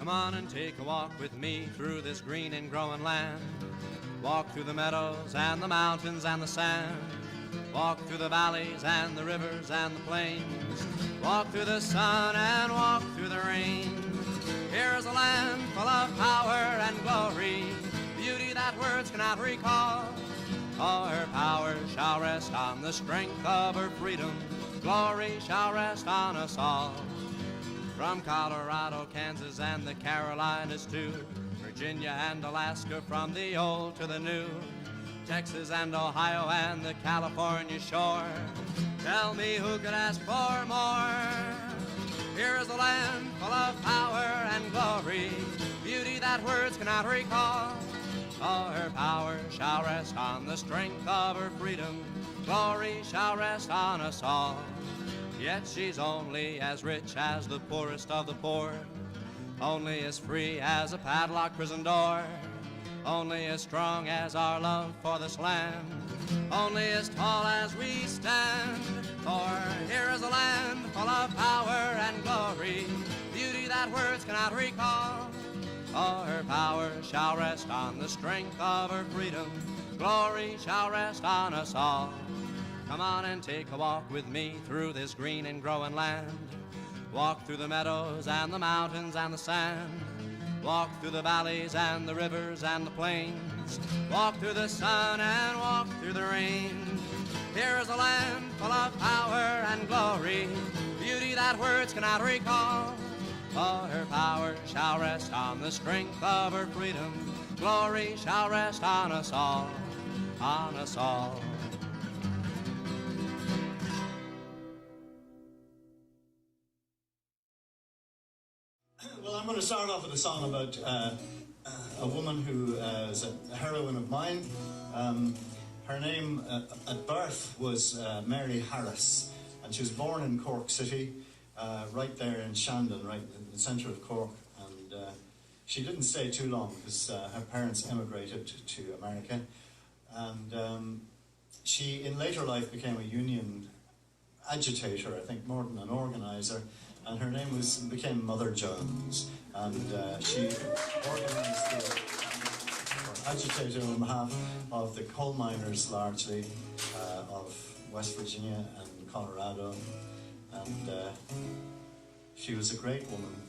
Come on and take a walk with me through this green and growing land. Walk through the meadows and the mountains and the sand. Walk through the valleys and the rivers and the plains. Walk through the sun and walk through the rain. Here's a land full of power and glory, beauty that words cannot recall. All her power shall rest on the strength of her freedom. Glory shall rest on us all. From Colorado, Kansas, and the Carolinas too, Virginia and Alaska, from the old to the new, Texas and Ohio and the California shore. Tell me who could ask for more? Here is a land full of power and glory, beauty that words cannot recall. All her power shall rest on the strength of her freedom. Glory shall rest on us all. Yet she's only as rich as the poorest of the poor, only as free as a padlocked prison door, only as strong as our love for this land, only as tall as we stand. For here is a land full of power and glory, beauty that words cannot recall. All her power shall rest on the strength of her freedom. Glory shall rest on us all. Come on and take a walk with me through this green and growing land. Walk through the meadows and the mountains and the sand. Walk through the valleys and the rivers and the plains. Walk through the sun and walk through the rain. Here is a land full of power and glory, beauty that words cannot recall. All her power shall rest on the strength of her freedom. Glory shall rest on us all, on us all. Well, I'm going to start off with a song about a woman who is a heroine of mine. Her name at birth was Mary Harris, and she was born in Cork City, right there in Shandon, right in the centre of Cork. And she didn't stay too long because her parents emigrated to America. And she, in later life, became a union agitator, I think, more than an organiser. And her name became Mother Jones, and she organised or agitated on behalf of the coal miners, largely of West Virginia and Colorado, and she was a great woman.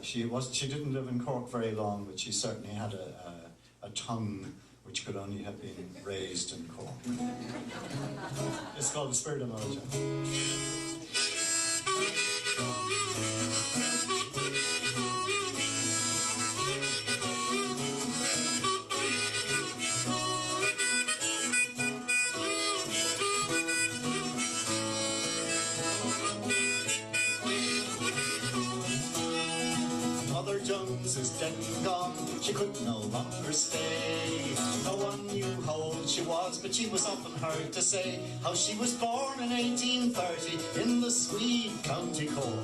She didn't live in Cork very long, but she certainly had a tongue which could only have been raised in Cork. It's called The Spirit of Mother Jones. Jones is dead and gone, she could no longer stay. No one knew how old she was, but she was often heard to say how she was born in 1830 in the Swede County Cork.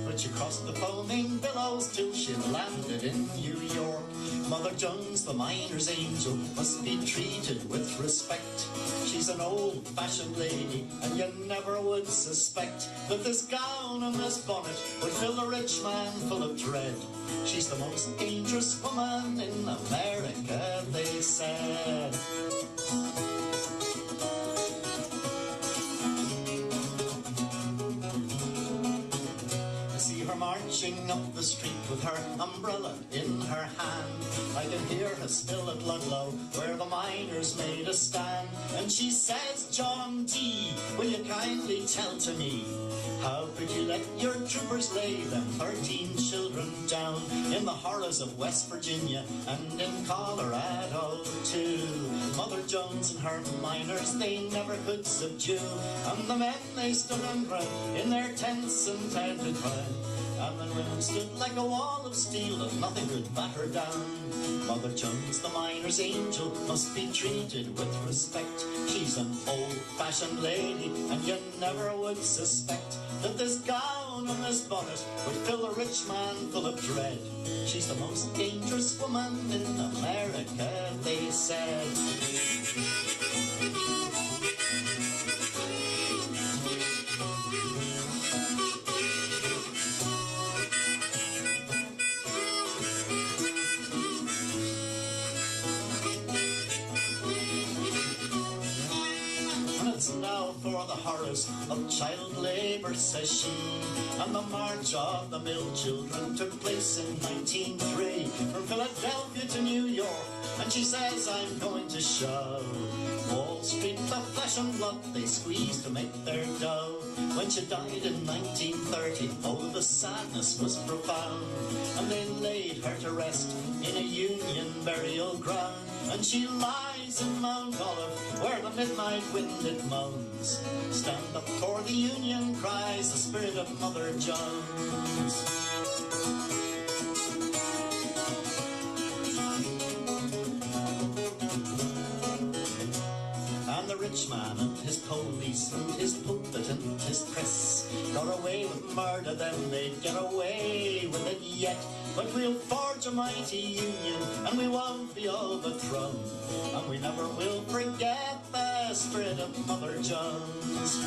But she crossed the foaming billows till she landed in New York. Mother Jones, the miner's angel, must be treated with respect. She's an old-fashioned lady, and you never would suspect that this gown and this bonnet would fill a rich man full of dread. She's the most dangerous woman in America, they said. Marching up the street with her umbrella in her hand. I can hear her still at Ludlow, where the miners made a stand. And she says, John T., will you kindly tell to me, how could you let your troopers lay them 13 children down in the horrors of West Virginia and in Colorado too? Mother Jones and her miners, they never could subdue, and the men, they stood on ground in their tents and tented by. And the women stood like a wall of steel, and nothing could batter down. Mother Jones, the miner's angel, must be treated with respect. She's an old-fashioned lady, and you never would suspect that this gown and this bonnet would fill a rich man full of dread. She's the most dangerous woman in America, they said. horrors of child labour, says she. And the March of the Mill Children took place in 1903 from Philadelphia to New York, and she says, I'm going to show Wall Street the flesh and blood they squeezed to make their dough. When she died in 1930, oh, the sadness was profound, and they laid her to rest in a Union burial ground. And she lies in Mount Olive, where the midnight wind it moans. Stand up for the Union, cries the spirit of Mother Jones. And the rich man and his police and his pulpit and his press got away with murder, then they'd get away with it yet. But we'll forge a mighty union, and we won't be overthrown, and we never will forget the spirit of Mother Jones.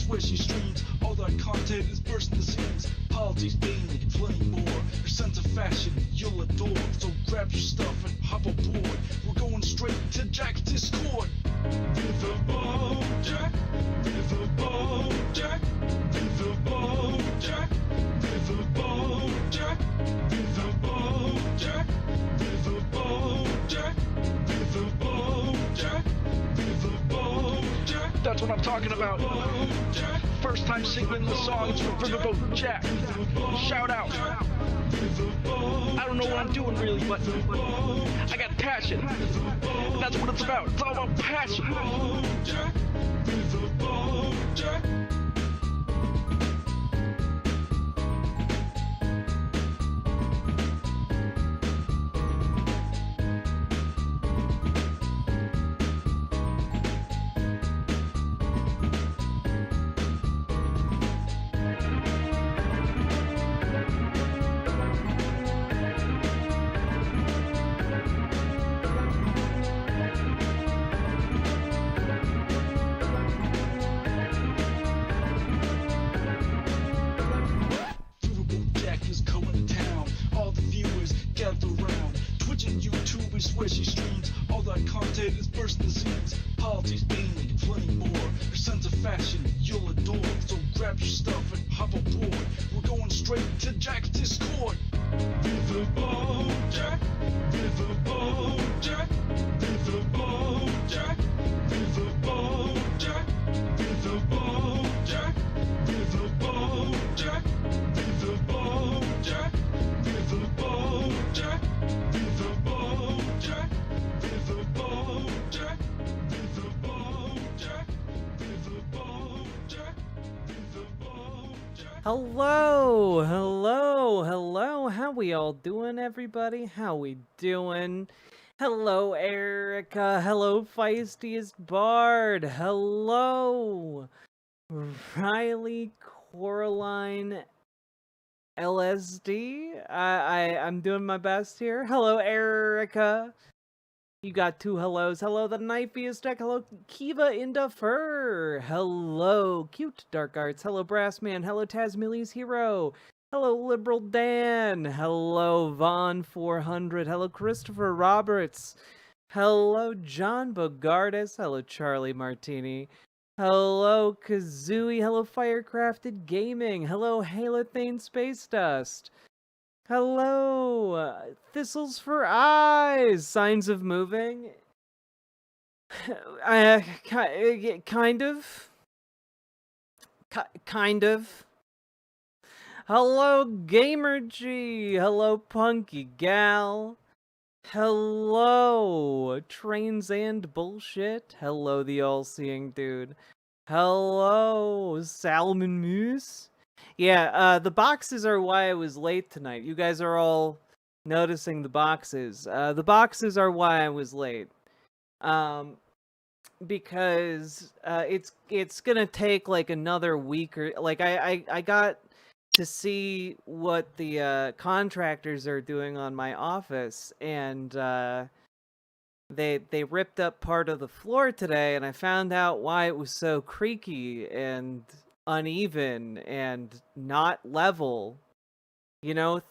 Where she streams, all that content is bursting the seams. Politics, gaming, plenty more. Her sense of fashion, you'll adore. So grab your stuff and hop aboard. We're going straight to Jack's Discord. Viva Bojack, Viva Bojack, Viva Bojack, Viva Bojack, Viva Bojack, Viva Bojack, Viva Bojack, Viva Bojack. That's what I'm talking about. First time singing the songs for Riverboat Jack. Shout out. I don't know what I'm doing really, but I got passion. That's what it's about. It's all about passion. Where she streams, all that content is bursting the seams. Politics, gaming, plenty more. Her sense of fashion, you'll adore. So grab your stuff and hop aboard. We're going straight to Jack's Discord. Viva Bojack, Viva Bojack, Viva Bojack, Viva Bojack, Viva Bojack, Viva Bojack, Viva Bojack, Viva Bojack, Viva Bojack, Viva Bojack, Viva Bojack, Viva Bojack, Viva Bojack. Hello, hello, hello. How we all doing, everybody? How we doing? Hello, Erica. Hello, Feistiest Bard. Hello, Riley, Coraline, LSD. I'm doing my best here. Hello, Erica. You got two hellos. Hello, the Knifiest Deck. Hello, Kiva Inda Fur. Hello, Cute Dark Arts. Hello, Brassman. Hello, Tasmili's Hero. Hello, Liberal Dan. Hello, Vaughn 400. Hello, Christopher Roberts. Hello, John Bogardus. Hello, Charlie Martini. Hello, Kazooie. Hello, Firecrafted Gaming. Hello, Halothane Space Dust. Hello, Thistles for Eyes. Signs of Moving. Kind of. Kind of. Hello, Gamer G. Hello, Punky Gal. Hello, Trains and Bullshit. Hello, the all-seeing dude. Hello, Salmon Moose. Yeah, the boxes are why I was late tonight. You guys are all noticing the boxes. The boxes are why I was late. Because it's gonna take like another week or like I got to see what the contractors are doing on my office, and they ripped up part of the floor today, and I found out why it was so creaky and uneven and not level. You know,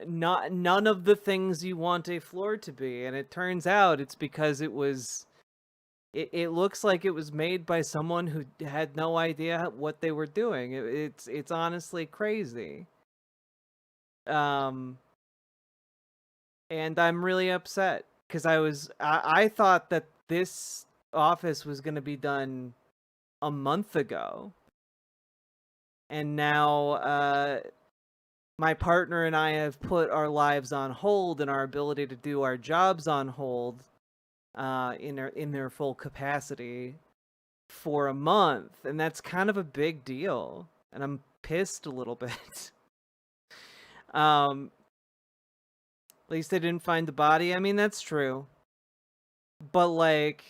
none of the things you want a floor to be, and it turns out it's because it looks like it was made by someone who had no idea what they were doing. It's honestly crazy. And I'm really upset because I thought that this office was going to be done a month ago. And now my partner and I have put our lives on hold and our ability to do our jobs on hold in their full capacity for a month, and that's kind of a big deal, and I'm pissed a little bit. At least they didn't find the body. I mean, that's true, but like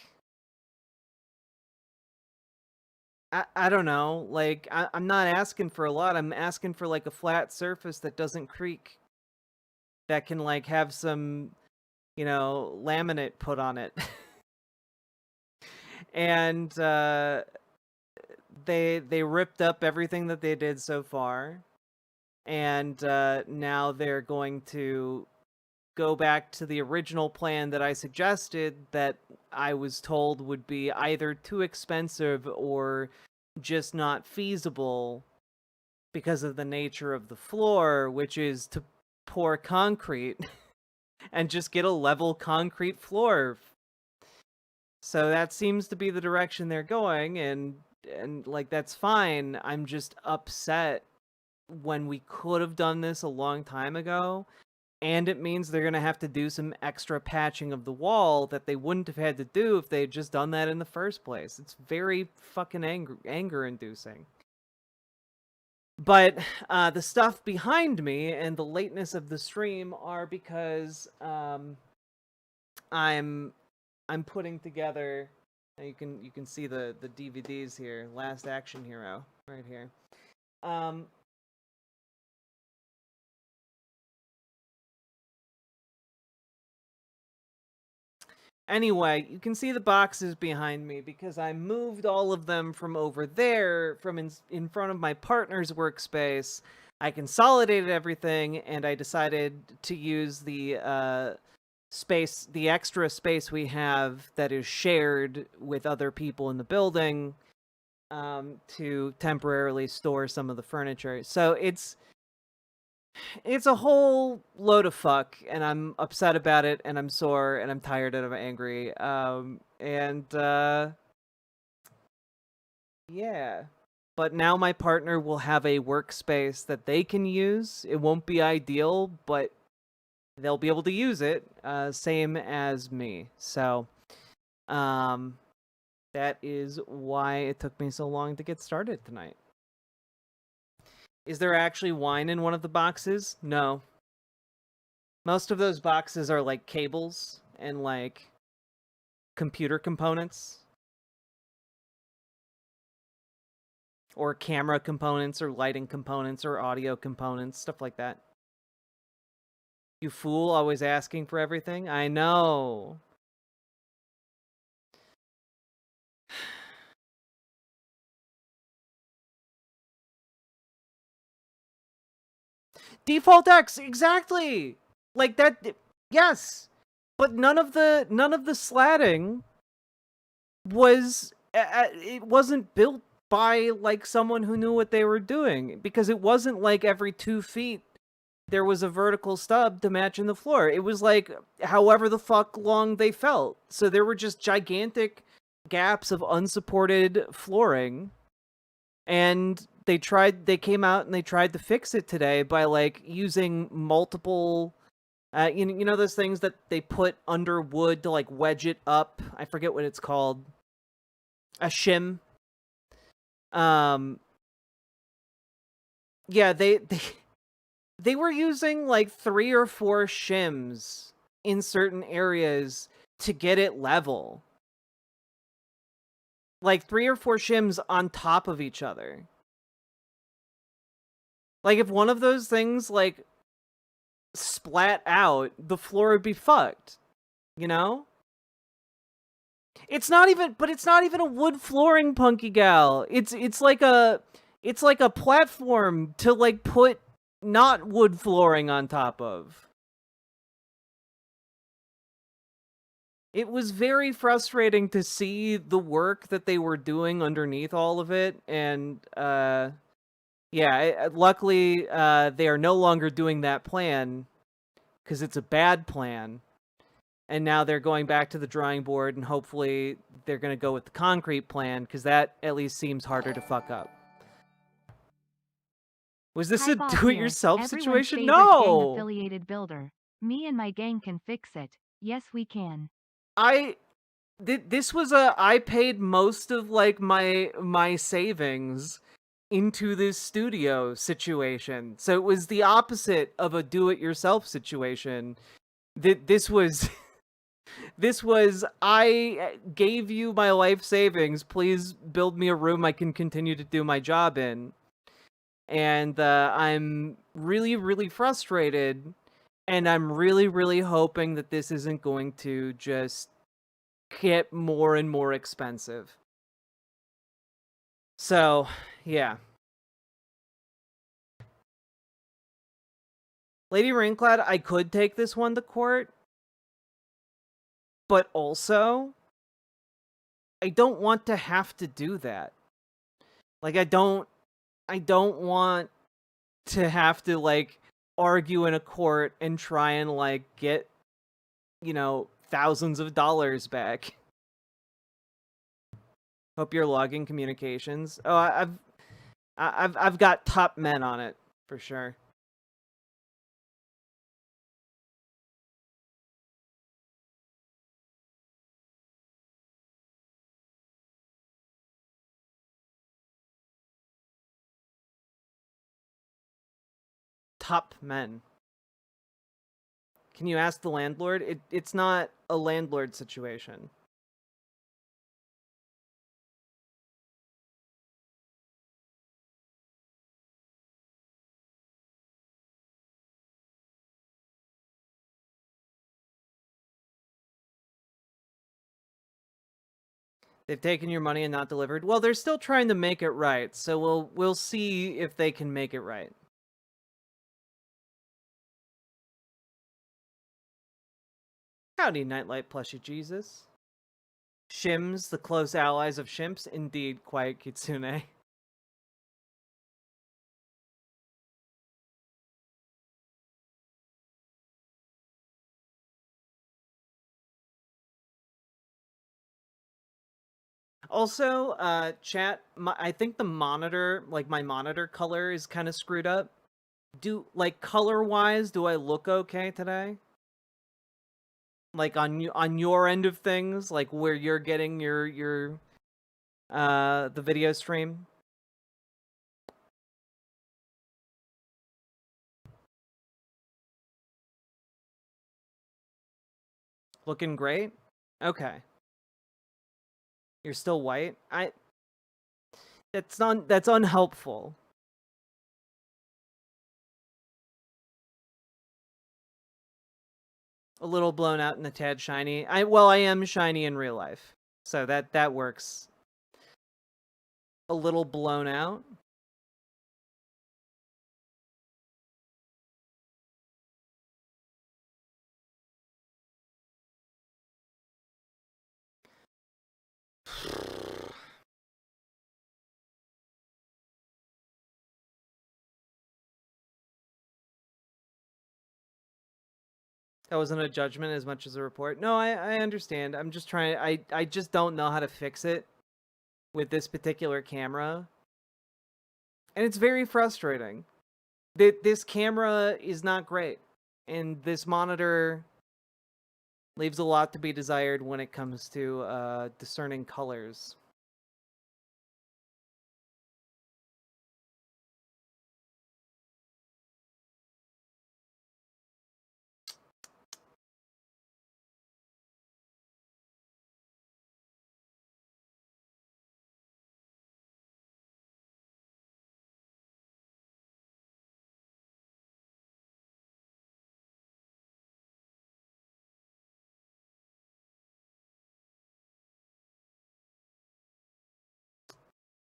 I don't know, like I'm not asking for a lot. I'm asking for like a flat surface that doesn't creak, that can like have some, you know, laminate put on it. And they ripped up everything that they did so far, and now they're going to go back to the original plan that I suggested, that I was told would be either too expensive or just not feasible because of the nature of the floor, which is to pour concrete and just get a level concrete floor. So that seems to be the direction they're going, and like that's fine. I'm just upset when we could have done this a long time ago, and it means they're gonna have to do some extra patching of the wall that they wouldn't have had to do if they had just done that in the first place. It's very fucking anger inducing. But the stuff behind me and the lateness of the stream are because I'm putting together. You can see the DVDs here. Last Action Hero right here. Anyway, you can see the boxes behind me because I moved all of them from over there, from in front of my partner's workspace. I consolidated everything, and I decided to use the space, the extra space we have that is shared with other people in the building, to temporarily store some of the furniture. So it's a whole load of fuck, and I'm upset about it, and I'm sore, and I'm tired, and I'm angry. Yeah. But now my partner will have a workspace that they can use. It won't be ideal, but they'll be able to use it, same as me. So, that is why it took me so long to get started tonight. Is there actually wine in one of the boxes? No. Most of those boxes are like cables and like computer components. or camera components or lighting components or audio components, stuff like that. You fool, always asking for everything. I know. Default X, exactly. Like that. Yes, but none of the slatting was. It wasn't built by like someone who knew what they were doing, because it wasn't like every 2 feet there was a vertical stub to match in the floor. It was like however the fuck long they felt. So there were just gigantic gaps of unsupported flooring, and they came out and they tried to fix it today by like using multiple you know those things that they put under wood to like wedge it up. I forget what it's called. A shim. Yeah, they were using like 3 or 4 shims in certain areas to get it level. Like 3 or 4 shims on top of each other. Like if one of those things like splat out, the floor would be fucked. You know? It's not even a wood flooring, Punky Gal. It's like a platform to like put not wood flooring on top of. It was very frustrating to see the work that they were doing underneath all of it, and yeah, luckily they are no longer doing that plan because it's a bad plan. And now they're going back to the drawing board, and hopefully they're going to go with the concrete plan, because that at least seems harder to fuck up. Was this Hi, a Bob do-it-yourself here, situation? everyone's favorite No! gang-affiliated builder. Me and my gang can fix it. Yes, we can. This was I paid most of like my savings into this studio situation. So it was the opposite of a do-it-yourself situation. This was this was I gave you my life savings. Please build me a room I can continue to do my job in. And I'm really, really frustrated. And I'm really, really hoping that this isn't going to just get more and more expensive. So, yeah. Lady Rainclad, I could take this one to court. But also, I don't want to have to do that. Like, I don't want to have to, like, argue in a court and try and, like, get, you know, thousands of dollars back. Hope you're logging communications. Oh, I've got top men on it, for sure. Top men. Can you ask the landlord? It's not a landlord situation. They've taken your money and not delivered. Well, they're still trying to make it right, so we'll see if they can make it right. Howdy, Nightlight Plushie Jesus. Shims, the close allies of Shimps. Indeed, Quiet Kitsune. Also, chat, I think the monitor, like my monitor color is kind of screwed up. Like, color-wise, do I look okay today? Like, on your end of things, like where you're getting your the video stream? Looking great? Okay. You're still white? That's unhelpful. A little blown out and a tad shiny. I am shiny in real life, so that works. A little blown out. That wasn't a judgment as much as a report. No, I understand. I'm just trying. I just don't know how to fix it with this particular camera, and it's very frustrating. This camera is not great, and this monitor leaves a lot to be desired when it comes to discerning colors.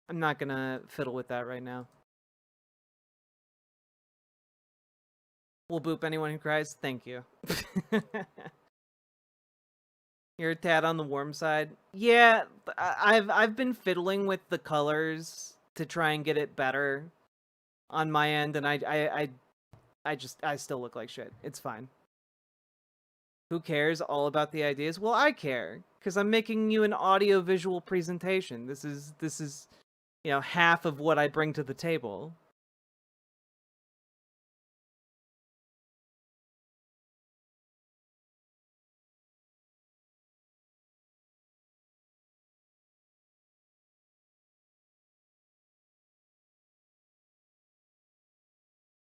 I'm not gonna fiddle with that right now. We'll boop anyone who cries. Thank you. You're a tad on the warm side. Yeah, I've been fiddling with the colors to try and get it better on my end, and I still look like shit. It's fine. Who cares all about the ideas? Well, I care, because I'm making you an audio-visual presentation. This is, you know, half of what I bring to the table.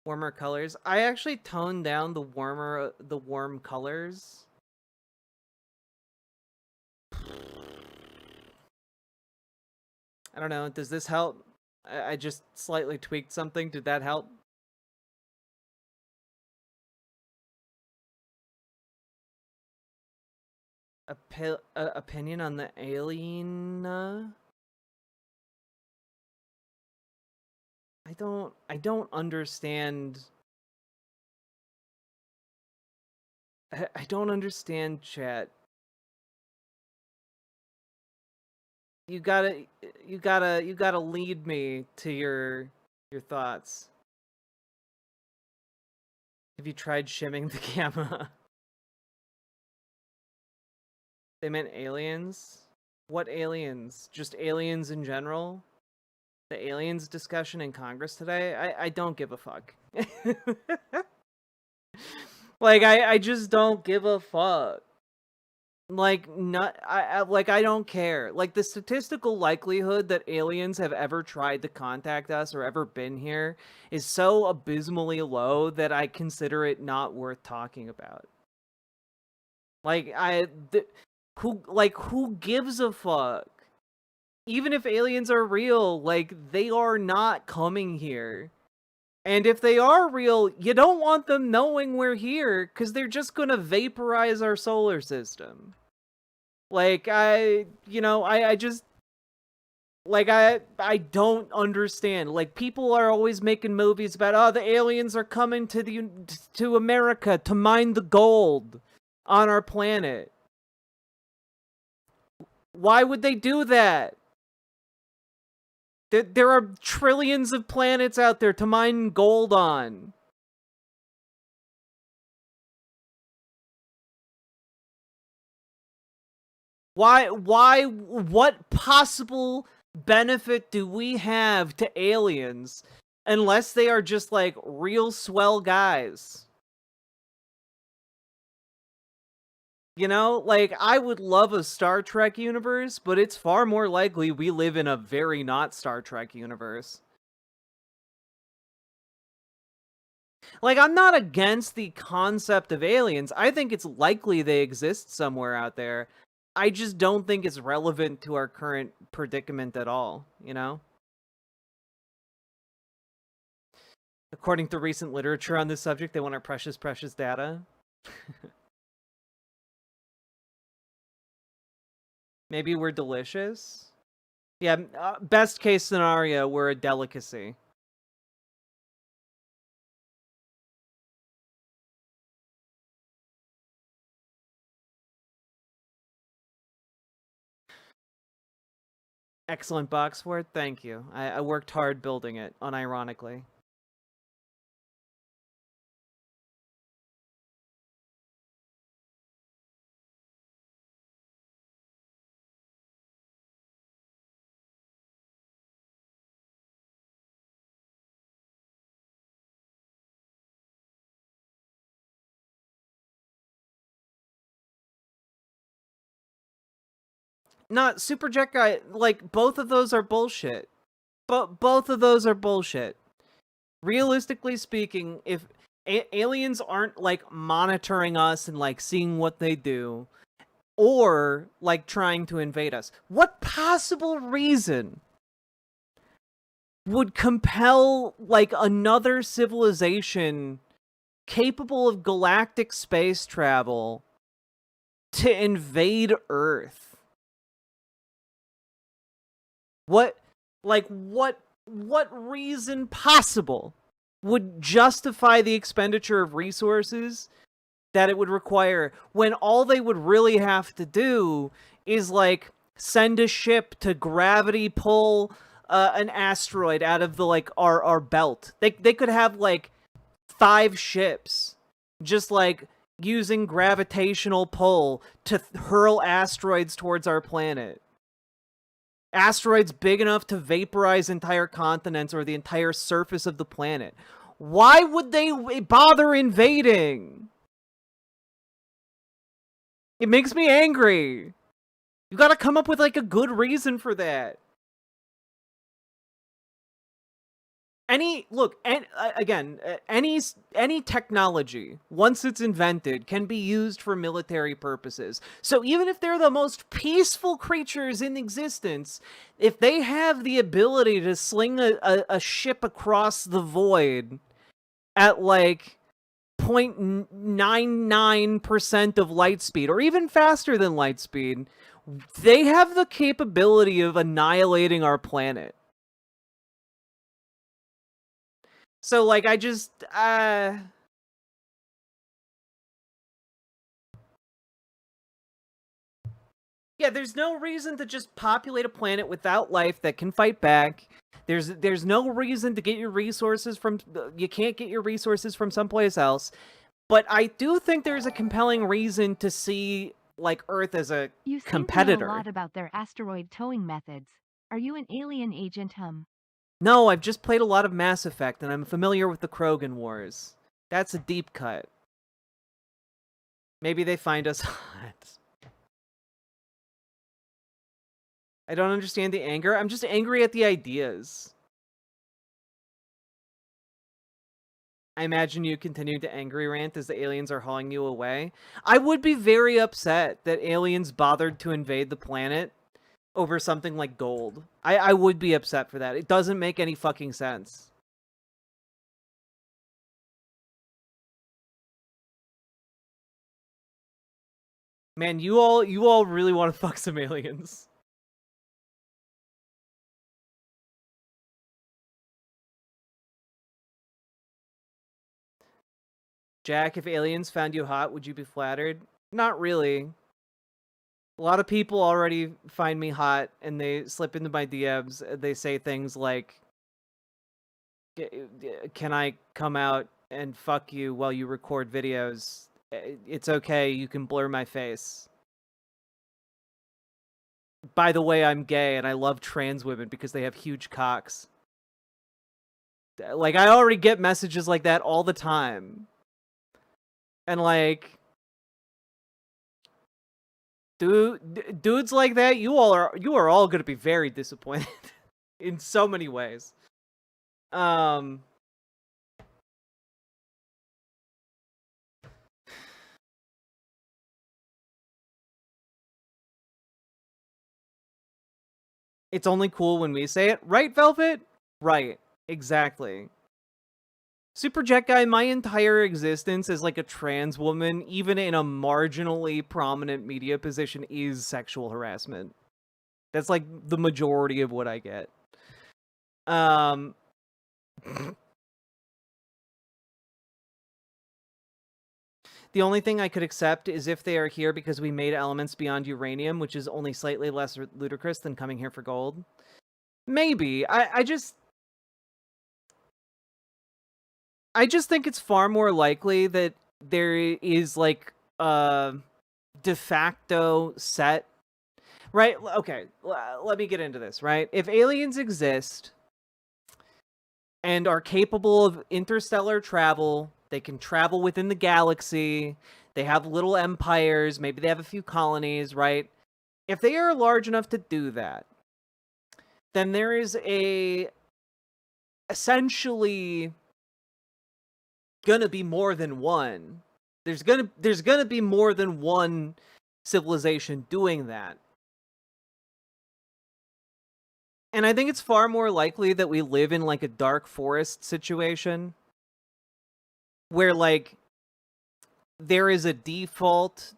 Warmer colors. I actually toned down the warm colors. I don't know. Does this help? I just slightly tweaked something. Did that help? Opinion on the alien? I don't understand. I don't understand, chat. You gotta lead me to your thoughts. Have you tried shimming the camera? They meant aliens? What aliens? Just aliens in general? The aliens discussion in Congress today? I don't give a fuck. Like, I just don't give a fuck. Like, I don't care. Like, the statistical likelihood that aliens have ever tried to contact us or ever been here is so abysmally low that I consider it not worth talking about. Like, who gives a fuck? Even if aliens are real, like, they are not coming here. And if they are real, you don't want them knowing we're here, because they're just gonna vaporize our solar system. Like, I just, like, I don't understand. Like, people are always making movies about, oh, the aliens are coming to America to mine the gold on our planet. Why would they do that? There are trillions of planets out there to mine gold on. What possible benefit do we have to aliens unless they are just, like, real swell guys? You know, like, I would love a Star Trek universe, but it's far more likely we live in a very not Star Trek universe. Like, I'm not against the concept of aliens. I think it's likely they exist somewhere out there. I just don't think it's relevant to our current predicament at all, you know? According to recent literature on this subject, they want our precious, precious data. Maybe we're delicious? Yeah, best case scenario, we're a delicacy. Excellent box for it, thank you. I worked hard building it, unironically. Not Superjet guy, like, both of those are bullshit. But both of those are bullshit. Realistically speaking, if aliens aren't, like, monitoring us and, like, seeing what they do, or, like, trying to invade us, what possible reason would compel, like, another civilization capable of galactic space travel to invade Earth? What reason possible would justify the expenditure of resources that it would require when all they would really have to do is, like, send a ship to gravity pull an asteroid out of the, like, our belt. They could have, like, 5 ships just, like, using gravitational pull to hurl asteroids towards our planet. Asteroids big enough to vaporize entire continents or the entire surface of the planet. Why would they bother invading? It makes me angry. You gotta come up with, like, a good reason for that. Any technology, once it's invented, can be used for military purposes. So even if they're the most peaceful creatures in existence, if they have the ability to sling a ship across the void at, like, 0.99% of light speed, or even faster than light speed, they have the capability of annihilating our planet. So, like, I just, yeah, there's no reason to just populate a planet without life that can fight back. There's no reason to get your resources from, you can't get your resources from someplace else. But I do think there's a compelling reason to see, like, Earth as a You seem competitor. to know a lot about their asteroid towing methods. Are you an alien agent, hum? No, I've just played a lot of Mass Effect, and I'm familiar with the Krogan Wars. That's a deep cut. Maybe they find us hot. I don't understand the anger. I'm just angry at the ideas. I imagine you continue to angry rant as the aliens are hauling you away. I would be very upset that aliens bothered to invade the planet over something like gold. I would be upset for that. It doesn't make any fucking sense. Man, you all really want to fuck some aliens. Jack, if aliens found you hot, would you be flattered? Not really. A lot of people already find me hot, and they slip into my DMs. They say things like, can I come out and fuck you while you record videos? It's okay, you can blur my face. By the way, I'm gay, and I love trans women because they have huge cocks. Like, I already get messages like that all the time. And, like, dudes like that, you are all gonna be very disappointed in so many ways. It's only cool when we say it, right, Velvet? Right, exactly. Superjet Guy, my entire existence as like a trans woman, even in a marginally prominent media position, is sexual harassment. That's like the majority of what I get. The only thing I could accept is if they are here because we made elements beyond uranium, which is only slightly less ludicrous than coming here for gold. Maybe. I just think it's far more likely that there is like a de facto set. Right? Okay, let me get into this, right? If aliens exist and are capable of interstellar travel, they can travel within the galaxy, they have little empires, maybe they have a few colonies, right? If they are large enough to do that, then there is essentially gonna be more than one. There's gonna be more than one civilization doing that. And I think it's far more likely that we live in like a dark forest situation where like there is a default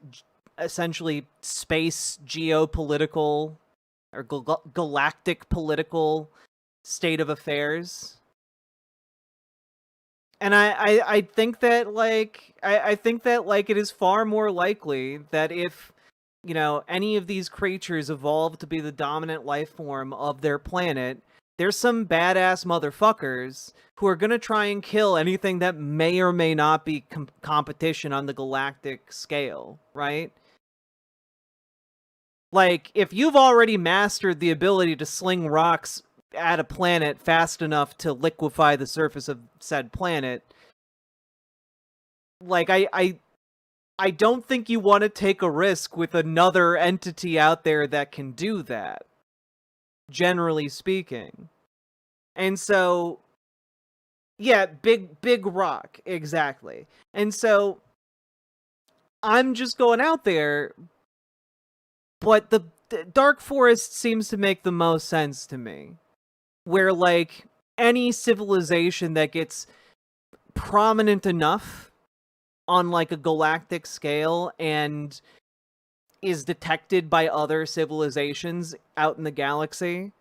essentially space geopolitical or galactic political state of affairs. And I think that like I think that like it is far more likely that if any of these creatures evolve to be the dominant life form of their planet, there's some badass motherfuckers who are gonna try and kill anything that may or may not be competition on the galactic scale, right? Like, if you've already mastered the ability to sling rocks at a planet fast enough to liquefy the surface of said planet, like, I don't think you want to take a risk with another entity out there that can do that, generally speaking. And so, yeah, big rock, exactly. And so, I'm just going out there, but the Dark Forest seems to make the most sense to me. Where, like, any civilization that gets prominent enough on like a galactic scale and is detected by other civilizations out in the galaxy,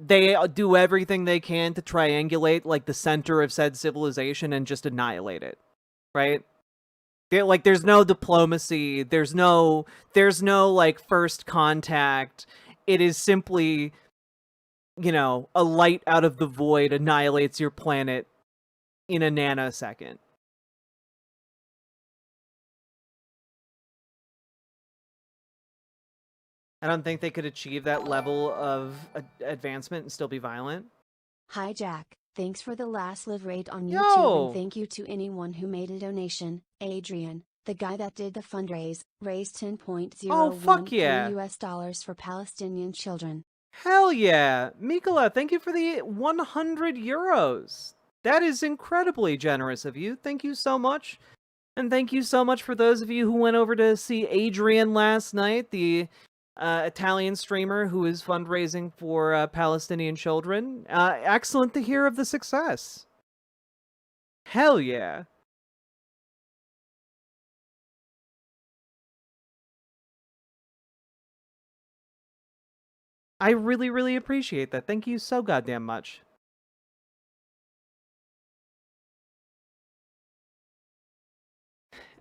they do everything they can to triangulate like the center of said civilization and just annihilate it, right? Like, there's no diplomacy, there's no like first contact. It is simply, a light out of the void annihilates your planet in a nanosecond. I don't think they could achieve that level of advancement and still be violent. Hi Jack, thanks for the last live raid on YouTube Yo! and thank you to anyone who made a donation. Adrian, the guy that did the fundraise, raised 10.01 Oh, fuck yeah. US dollars for Palestinian children. Hell yeah! Mikola, thank you for the 100 euros. That is incredibly generous of you. Thank you so much. And thank you so much for those of you who went over to see Adrian last night, the Italian streamer who is fundraising for Palestinian children. Excellent to hear of the success. Hell yeah. I really, really appreciate that. Thank you so goddamn much.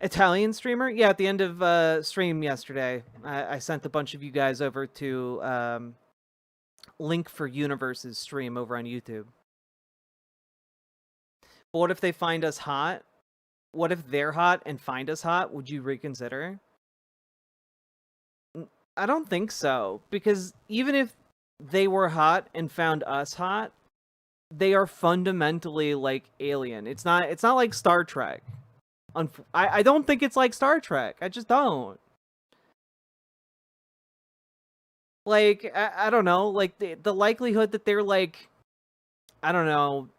Italian streamer? Yeah, at the end of stream yesterday, I sent a bunch of you guys over to Link for Universe's stream over on YouTube. But what if they find us hot? What if they're hot and find us hot? Would you reconsider? I don't think so, because even if they were hot and found us hot, they are fundamentally like alien. It's not like Star Trek. I don't think it's like Star Trek. I just don't. Like, I don't know, like the likelihood that they're like, I don't know,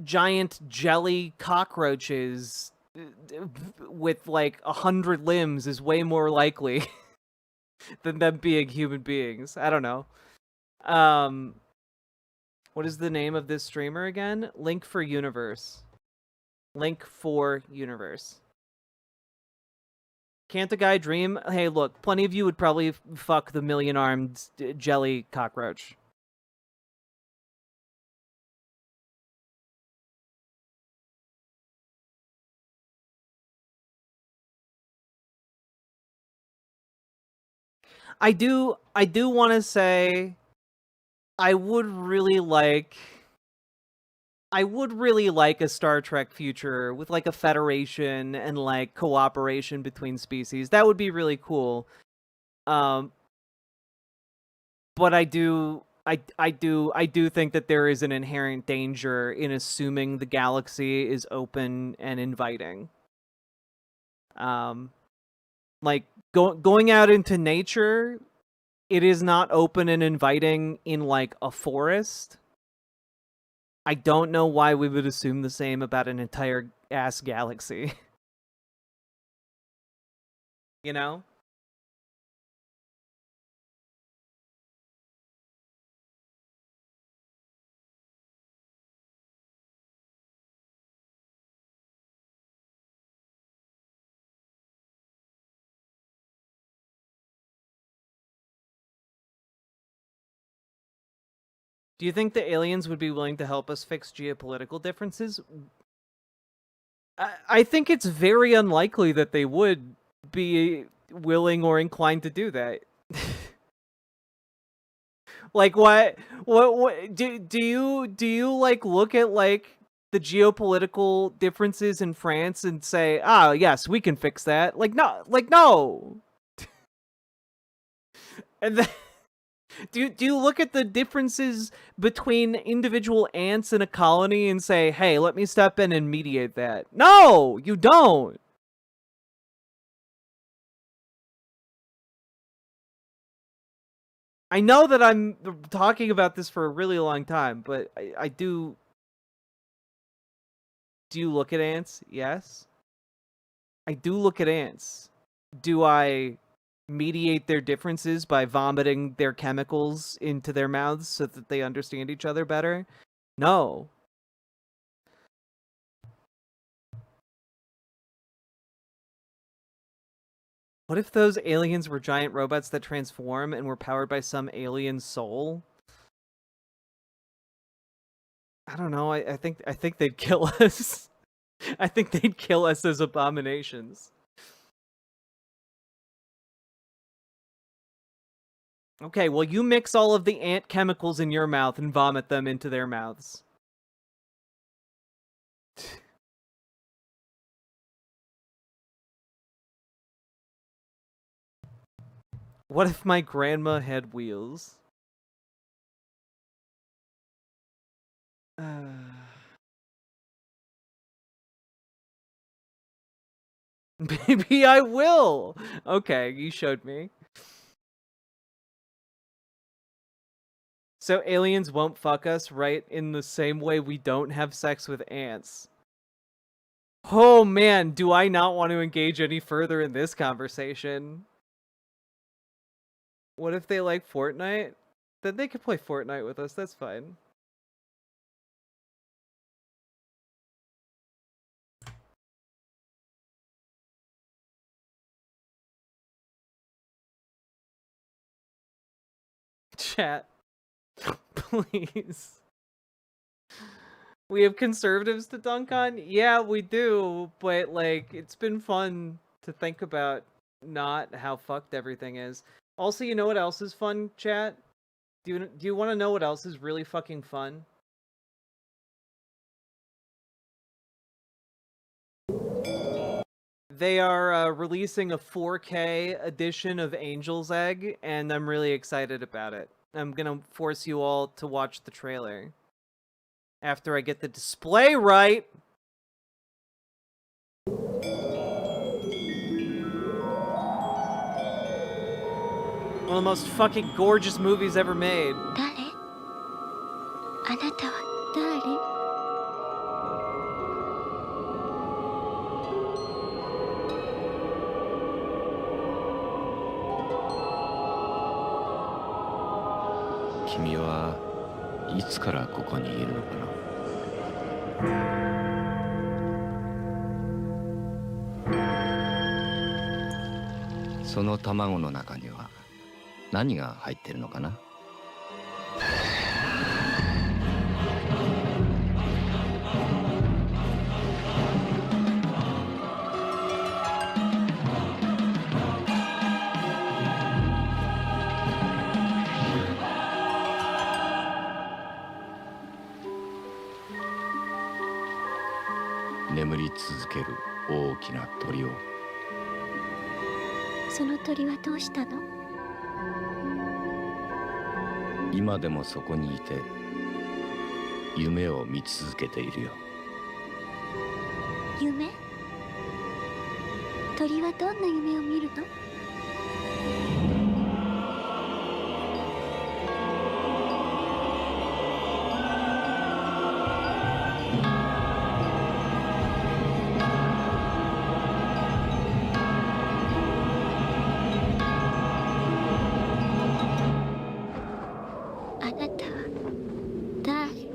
giant jelly cockroaches with like 100 limbs is way more likely than them being human beings. I don't know. What is the name of this streamer again? Link for Universe. Link for Universe. Can't the guy dream? Hey, look, plenty of you would probably fuck the million-armed jelly cockroach. I do want to say I would really like a Star Trek future with like a federation and like cooperation between species. That would be really cool. But I do think that there is an inherent danger in assuming the galaxy is open and inviting. Like going out into nature, it is not open and inviting in like a forest. I don't know why we would assume the same about an entire ass galaxy. You know? Do you think the aliens would be willing to help us fix geopolitical differences? I think it's very unlikely that they would be willing or inclined to do that. Like what do you like look at like the geopolitical differences in France and say, "Ah, yes, we can fix that." Like no. And then do you look at the differences between individual ants in a colony and say, "Hey, let me step in and mediate that"? No, you don't. I know that I'm talking about this for a really long time, but I do. Do you look at ants? Yes. I do look at ants. Do I mediate their differences by vomiting their chemicals into their mouths so that they understand each other better? No. What if those aliens were giant robots that transform and were powered by some alien soul? I don't know. I think they'd kill us. I think they'd kill us as abominations. Okay, well, you mix all of the ant chemicals in your mouth and vomit them into their mouths. What if my grandma had wheels? Maybe I will. Okay, you showed me. So aliens won't fuck us, right? In the same way we don't have sex with ants. Oh man, do I not want to engage any further in this conversation? What if they like Fortnite? Then they could play Fortnite with us, that's fine. Chat. Please. We have conservatives to dunk on? Yeah, we do, but like it's been fun to think about not how fucked everything is. Also, you know what else is fun, chat? Do you want to know what else is really fucking fun? They are releasing a 4K edition of Angel's Egg, and I'm really excited about it. I'm gonna force you all to watch the trailer after I get the display right. One of the most fucking gorgeous movies ever made. 誰？あなたは誰？ 君はいつからここにいるのかな。その卵の中には何が入ってるのかな。眠り続ける大きな鳥を。その鳥はどうしたの？今でもそこにいて夢を見続けているよ。夢？鳥はどんな夢を見るの？あなたは誰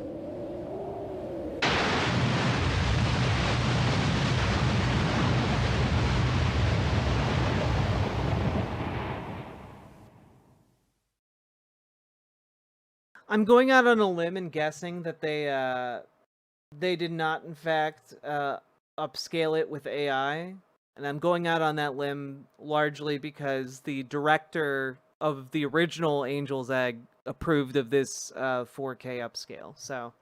？I'm going out on a limb and guessing that they did not in fact upscale it with AI, and I'm going out on that limb largely because the director of the original Angel's Egg approved of this 4K upscale. So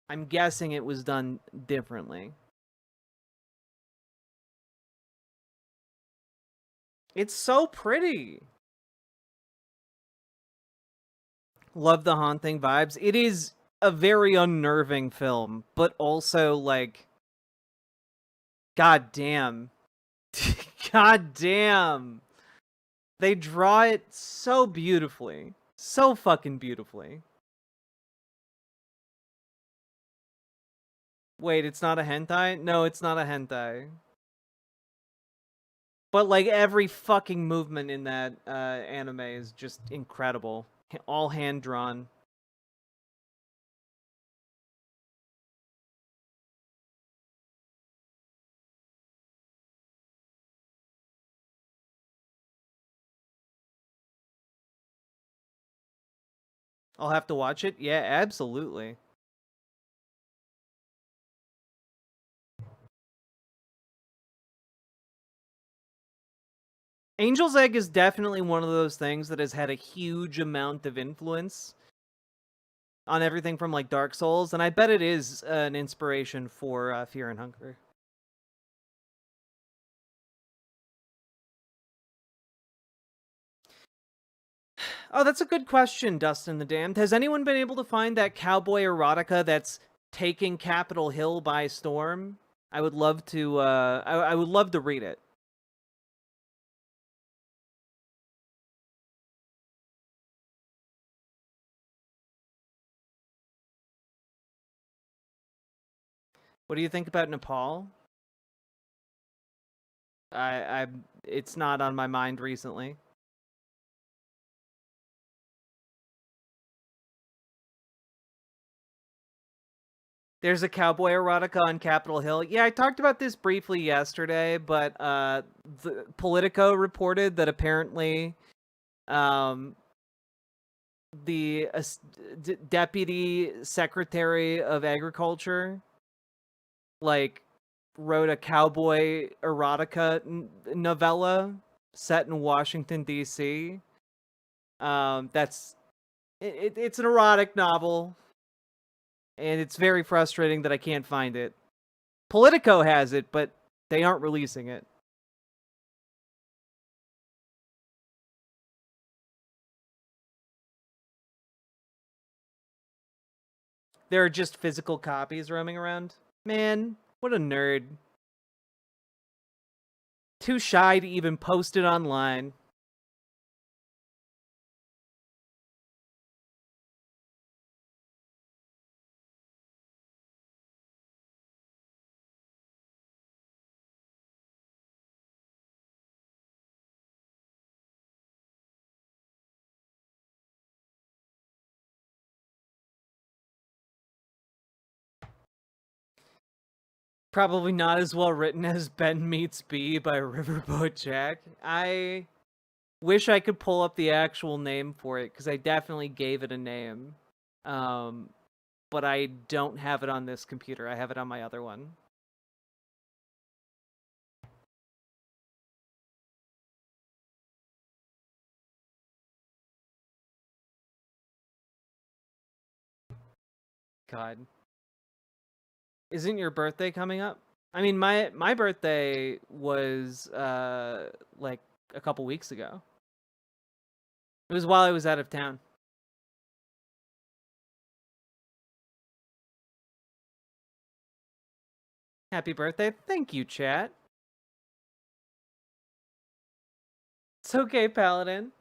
I'm guessing it was done differently. It's so pretty. Love the haunting vibes. It is a very unnerving film, but also like, god damn. God damn. They draw it so beautifully. So fucking beautifully. Wait, it's not a hentai? No, it's not a hentai. But like every fucking movement in that anime is just incredible. All hand drawn. I'll have to watch it? Yeah, absolutely. Angel's Egg is definitely one of those things that has had a huge amount of influence on everything from like Dark Souls, and I bet it is an inspiration for Fear and Hunger. Oh, that's a good question, Dustin the Damned. Has anyone been able to find that cowboy erotica that's taking Capitol Hill by storm? I would love to. I would love to read it. What do you think about Nepal? It's not on my mind recently. There's a cowboy erotica on Capitol Hill. Yeah, I talked about this briefly yesterday, but the Politico reported that apparently the Deputy Secretary of Agriculture like wrote a cowboy erotica novella set in Washington D.C. It's an erotic novel, and it's very frustrating that I can't find it. Politico has it, but they aren't releasing it. There are just physical copies roaming around. Man, what a nerd. Too shy to even post it online. Probably not as well written as Ben Meets Bee by Riverboat Jack. I wish I could pull up the actual name for it, because I definitely gave it a name. But I don't have it on this computer. I have it on my other one. God. Isn't your birthday coming up? I mean, my birthday was like a couple weeks ago. It was while I was out of town. Happy birthday. Thank you, chat. It's okay, Paladin.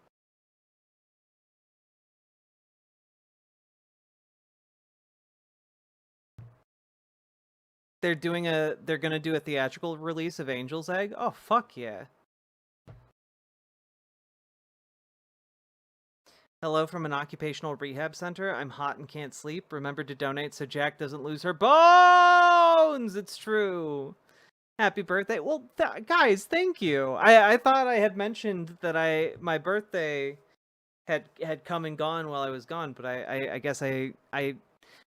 They're gonna do a theatrical release of Angel's Egg? Oh, fuck yeah. Hello from an occupational rehab center. I'm hot and can't sleep. Remember to donate so Jack doesn't lose her bones! It's true. Happy birthday. Well, guys, thank you. I thought I had mentioned that my birthday had come and gone while I was gone, but I guess I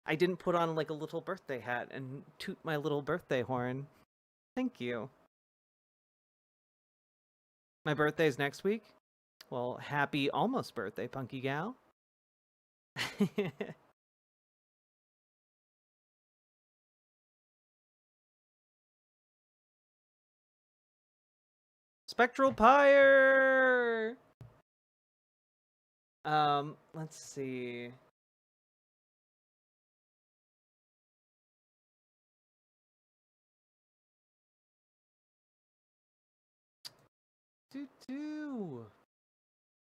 didn't put on like a little birthday hat and toot my little birthday horn. Thank you. My birthday's next week? Well, happy almost birthday, Punky Gal. Spectral Pyre! Let's see.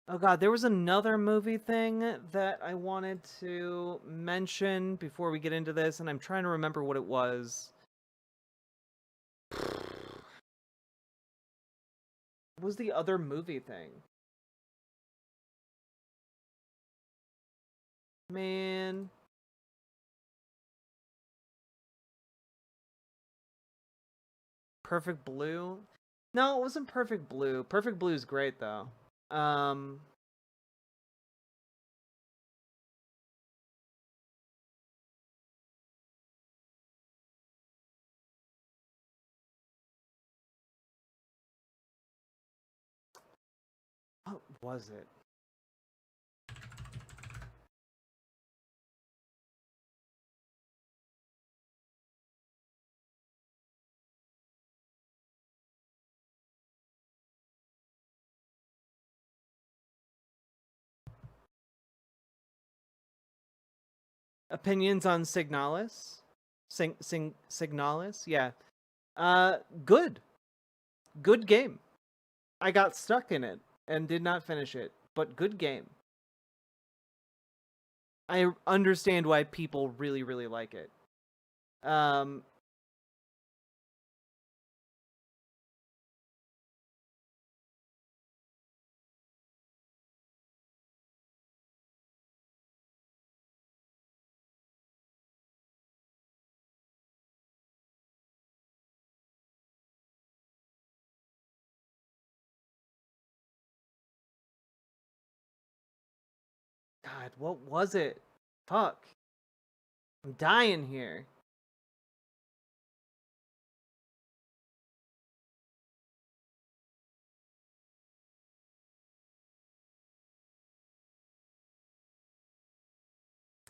Oh god, there was another movie thing that I wanted to mention before we get into this, and I'm trying to remember what it was. What was the other movie thing? Man. Perfect Blue? No, it wasn't Perfect Blue. Perfect Blue is great, though. What was it? Opinions on Signalis? Signalis? Yeah. Good. Good game. I got stuck in it and did not finish it, but good game. I understand why people really, really like it. God, what was it? Fuck. I'm dying here.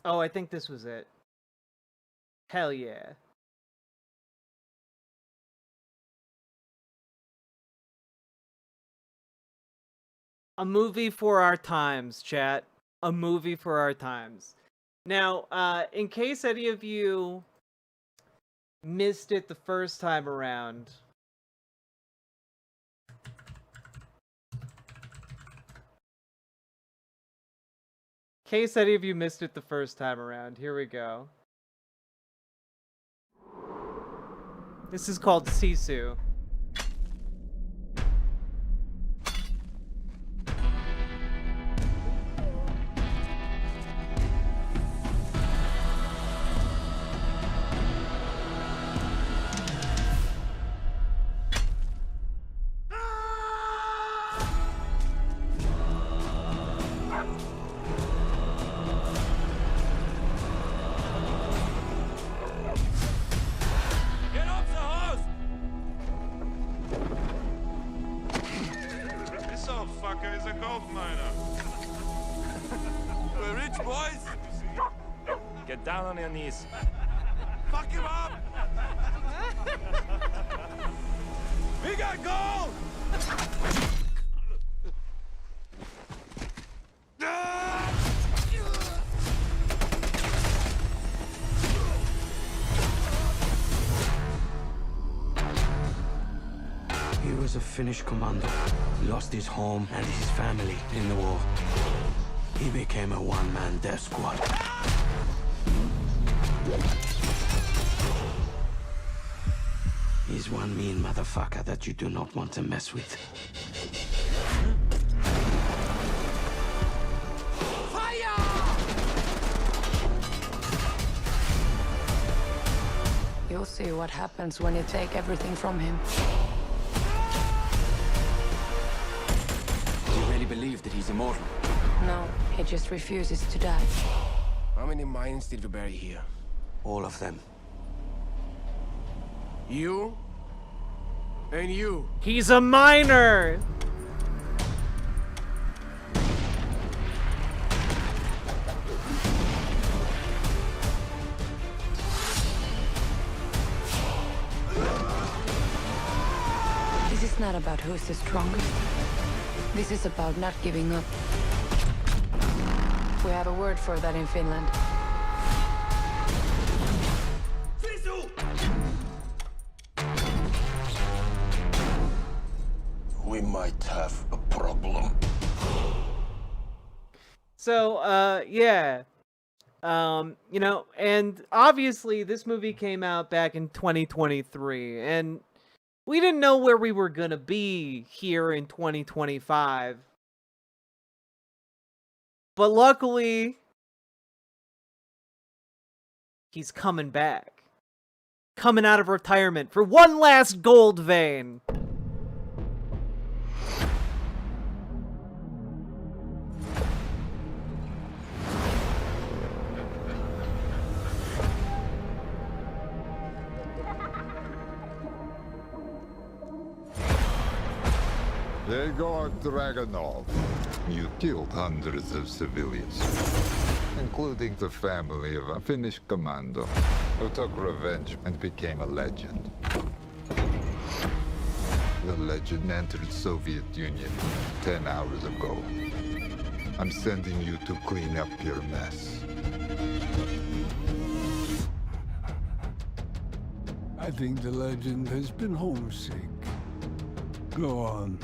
Oh, I think this was it. Hell yeah. A movie for our times, chat. A movie for our times. Now, in case any of you missed it the first time around, here we go. This is called Sisu. boys! Get down on your knees. Fuck him up! We got gold! He was a Finnish commando. He lost his home and his family in the war. He became a one-man death squad. He's one mean motherfucker that you do not want to mess with. You'll see what happens when you take everything from him. Do you really believe that he's immortal? No, he just refuses to die. How many mines did we bury here? All of them. You? And you? He's a miner! This is not about who's the strongest. This is about not giving up. We have a word for that in Finland. We might have a problem. So, yeah. You know, and obviously this movie came out back in 2023, and we didn't know where we were gonna be here in 2025. But luckily, he's coming back. Coming out of retirement for one last gold vein. Yegor Dragunov, you killed hundreds of civilians, including the family of a Finnish commando who took revenge and became a legend. The legend entered Soviet Union 10 hours ago. I'm sending you to clean up your mess. I think the legend has been homesick. Go on.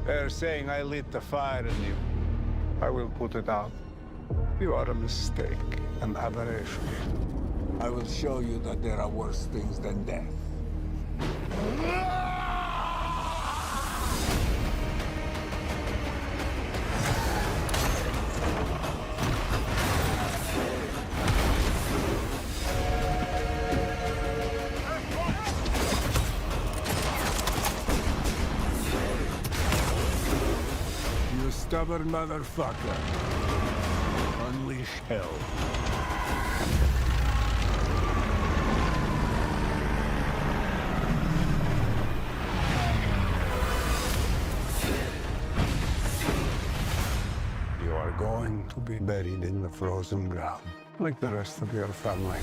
They're saying I lit the fire in you. I will put it out. You are a mistake, an aberration. I will show you that there are worse things than death. You stubborn motherfucker. Unleash hell. You are going to be buried in the frozen ground, like the rest of your family.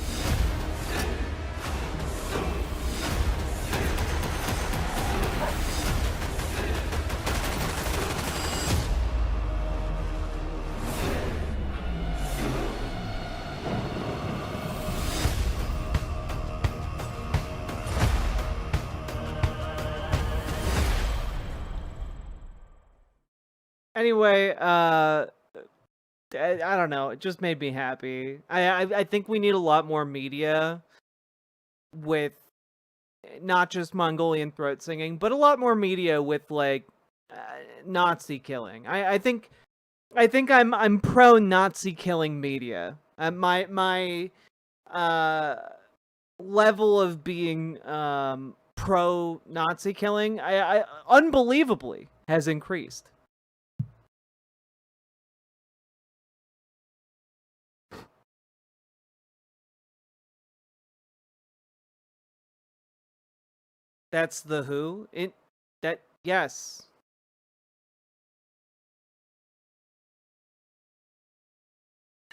Anyway, I don't know. It just made me happy. I think we need a lot more media with not just Mongolian throat singing, but a lot more media with like Nazi killing. I think I'm pro Nazi killing media. My level of being pro Nazi killing, I unbelievably has increased. That's the Who. Yes.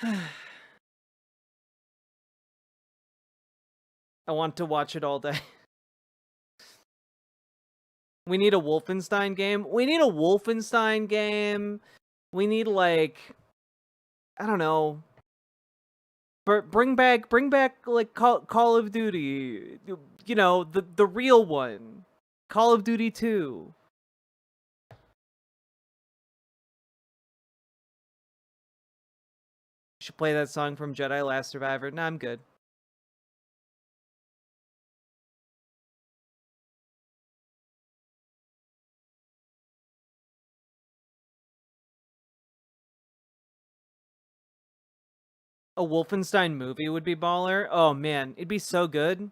I want to watch it all day. We need a Wolfenstein game. We need a Wolfenstein game. We need, like, I don't know. Bring back like Call of Duty. You know, the real one. Call of Duty 2. Should play that song from Jedi Last Survivor. Nah, I'm good. A Wolfenstein movie would be baller. Oh man, it'd be so good.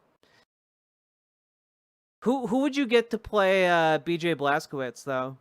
Who would you get to play BJ Blazkowicz though?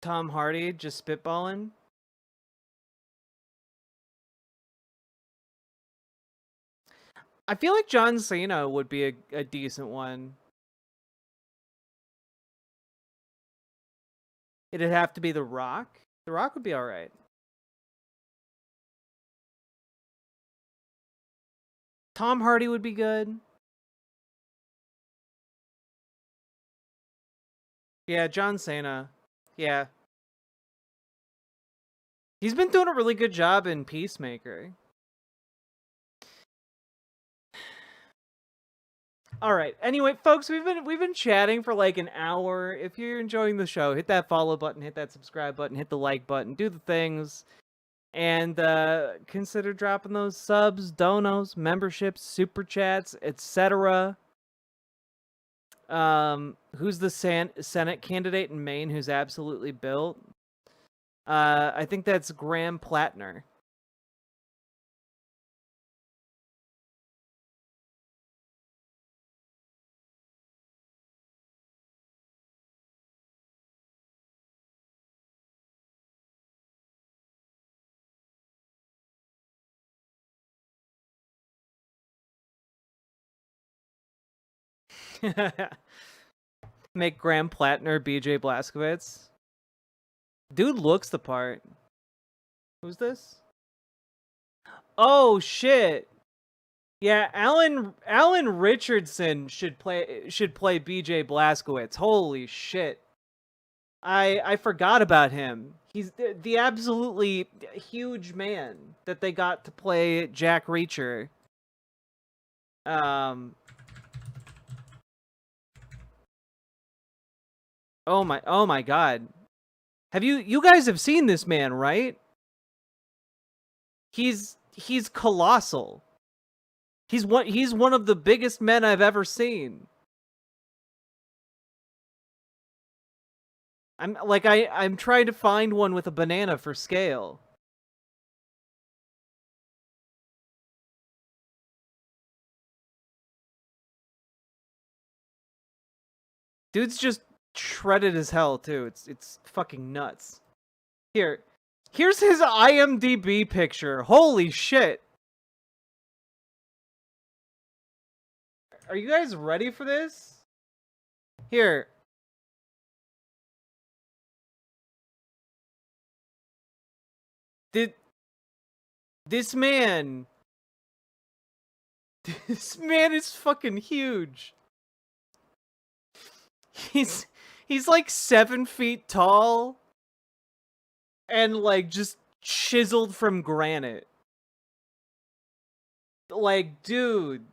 Tom Hardy just spitballing. I feel like John Cena would be a decent one. It'd have to be The Rock. The Rock would be alright. Tom Hardy would be good. Yeah, John Cena. Yeah. He's been doing a really good job in Peacemaker. All right. Anyway, folks, we've been chatting for like an hour. If you're enjoying the show, hit that follow button, hit that subscribe button, hit the like button, do the things, and consider dropping those subs, donos, memberships, super chats, etc. Who's the Senate candidate in Maine who's absolutely built? I think that's Graham Plattner. Make Graham Plattner BJ Blazkowicz. Dude looks the part. Who's this? Oh shit. Yeah, Alan Richardson should play BJ Blazkowicz. Holy shit. I forgot about him. He's the absolutely huge man that they got to play Jack Reacher. Oh my god. You guys have seen this man, right? He's colossal. He's one of the biggest men I've ever seen. I'm trying to find one with a banana for scale. Dude's just shredded as hell too. It's fucking nuts. Here's his IMDb picture. Holy shit. Are you guys ready for this? Here. This man is fucking huge. He's like 7 feet tall and like just chiseled from granite. Like, dude.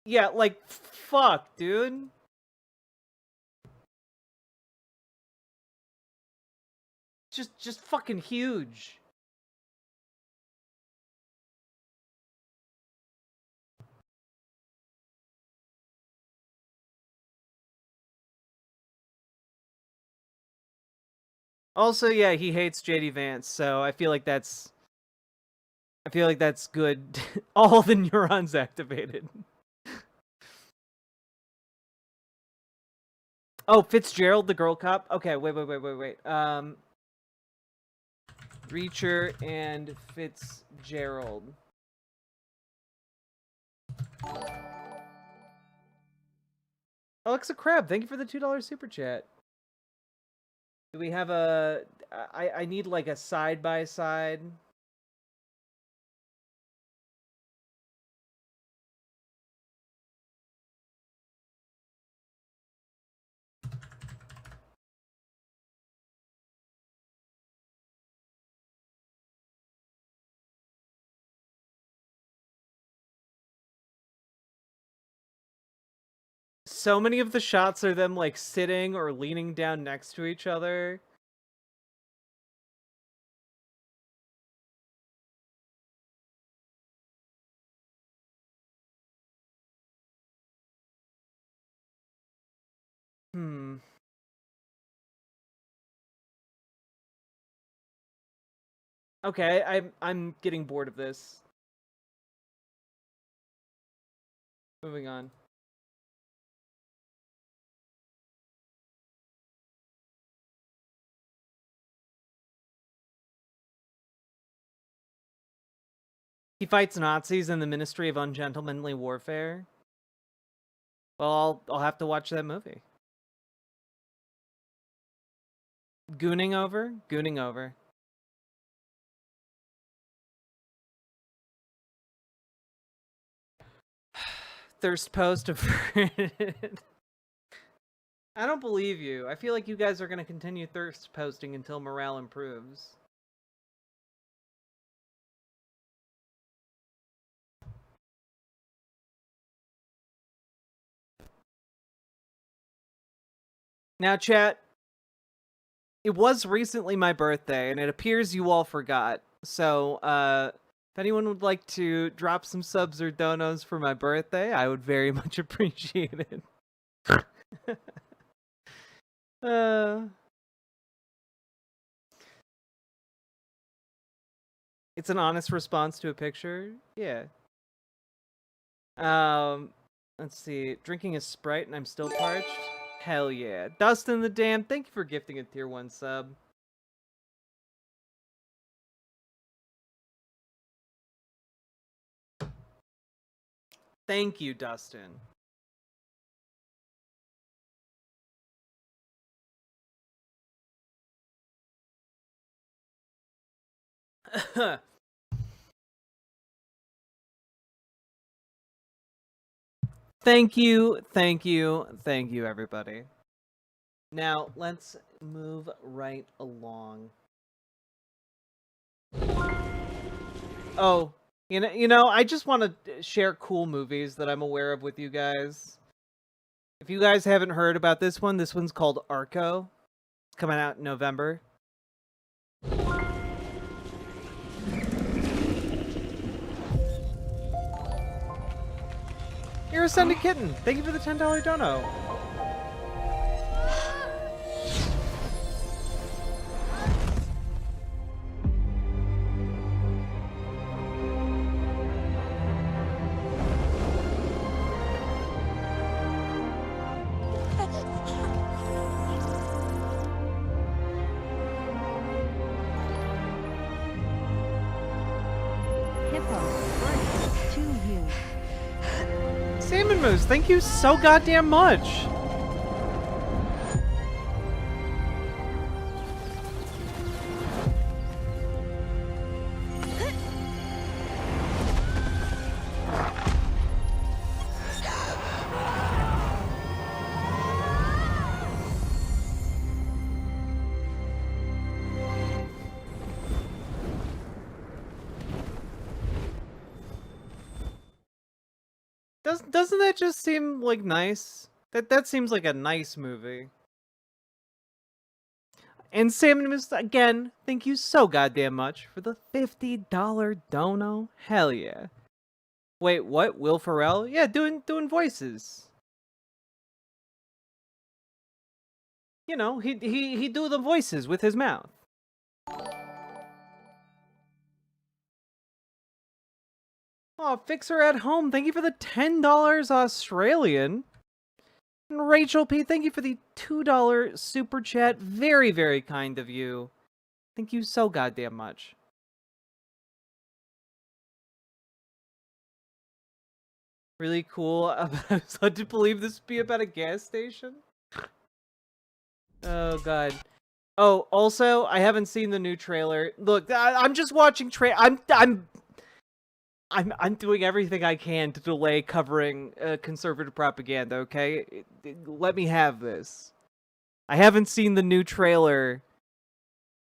Yeah, like, fuck, dude. Just fucking huge. Also, yeah, he hates JD Vance, so I feel like that's good. All the neurons activated. Oh, Fitzgerald, the girl cop. Okay, wait. Reacher and Fitzgerald. Alexa Crab, thank you for the $2 super chat. Do we have a... I need like a side-by-side. So many of the shots are them like sitting or leaning down next to each other. Okay, I'm getting bored of this. Moving on. He fights Nazis in the Ministry of Ungentlemanly Warfare. Well, I'll have to watch that movie. Gooning over? Gooning over. Thirst post of... I don't believe you. I feel like you guys are going to continue thirst posting until morale improves. Now, chat, it was recently my birthday, and it appears you all forgot. So, if anyone would like to drop some subs or donos for my birthday, I would very much appreciate it. It's an honest response to a picture. Yeah. Let's see. Drinking a Sprite and I'm still parched. Hell yeah. Dustin the Dam, thank you for gifting a tier 1 sub. Thank you, Dustin. Thank you, everybody. Now, let's move right along. Oh, you know, I just want to share cool movies that I'm aware of with you guys. If you guys haven't heard about this one's called Arco. It's coming out in November. You're a Sunday Kitten. Thank you for the $10 dono. Salmon Moose, thank you so goddamn much. Doesn't that just seem like nice? That seems like a nice movie. And Sam and Miss, again, thank you so goddamn much for the $50 dono. Hell yeah. Wait, what? Will Ferrell? Yeah, doing voices. You know, he do the voices with his mouth. Oh, Fixer at Home, thank you for the $10 Australian. And Rachel P, thank you for the $2 super chat. Very, very kind of you. Thank you so goddamn much. Really cool. I was led to believe this would be about a gas station. Oh god. Oh, also, I haven't seen the new trailer. Look, I'm just watching I'm doing everything I can to delay covering conservative propaganda, okay? Let me have this. I haven't seen the new trailer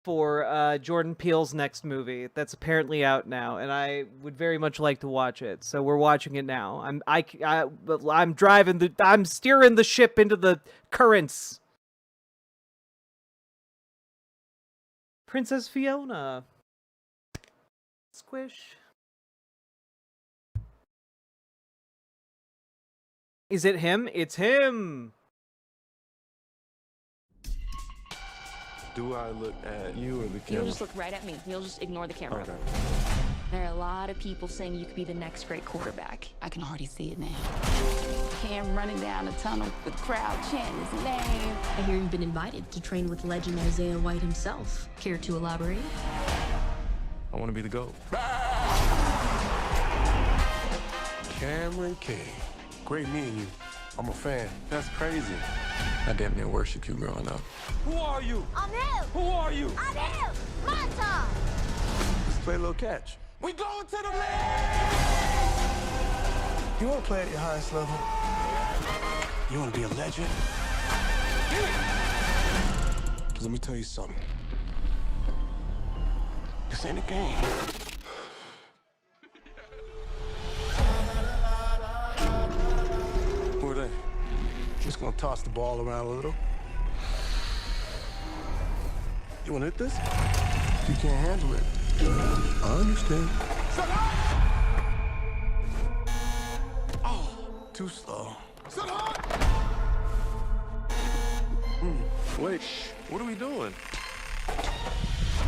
for Jordan Peele's next movie that's apparently out now, and I would very much like to watch it. So we're watching it now. I'm steering the ship into the currents. Princess Fiona. Squish. Is it him? It's him! Do I look at you or the camera? You'll just look right at me. You'll just ignore the camera. Okay. There are a lot of people saying you could be the next great quarterback. I can already see it now. Cam running down the tunnel with the crowd chanting his name. I hear you've been invited to train with legend Isaiah White himself. Care to elaborate? I want to be the GOAT. Cameron King. Great meeting you. I'm a fan. That's crazy. I damn near worshiped you growing up. Who are you? I'm him. Who are you? I'm him. My time. Let's play a little catch. We going to the league! You want to play at your highest level? You want to be a legend? Let me tell you something. This ain't a game. Who are they? Just gonna toss the ball around a little. You wanna hit this? You can't handle it. I understand. Oh, Too slow. Wait, what are we doing?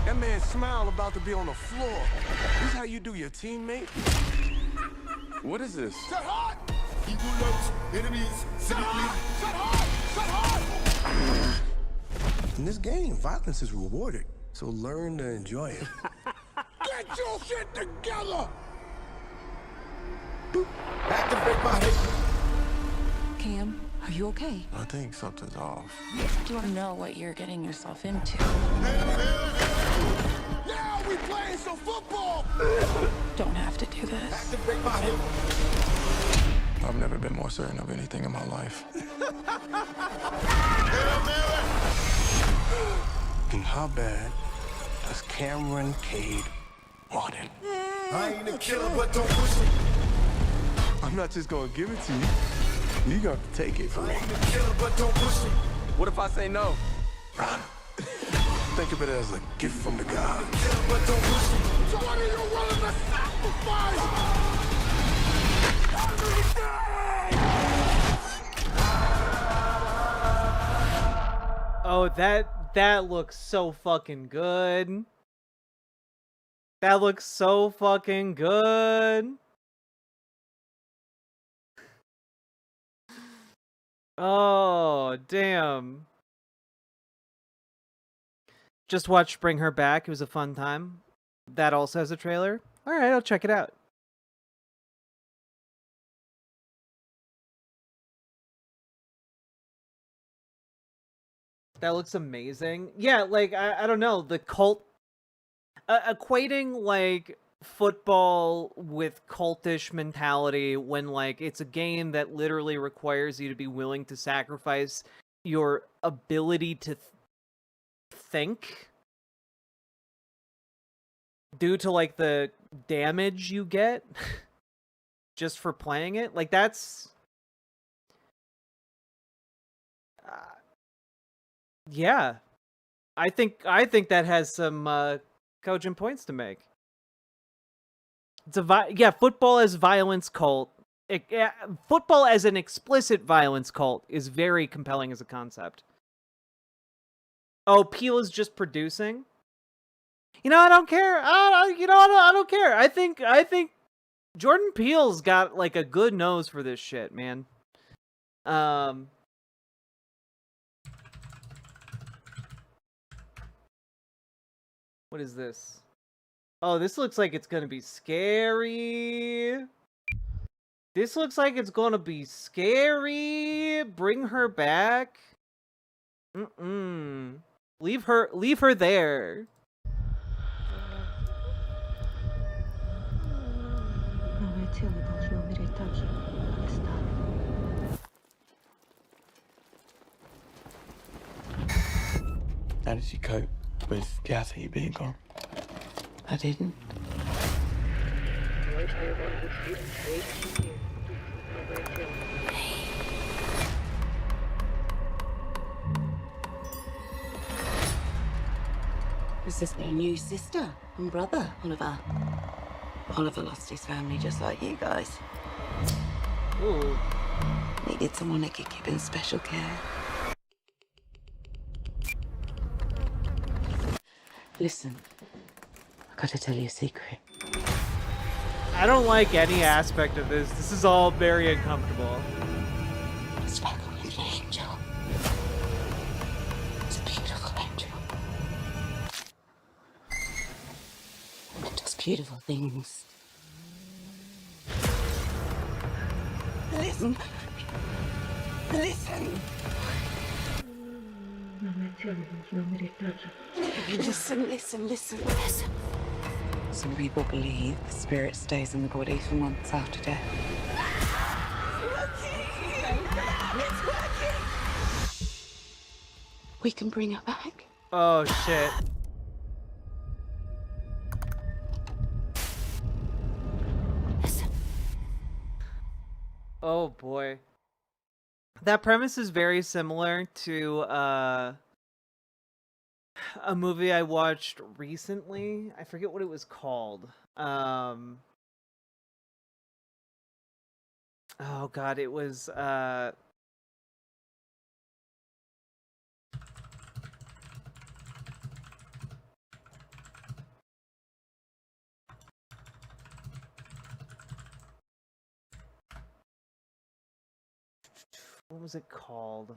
that man Smile about to be on the floor. This is how you do your teammate? What is this? Set hard! Eagle notes, enemies, set hard! Set hard! Set hard! In this game, violence is rewarded, so learn to enjoy it. Get your shit together! Activate my hip. Cam, are you okay? I think something's off. Do you know what you're getting yourself into? Now we playing some football! Don't have to do this. Activate my hip. I've never been more certain of anything in my life. And how bad does Cameron Cade want it? I ain't a killer, but don't push me. I'm not just gonna give it to you. You got to take it from me. I ain't a killer, but don't push me. What if I say no? Run. Think of it as a gift from the God. But don't push me. So what are you willing to sacrifice? Oh, that looks so fucking good. That looks so fucking good. Oh, damn. Just watched Bring Her Back. It was a fun time. That also has a trailer. All right, I'll check it out. That looks amazing. Yeah, like, I don't know, the cult... equating, like, football with cultish mentality when, like, it's a game that literally requires you to be willing to sacrifice your ability to think due to, like, the damage you get. just for playing it. Like, that's... yeah. I think that has some cogent points to make. It's football as violence cult. Football as an explicit violence cult is very compelling as a concept. Oh, Peele is just producing? You know, I don't care. I don't care. I think Jordan Peele's got like a good nose for this shit, man. What is this? Oh, this looks like it's gonna be scary. This looks like it's gonna be scary. Bring her back. Leave her there. How did you cope with Kathy being gone? I didn't. Is this my new sister and brother, Oliver? Oliver lost his family just like you guys. Ooh. Needed someone that could give him special care. Listen, I gotta tell you a secret. I don't like any aspect of this. This is all very uncomfortable. It's like a little angel. It's a beautiful angel. It does beautiful things. Listen. Listen. Listen. Some people believe the spirit stays in the body for months after death. It's working! We can bring her back. Oh, shit. Listen. Oh, boy. That premise is very similar to a movie I watched recently. I forget what it was called. Oh god, it was what was it called?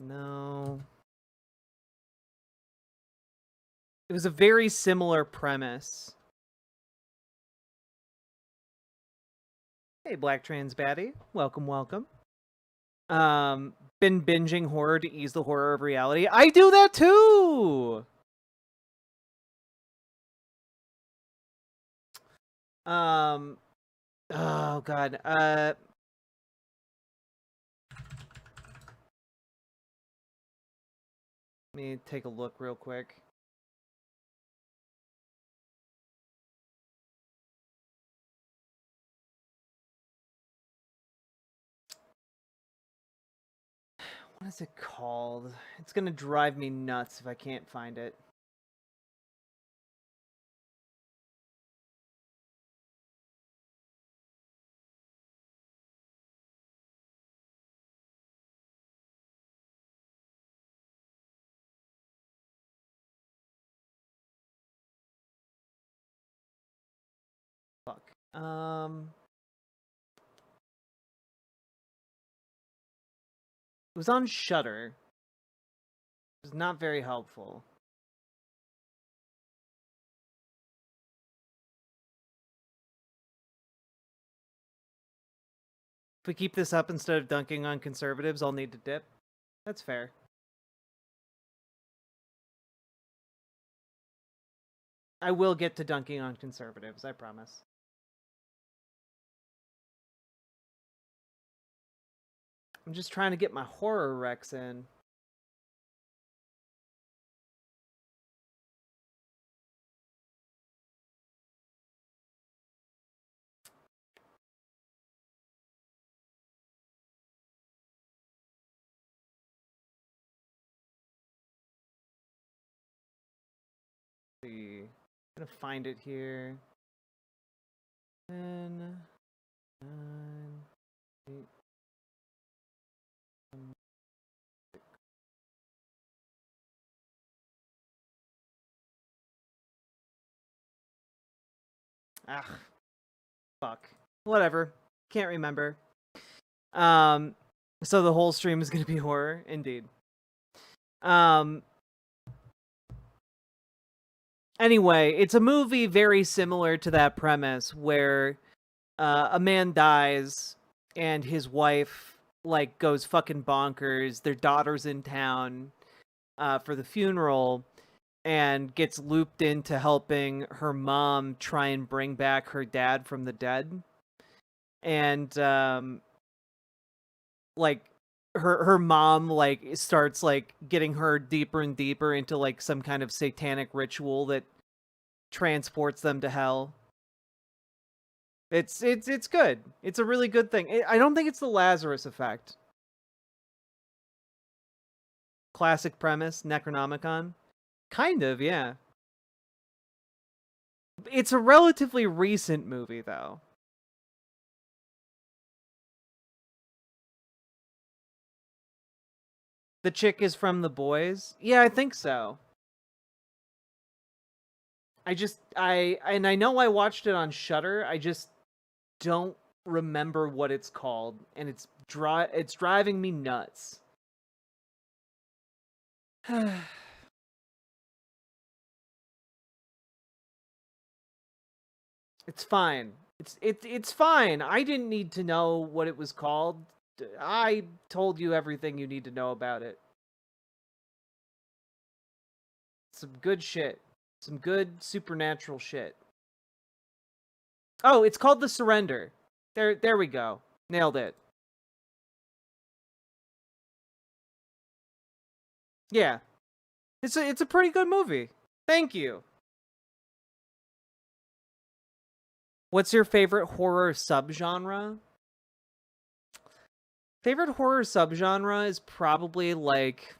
No. It was a very similar premise. Hey, Black Trans Baddie. Welcome, welcome. Been binging horror to ease the horror of reality. I do that too! Oh god. Let me take a look real quick. What is it called? It's gonna drive me nuts if I can't find it. Fuck. It was on Shudder. It was not very helpful. If we keep this up instead of dunking on conservatives, I'll need to dip. That's fair. I will get to dunking on conservatives, I promise. I'm just trying to get my horror recs in. Let's see. I'm gonna find it here. 10, 9, 8. Ah, fuck. Whatever. Can't remember. So the whole stream is gonna be horror, indeed. Anyway, it's a movie very similar to that premise where a man dies and his wife like goes fucking bonkers. Their daughter's in town for the funeral and gets looped into helping her mom try and bring back her dad from the dead. And like her mom like starts like getting her deeper and deeper into like some kind of satanic ritual that transports them to hell. It's good. It's a really good thing. I don't think it's the Lazarus Effect. Classic premise, Necronomicon. Kind of, yeah. It's a relatively recent movie, though. The chick is from The Boys? Yeah, I think so. I know I watched it on Shudder. I just don't remember what it's called, and it's driving me nuts. It's fine. It's fine. I didn't need to know what it was called. I told you everything you need to know about it. Some good shit. Some good supernatural shit. Oh, it's called The Surrender. There we go. Nailed it. Yeah. It's a pretty good movie. Thank you. What's your favorite horror subgenre? Favorite horror subgenre is probably like,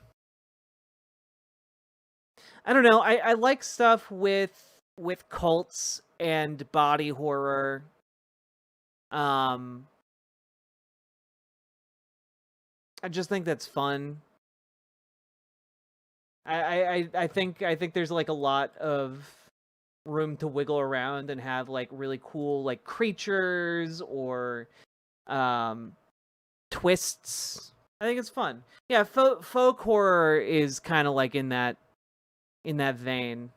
I don't know. I like stuff with cults and body horror. I just think that's fun. I think there's like a lot of room to wiggle around and have like really cool like creatures or twists. I think it's fun. Yeah, folk horror is kind of like in that vein.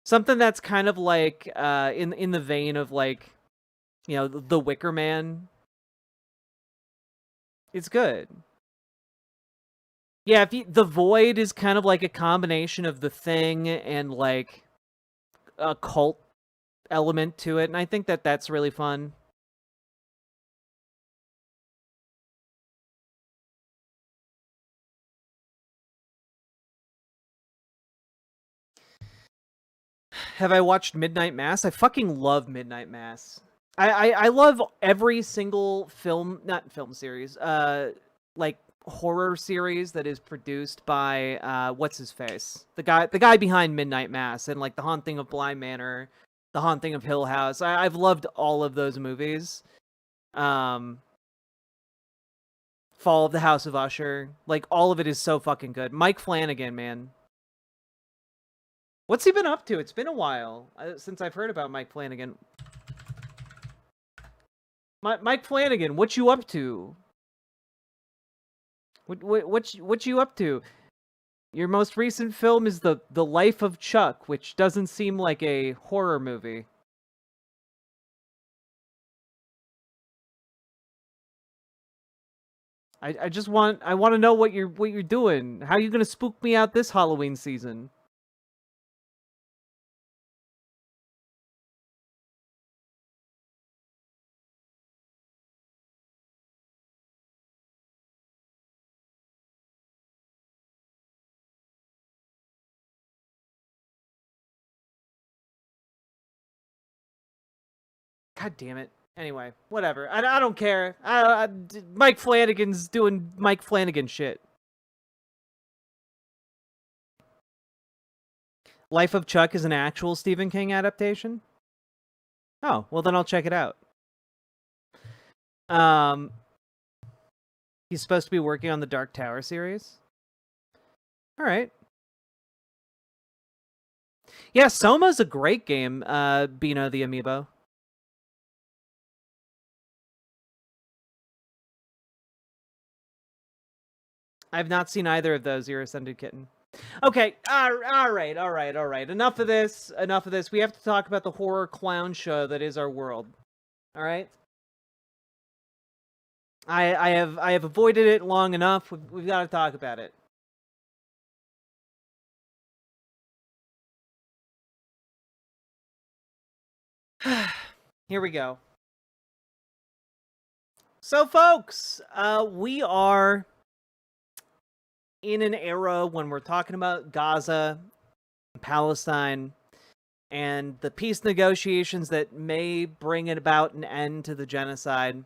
Something that's kind of like in the vein of like, you know, The Wicker Man. It's good. Yeah, The Void is kind of like a combination of The Thing and like a cult element to it, and I think that's really fun. Have I watched Midnight Mass? I fucking love Midnight Mass. I love every single not film series, like horror series that is produced by what's his face, the guy behind Midnight Mass and like The Haunting of Bly Manor, The Haunting of Hill House. I've loved all of those movies. Fall of the House of Usher, like all of it is so fucking good. Mike Flanagan, man. What's he been up to? It's been a while since I've heard about Mike Flanagan. Mike Flanagan, what you up to? What you up to? Your most recent film is the Life of Chuck, which doesn't seem like a horror movie. I want to know what you're doing. How are you gonna spook me out this Halloween season? God damn it. Anyway, whatever. I don't care. Mike Flanagan's doing Mike Flanagan shit. Life of Chuck is an actual Stephen King adaptation? Oh, well then I'll check it out. He's supposed to be working on the Dark Tower series. All right. Yeah, Soma's a great game, Bino the Amiibo. I've not seen either of those, Your Ascended Kitten. Okay, all right. Enough of this. We have to talk about the horror clown show that is our world. All right? I have avoided it long enough. We've got to talk about it. Here we go. So, folks, we are in an era when we're talking about Gaza, Palestine, and the peace negotiations that may bring it about an end to the genocide.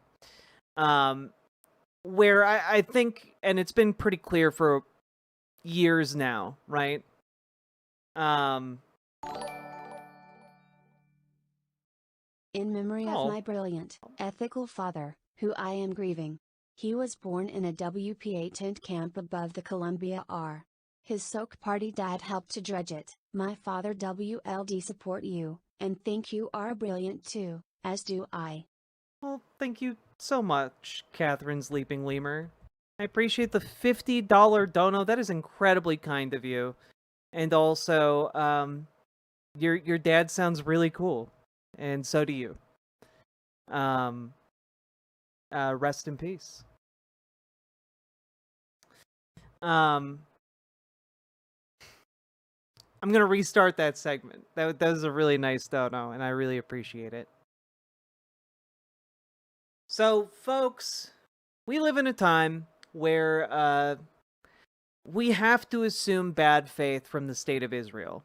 Where I think, and it's been pretty clear for years now, right? In memory of my brilliant, ethical father, who I am grieving. He was born in a WPA tent camp above the Columbia R. His soak party dad helped to dredge it. My father WLD support you, and think you are brilliant too, as do I. Well, thank you so much, Catherine's Leaping Lemur. I appreciate the $50 dono. That is incredibly kind of you. And also, your dad sounds really cool. And so do you. Rest in peace. I'm gonna restart that segment. That was a really nice dono, and I really appreciate it. So, folks, we live in a time where we have to assume bad faith from the state of Israel.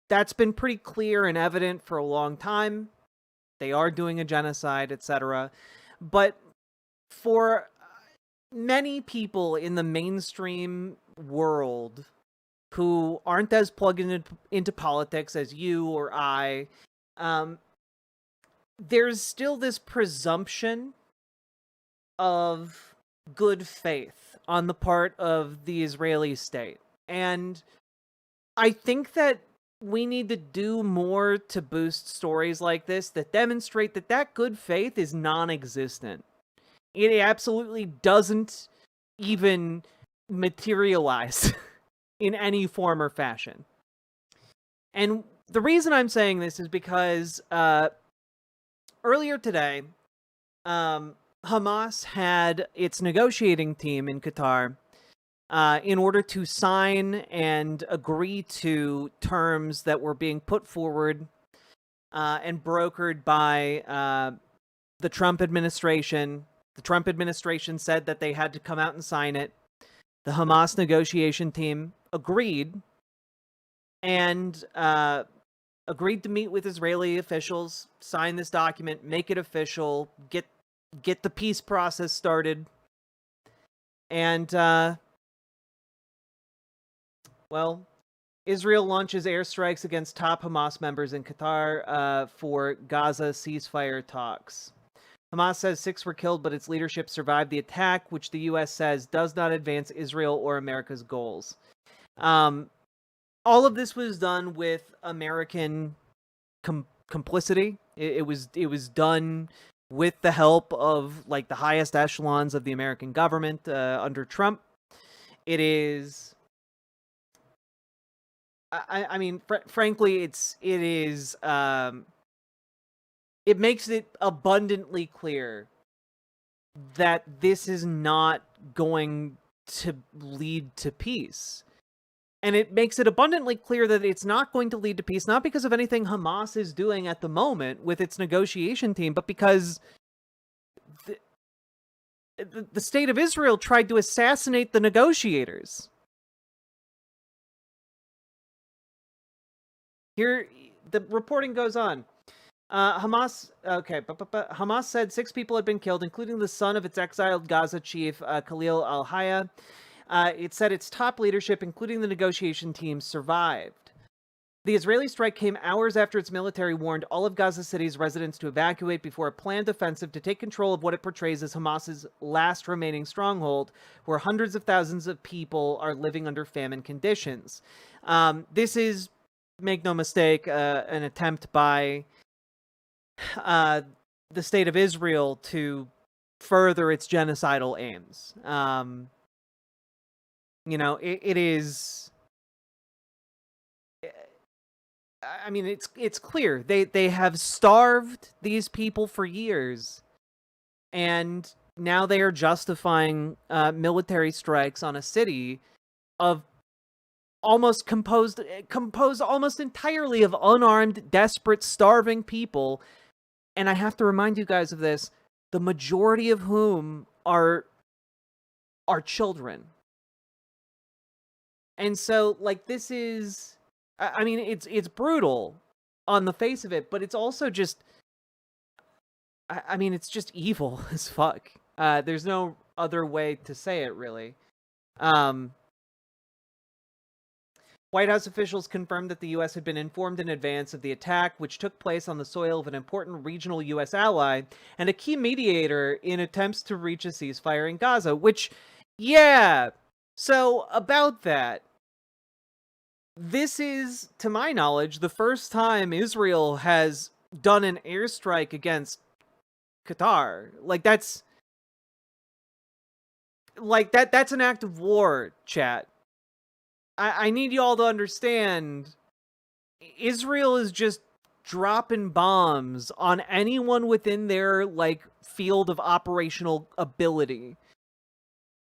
That's been pretty clear and evident for a long time. They are doing a genocide, etc. But for many people in the mainstream world who aren't as plugged into politics as you or I, there's still this presumption of good faith on the part of the Israeli state. And I think that we need to do more to boost stories like this that demonstrate that that good faith is non-existent. It absolutely doesn't even materialize in any form or fashion. And the reason I'm saying this is because earlier today, Hamas had its negotiating team in Qatar in order to sign and agree to terms that were being put forward and brokered by the Trump administration. The Trump administration said that they had to come out and sign it. The Hamas negotiation team agreed and agreed to meet with Israeli officials, sign this document, make it official, get the peace process started. And well, Israel launches airstrikes against top Hamas members in Qatar for Gaza ceasefire talks. Hamas says 6 were killed, but its leadership survived the attack, which the U.S. says does not advance Israel or America's goals. All of this was done with American complicity. It was done with the help of like the highest echelons of the American government under Trump. It is. I mean, frankly, it makes it abundantly clear that this is not going to lead to peace. And it makes it abundantly clear that it's not going to lead to peace, not because of anything Hamas is doing at the moment with its negotiation team, but because the state of Israel tried to assassinate the negotiators. Here, the reporting goes on. Hamas said 6 people had been killed, including the son of its exiled Gaza chief, Khalil al-Hayya. It said its top leadership, including the negotiation team, survived. The Israeli strike came hours after its military warned all of Gaza City's residents to evacuate before a planned offensive to take control of what it portrays as Hamas's last remaining stronghold, where hundreds of thousands of people are living under famine conditions. This is, make no mistake, an attempt by the state of Israel to further its genocidal aims. It is... I mean, it's clear. They have starved these people for years, and now they are justifying military strikes on a city of composed almost entirely of unarmed, desperate, starving people. And I have to remind you guys of this, the majority of whom are children. And so, like, this is... I mean, it's brutal on the face of it, but it's also just... I mean, it's just evil as fuck. There's no other way to say it, really. White House officials confirmed that the U.S. had been informed in advance of the attack, which took place on the soil of an important regional U.S. ally and a key mediator in attempts to reach a ceasefire in Gaza, which, yeah. So, about that, this is, to my knowledge, the first time Israel has done an airstrike against Qatar. That's an act of war, chat. I need y'all to understand, Israel is just dropping bombs on anyone within their, field of operational ability.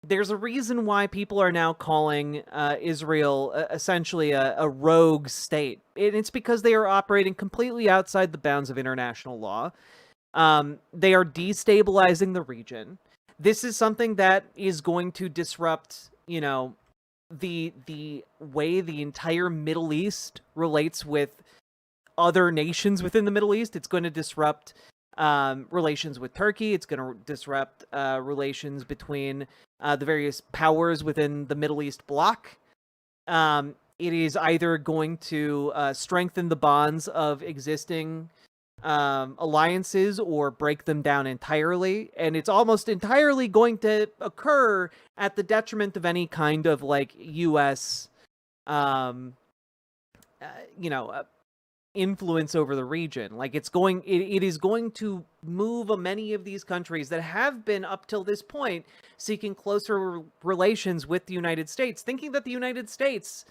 There's a reason why people are now calling Israel essentially a rogue state. And it's because they are operating completely outside the bounds of international law. They are destabilizing the region. This is something that is going to disrupt, the way the entire Middle East relates with other nations within the Middle East. It's going to disrupt relations with Turkey. It's going to disrupt relations between the various powers within the Middle East bloc. It is either going to strengthen the bonds of existing alliances or break them down entirely, and it's almost entirely going to occur at the detriment of any kind of U.S. Influence over the region. It is going to move many of these countries that have been up till this point seeking closer relations with the United States, thinking that the United States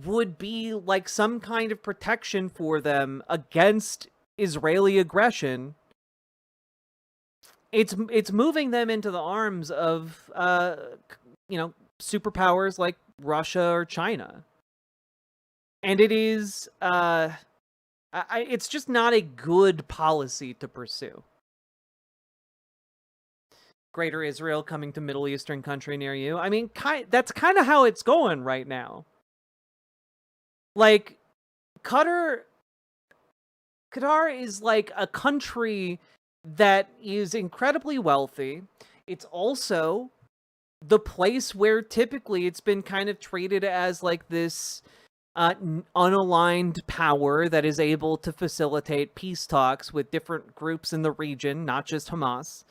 would be some kind of protection for them against Israeli aggression. It's moving them into the arms of superpowers like Russia or China. And it is it's just not a good policy to pursue. Greater Israel coming to Middle Eastern country near you. I mean, that's kind of how it's going right now. Qatar is a country that is incredibly wealthy. It's also the place where typically it's been kind of treated as this unaligned power that is able to facilitate peace talks with different groups in the region, not just Hamas.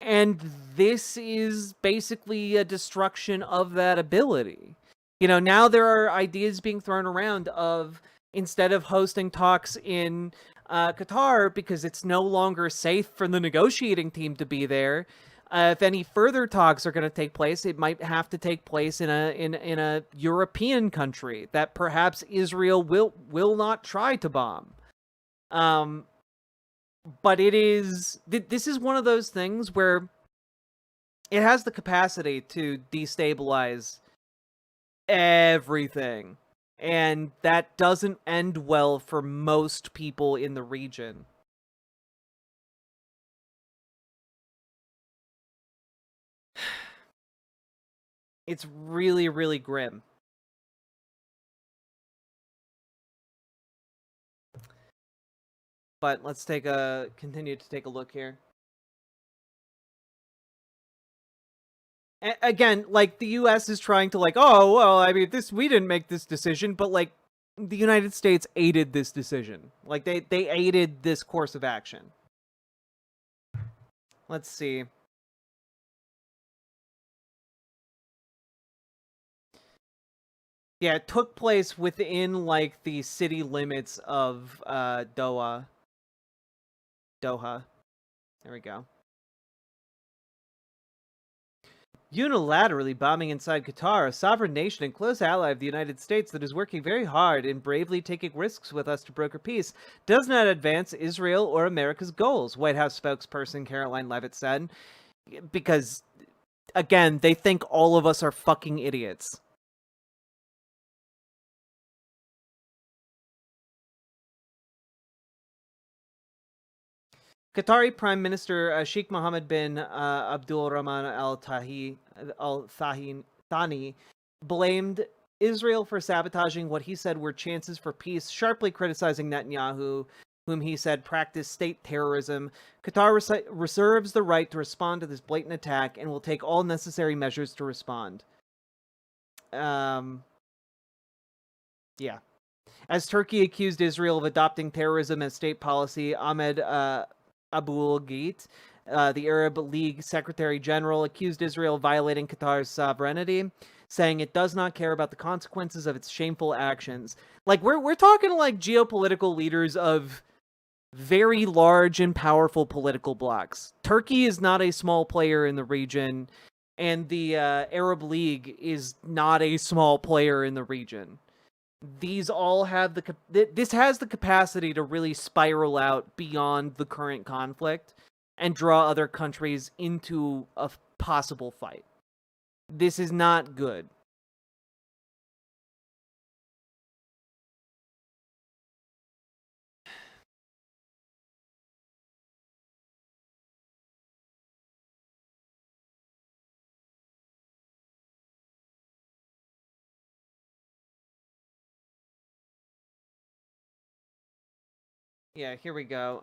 And this is basically a destruction of that ability. Now there are ideas being thrown around of, instead of hosting talks in Qatar because it's no longer safe for the negotiating team to be there, if any further talks are going to take place, it might have to take place in a European country that perhaps Israel will not try to bomb. But this is one of those things where it has the capacity to destabilize everything, and that doesn't end well for most people in the region. It's really, really grim. But let's continue to take a look here. Again, like, the U.S. is trying to, like, oh, well, I mean, we didn't make this decision, but, like, the United States aided this decision. Like, they aided this course of action. Let's see. Yeah, it took place within, like, the city limits of Doha. There we go. Unilaterally bombing inside Qatar, a sovereign nation and close ally of the United States that is working very hard and bravely taking risks with us to broker peace, does not advance Israel or America's goals, White House spokesperson Caroline Leavitt said. Because, again, they think all of us are fucking idiots. Qatari Prime Minister Sheikh Mohammed bin Abdul Rahman Al Thani blamed Israel for sabotaging what he said were chances for peace, sharply criticizing Netanyahu, whom he said practiced state terrorism. Qatar reserves the right to respond to this blatant attack and will take all necessary measures to respond. Yeah. As Turkey accused Israel of adopting terrorism as state policy, Ahmed Aboul-Gheit, the Arab League Secretary General, accused Israel of violating Qatar's sovereignty, saying it does not care about the consequences of its shameful actions. Like, we're talking like geopolitical leaders of very large and powerful political blocs. Turkey is not a small player in the region, and the Arab League is not a small player in the region. These all have this has the capacity to really spiral out beyond the current conflict and draw other countries into a possible fight. This is not good. Yeah, here we go.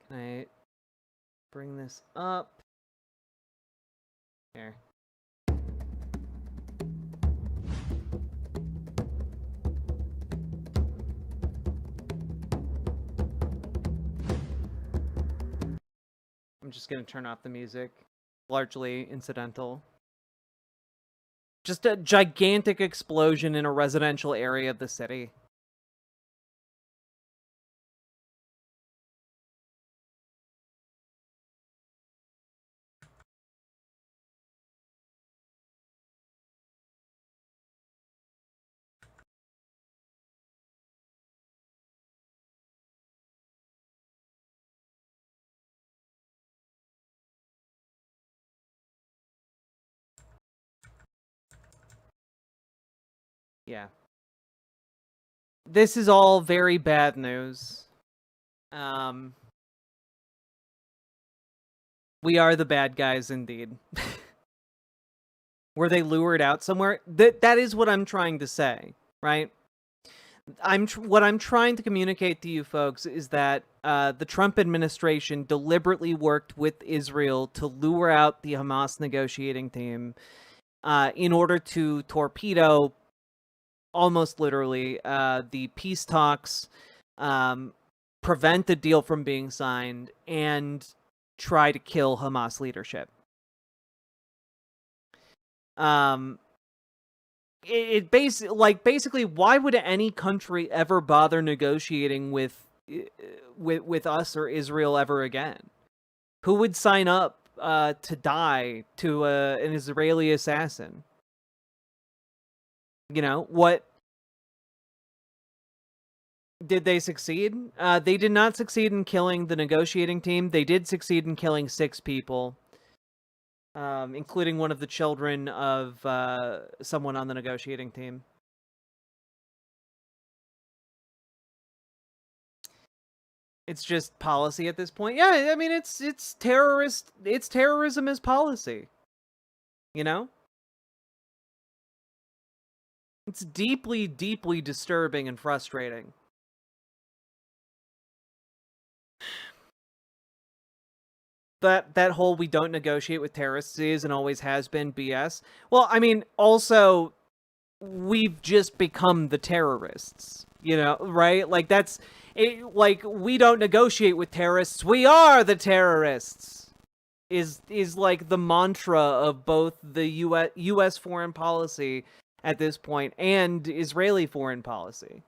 Can I bring this up? Here. I'm just going to turn off the music. Largely incidental. Just a gigantic explosion in a residential area of the city. Yeah. This is all very bad news. We are the bad guys indeed. Were they lured out somewhere? That is what I'm trying to say, right? What I'm trying to communicate to you folks is that the Trump administration deliberately worked with Israel to lure out the Hamas negotiating team in order to torpedo, almost literally, the peace talks, prevent the deal from being signed, and try to kill Hamas leadership. Basically, why would any country ever bother negotiating with us or Israel ever again? Who would sign up to die to an Israeli assassin? You know, what? Did they succeed? They did not succeed in killing the negotiating team. They did succeed in killing 6 people. Including one of the children of someone on the negotiating team. It's just policy at this point. Yeah, I mean, it's terrorist. It's terrorism as policy. You know? It's deeply, deeply disturbing and frustrating. That whole "we don't negotiate with terrorists" is and always has been BS. Well, I mean, also, we've just become the terrorists, you know, right? Like, that's it, like, we don't negotiate with terrorists, we are the terrorists, is like the mantra of both the US foreign policy at this point and Israeli foreign policy.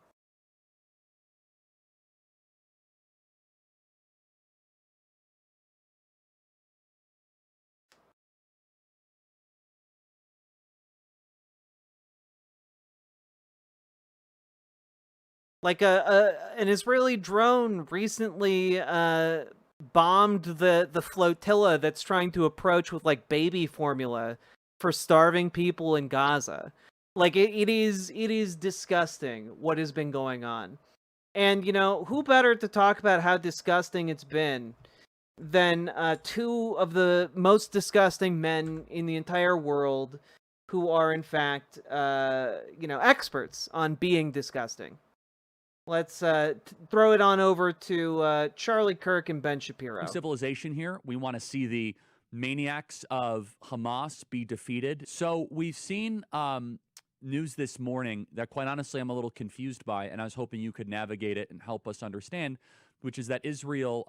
Like an Israeli drone recently bombed the flotilla that's trying to approach with like baby formula for starving people in Gaza. Like it is disgusting what has been going on. And you know, who better to talk about how disgusting it's been than two of the most disgusting men in the entire world who are in fact you know, experts on being disgusting. Let's throw it on over to Charlie Kirk and Ben Shapiro. Civilization here. We want to see the maniacs of Hamas be defeated. So we've seen news this morning that, quite honestly, I'm a little confused by, and I was hoping you could navigate it and help us understand, which is that Israel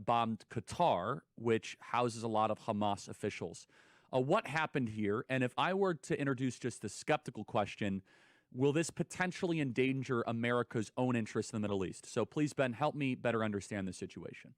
bombed Qatar, which houses a lot of Hamas officials. What happened here? And if I were to introduce just the skeptical question, will this potentially endanger America's own interests in the Middle East? So please, Ben, help me better understand the situation.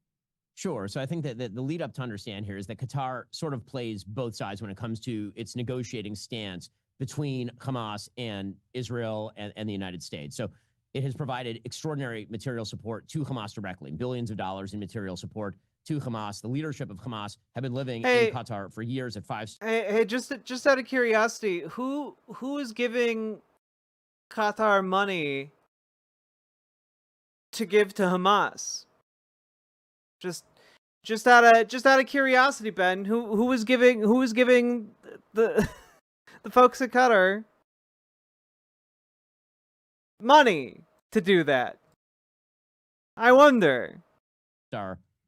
Sure. So I think that the lead up to understand here is that Qatar sort of plays both sides when it comes to its negotiating stance between Hamas and Israel and the United States. So it has provided extraordinary material support to Hamas directly, billions of dollars in material support to Hamas. The leadership of Hamas have been living in Qatar for years at 5 stars. Hey, just out of curiosity, who is giving Qatar money to give to Hamas? Just out of curiosity, Ben, who was giving the the folks at Qatar money to do that? I wonder.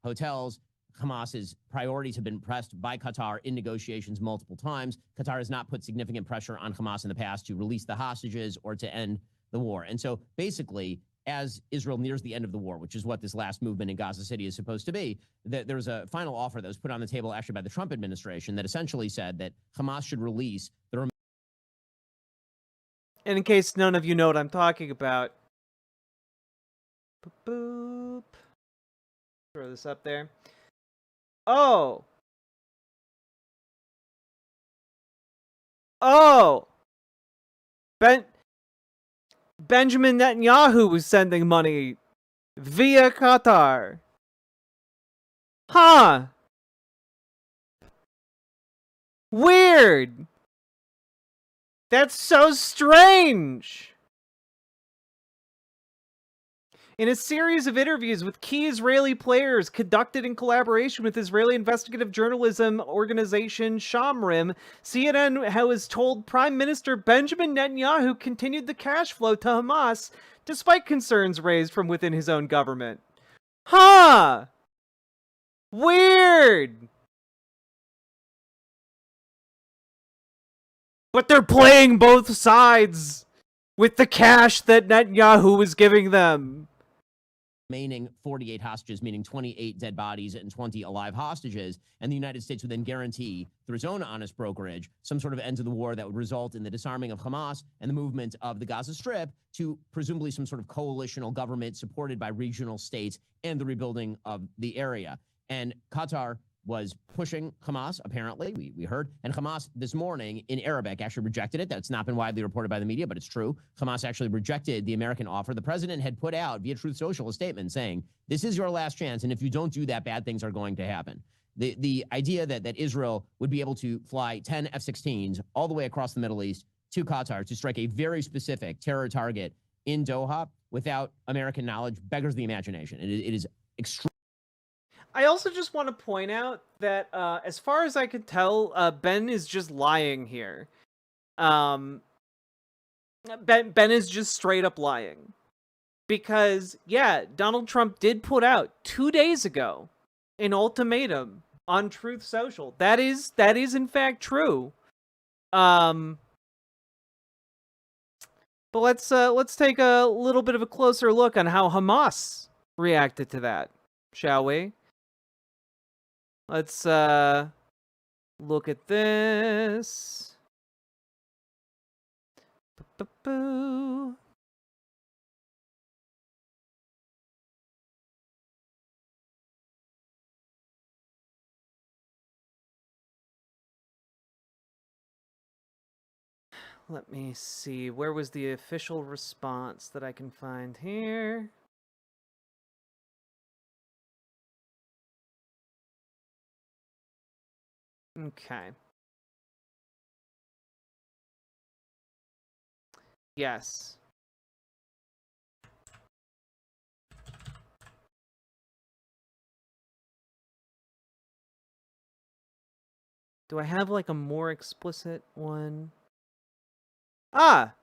Hotels. Hamas's priorities have been pressed by Qatar in negotiations multiple times. Qatar has not put significant pressure on Hamas in the past to release the hostages or to end the war. And so basically, as Israel nears the end of the war, which is what this last movement in Gaza City is supposed to be, there was a final offer that was put on the table actually by the Trump administration that essentially said that Hamas should release the... And in case none of you know what I'm talking about, boop. Throw this up there. Oh, Benjamin Netanyahu was sending money via Qatar. Huh. Weird. That's so strange. In a series of interviews with key Israeli players conducted in collaboration with Israeli investigative journalism organization Shamrim, CNN has told Prime Minister Benjamin Netanyahu continued the cash flow to Hamas despite concerns raised from within his own government. Huh! Weird! But they're playing both sides with the cash that Netanyahu was giving them. Remaining 48 hostages, meaning 28 dead bodies and 20 alive hostages, and the United States would then guarantee, through its own honest brokerage, some sort of end to the war that would result in the disarming of Hamas and the movement of the Gaza Strip to presumably some sort of coalitional government supported by regional states and the rebuilding of the area. And Qatar was pushing Hamas, apparently, we heard, and Hamas this morning in Arabic actually rejected it. That's not been widely reported by the media, but it's true. Hamas actually rejected the American offer. The president had put out via Truth Social a statement saying, this is your last chance, and if you don't do that, bad things are going to happen. The idea that Israel would be able to fly 10 F-16s all the way across the Middle East to Qatar to strike a very specific terror target in Doha without American knowledge beggars the imagination. It is extreme. I also just want to point out that, as far as I could tell, Ben is just lying here. Ben is just straight up lying. Because, yeah, Donald Trump did put out 2 days ago an ultimatum on Truth Social. That is in fact true. But let's take a little bit of a closer look on how Hamas reacted to that, shall we? Let's look at this. Boo. Let me see. Where was the official response that I can find here? Okay. Yes. Do I have like a more explicit one? Ah,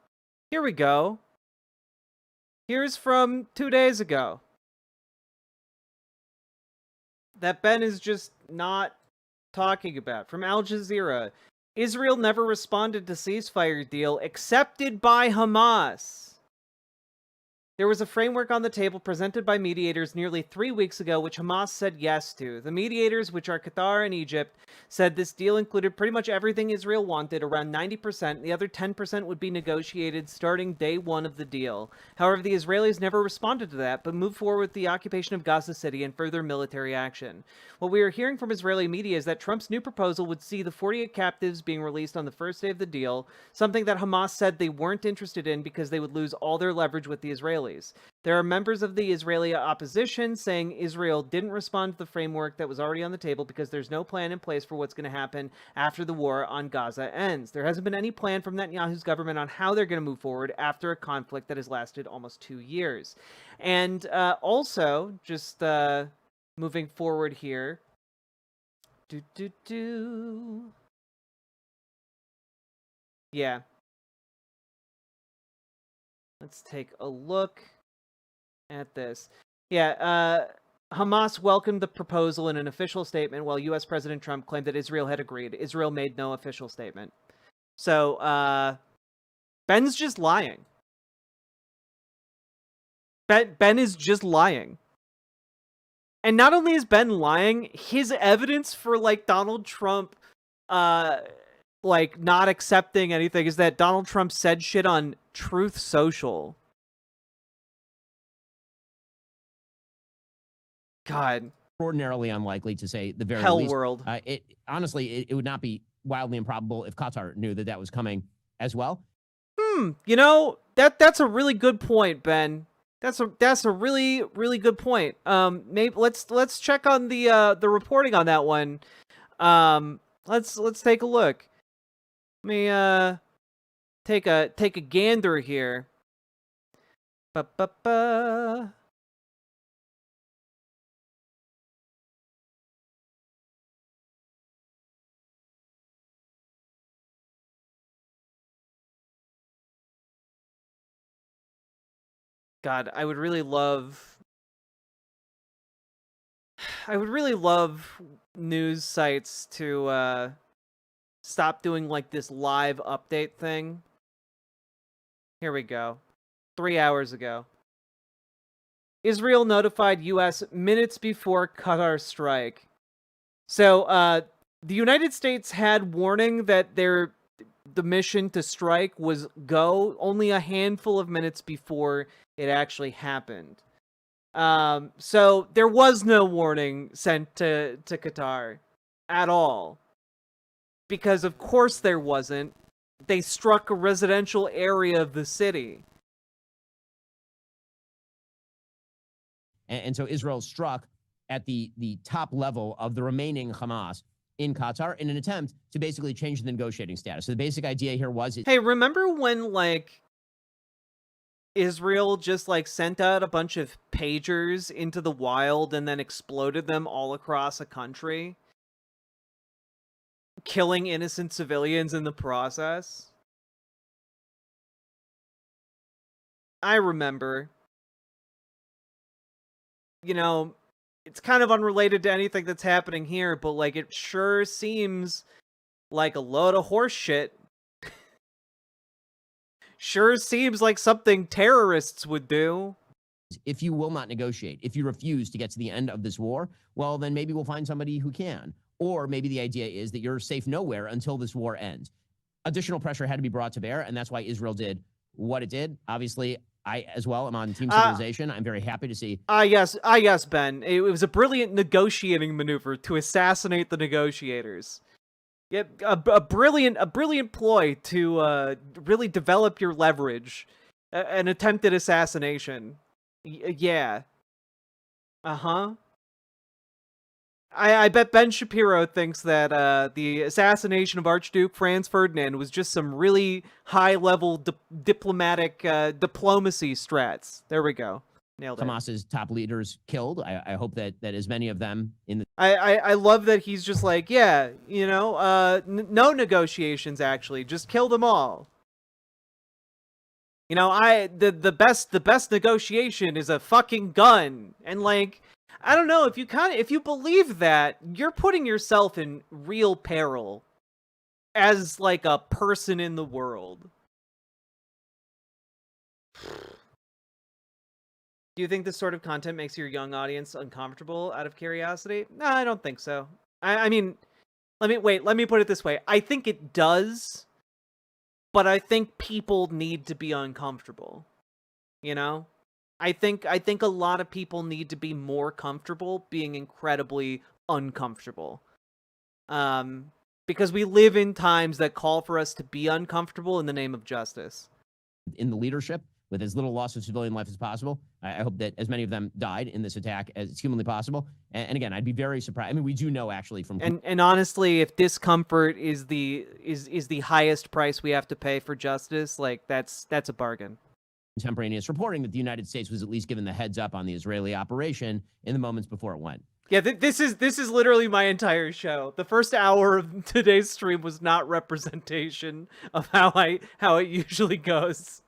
here we go. Here's from 2 days ago. That Ben is just not talking about. From Al Jazeera. Israel never responded to ceasefire deal accepted by Hamas. There was a framework on the table presented by mediators nearly 3 weeks ago, which Hamas said yes to. The mediators, which are Qatar and Egypt, said this deal included pretty much everything Israel wanted, around 90%. The other 10% would be negotiated starting day one of the deal. However, the Israelis never responded to that, but moved forward with the occupation of Gaza City and further military action. What we are hearing from Israeli media is that Trump's new proposal would see the 48 captives being released on the first day of the deal, something that Hamas said they weren't interested in because they would lose all their leverage with the Israelis. There are members of the Israeli opposition saying Israel didn't respond to the framework that was already on the table because there's no plan in place for what's going to happen after the war on Gaza ends. There hasn't been any plan from Netanyahu's government on how they're going to move forward after a conflict that has lasted almost 2 years. And also, just moving forward here. Yeah. Let's take a look at this. Yeah, Hamas welcomed the proposal in an official statement, while U.S. President Trump claimed that Israel had agreed. Israel made no official statement. So, Ben's just lying. Ben is just lying. And not only is Ben lying, his evidence for, like, Donald Trump, like, not accepting anything is that Donald Trump said shit on Truth Social. God. Extraordinarily unlikely, to say the very Hell least. world. Honestly, it would not be wildly improbable if Qatar knew that that was coming as well. You know, that's a really good point, Ben. That's a really, really good point. Maybe let's check on the reporting on that one. Let's take a look. Let me take a gander here. God, I would really love news sites to stop doing like this live update thing. Here we go. 3 hours ago. Israel notified U.S. minutes before Qatar strike. So, the United States had warning that the mission to strike was go only a handful of minutes before it actually happened. So there was no warning sent to Qatar at all. Because of course there wasn't. They struck a residential area of the city. And so Israel struck at the top level of the remaining Hamas in Qatar in an attempt to basically change the negotiating status. So the basic idea here was... Hey, remember when, like, Israel just like sent out a bunch of pagers into the wild and then exploded them all across a country, killing innocent civilians in the process. I remember. You know, it's kind of unrelated to anything that's happening here, but like it sure seems like a load of horse shit. Sure seems like something terrorists would do. If you will not negotiate, if you refuse to get to the end of this war, well, then maybe we'll find somebody who can. Or maybe the idea is that you're safe nowhere until this war ends. Additional pressure had to be brought to bear, and that's why Israel did what it did. Obviously, I, as well, am on Team Civilization. I'm very happy to see. Yes, Ben. It was a brilliant negotiating maneuver to assassinate the negotiators. Yeah, a brilliant ploy to really develop your leverage. An attempted assassination. Yeah. Uh-huh. I bet Ben Shapiro thinks that the assassination of Archduke Franz Ferdinand was just some really high-level diplomatic diplomacy strats. There we go. Nailed it. Hamas's top leaders killed. I hope that as many of them in the... I love that he's just like, yeah, you know, no negotiations, actually. Just kill them all. You know, the best negotiation is a fucking gun. And like, I don't know, if you believe that, you're putting yourself in real peril as like a person in the world. Do you think this sort of content makes your young audience uncomfortable out of curiosity? No, I don't think so. I mean, let me put it this way. I think it does, but I think people need to be uncomfortable. You know? I think a lot of people need to be more comfortable being incredibly uncomfortable. Because we live in times that call for us to be uncomfortable in the name of justice. In the leadership, with as little loss of civilian life as possible. I hope that as many of them died in this attack as humanly possible. And again, I'd be very surprised. I mean, we do know actually from... And honestly, if discomfort is the highest price we have to pay for justice, like that's a bargain. Contemporaneous reporting that the United States was at least given the heads up on the Israeli operation in the moments before it went. Yeah, this is literally my entire show. The first hour of today's stream was not representation of how it usually goes.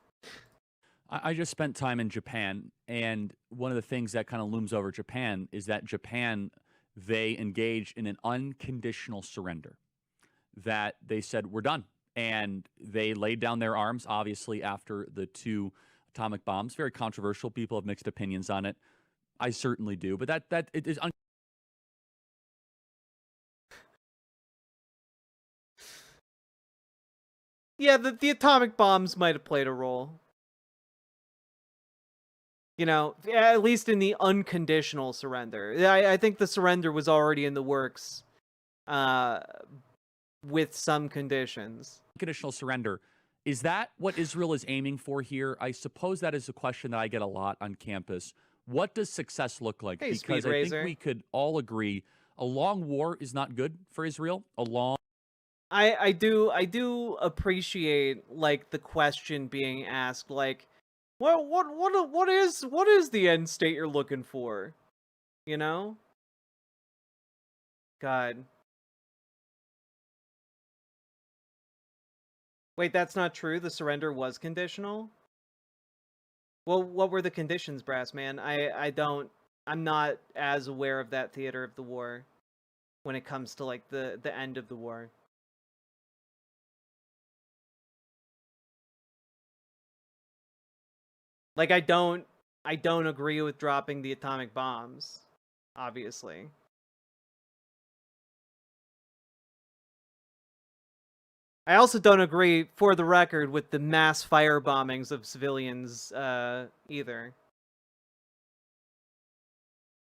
I just spent time in Japan, and one of the things that kind of looms over Japan is that Japan, they engaged in an unconditional surrender. That they said, we're done. And they laid down their arms, obviously, after the 2 atomic bombs. Very controversial. People have mixed opinions on it. I certainly do. But that it is... Yeah, the atomic bombs might have played a role. You know, at least in the unconditional surrender. I think the surrender was already in the works with some conditions. Unconditional surrender. Is that what Israel is aiming for here? I suppose that is a question that I get a lot on campus. What does success look like? Hey, because I think we could all agree a long war is not good for Israel. I do appreciate like the question being asked, like, well, what is the end state you're looking for? You know? God. Wait, that's not true. The surrender was conditional? Well, what were the conditions, Brass Man? I'm not as aware of that theater of the war when it comes to like the end of the war. Like, I don't agree with dropping the atomic bombs, obviously. I also don't agree, for the record, with the mass fire bombings of civilians, either.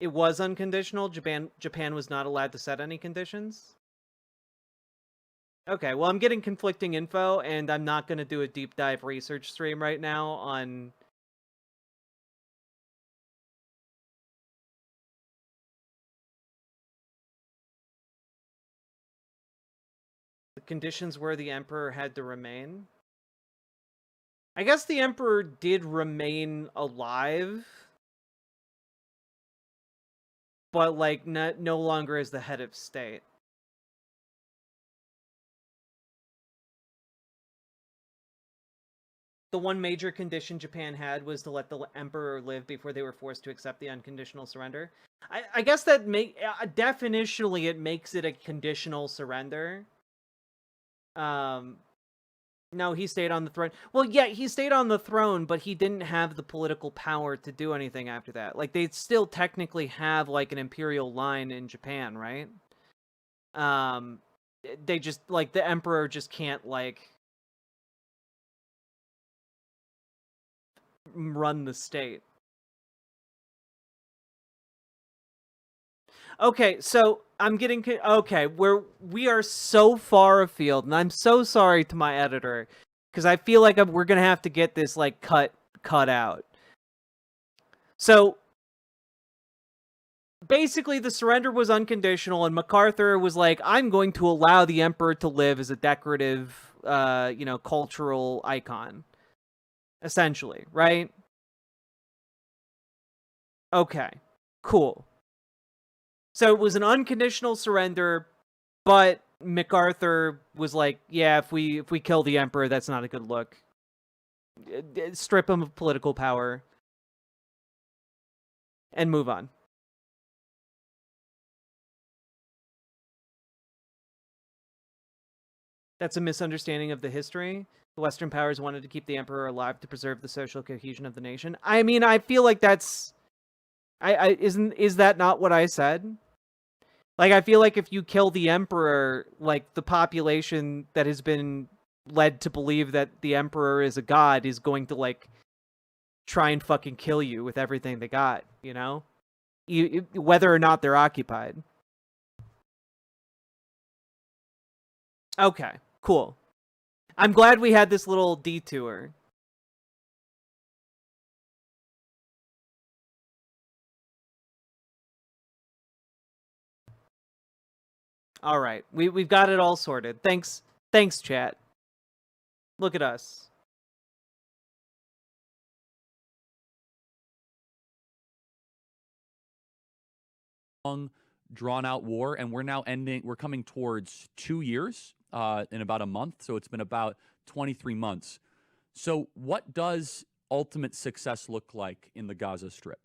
It was unconditional. Japan was not allowed to set any conditions. Okay, well, I'm getting conflicting info, and I'm not going to do a deep dive research stream right now on... the conditions where the emperor had to remain. I guess the Emperor did remain alive, but, like, no longer as the head of state. The one major condition Japan had was to let the Emperor live before they were forced to accept the unconditional surrender. I guess that definitionally it makes it a conditional surrender. No, he stayed on the throne. Well, yeah, he stayed on the throne, but he didn't have the political power to do anything after that. Like, they still technically have, like, an imperial line in Japan, right? They just, like, the Emperor just can't, like, run the state. Okay, so I'm getting okay. We are so far afield, and I'm so sorry to my editor because I feel like we're gonna have to get this like cut out. So basically, the surrender was unconditional, and MacArthur was like, "I'm going to allow the Emperor to live as a decorative, cultural icon." Essentially, right? Okay, cool. So it was an unconditional surrender, but MacArthur was like, yeah, if we kill the Emperor, that's not a good look. Strip him of political power and move on. That's a misunderstanding of the history. The Western powers wanted to keep the Emperor alive to preserve the social cohesion of the nation. I mean, I feel like that's... is that not what I said? Like, I feel like if you kill the Emperor, like, the population that has been led to believe that the Emperor is a god is going to, like, try and fucking kill you with everything they got, you know? Whether or not they're occupied. Okay, cool. I'm glad we had this little detour. All right, we've got it all sorted. Thanks, chat. Look at us. Long, drawn-out war, and we're coming towards 2 years in about a month, so it's been about 23 months. So what does ultimate success look like in the Gaza Strip?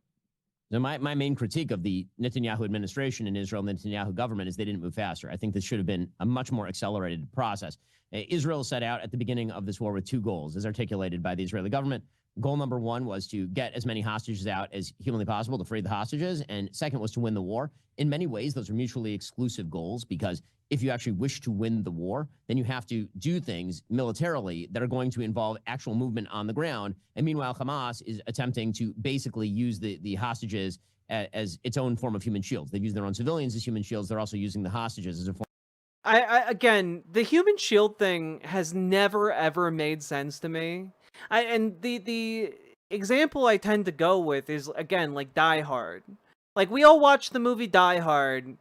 So my main critique of the Netanyahu administration in Israel and the Netanyahu government is they didn't move faster. I think this should have been a much more accelerated process. Israel set out at the beginning of this war with two goals, as articulated by the Israeli government. Goal number one was to get as many hostages out as humanly possible to free the hostages. And second was to win the war. In many ways, those are mutually exclusive goals, because if you actually wish to win the war, then you have to do things militarily that are going to involve actual movement on the ground. And meanwhile, Hamas is attempting to basically use the hostages as its own form of human shields. They've used their own civilians as human shields. They're also using the hostages as a form. Again, the human shield thing has never ever made sense to me. And the example I tend to go with is, again, like Die Hard. Like, we all watch the movie Die Hard,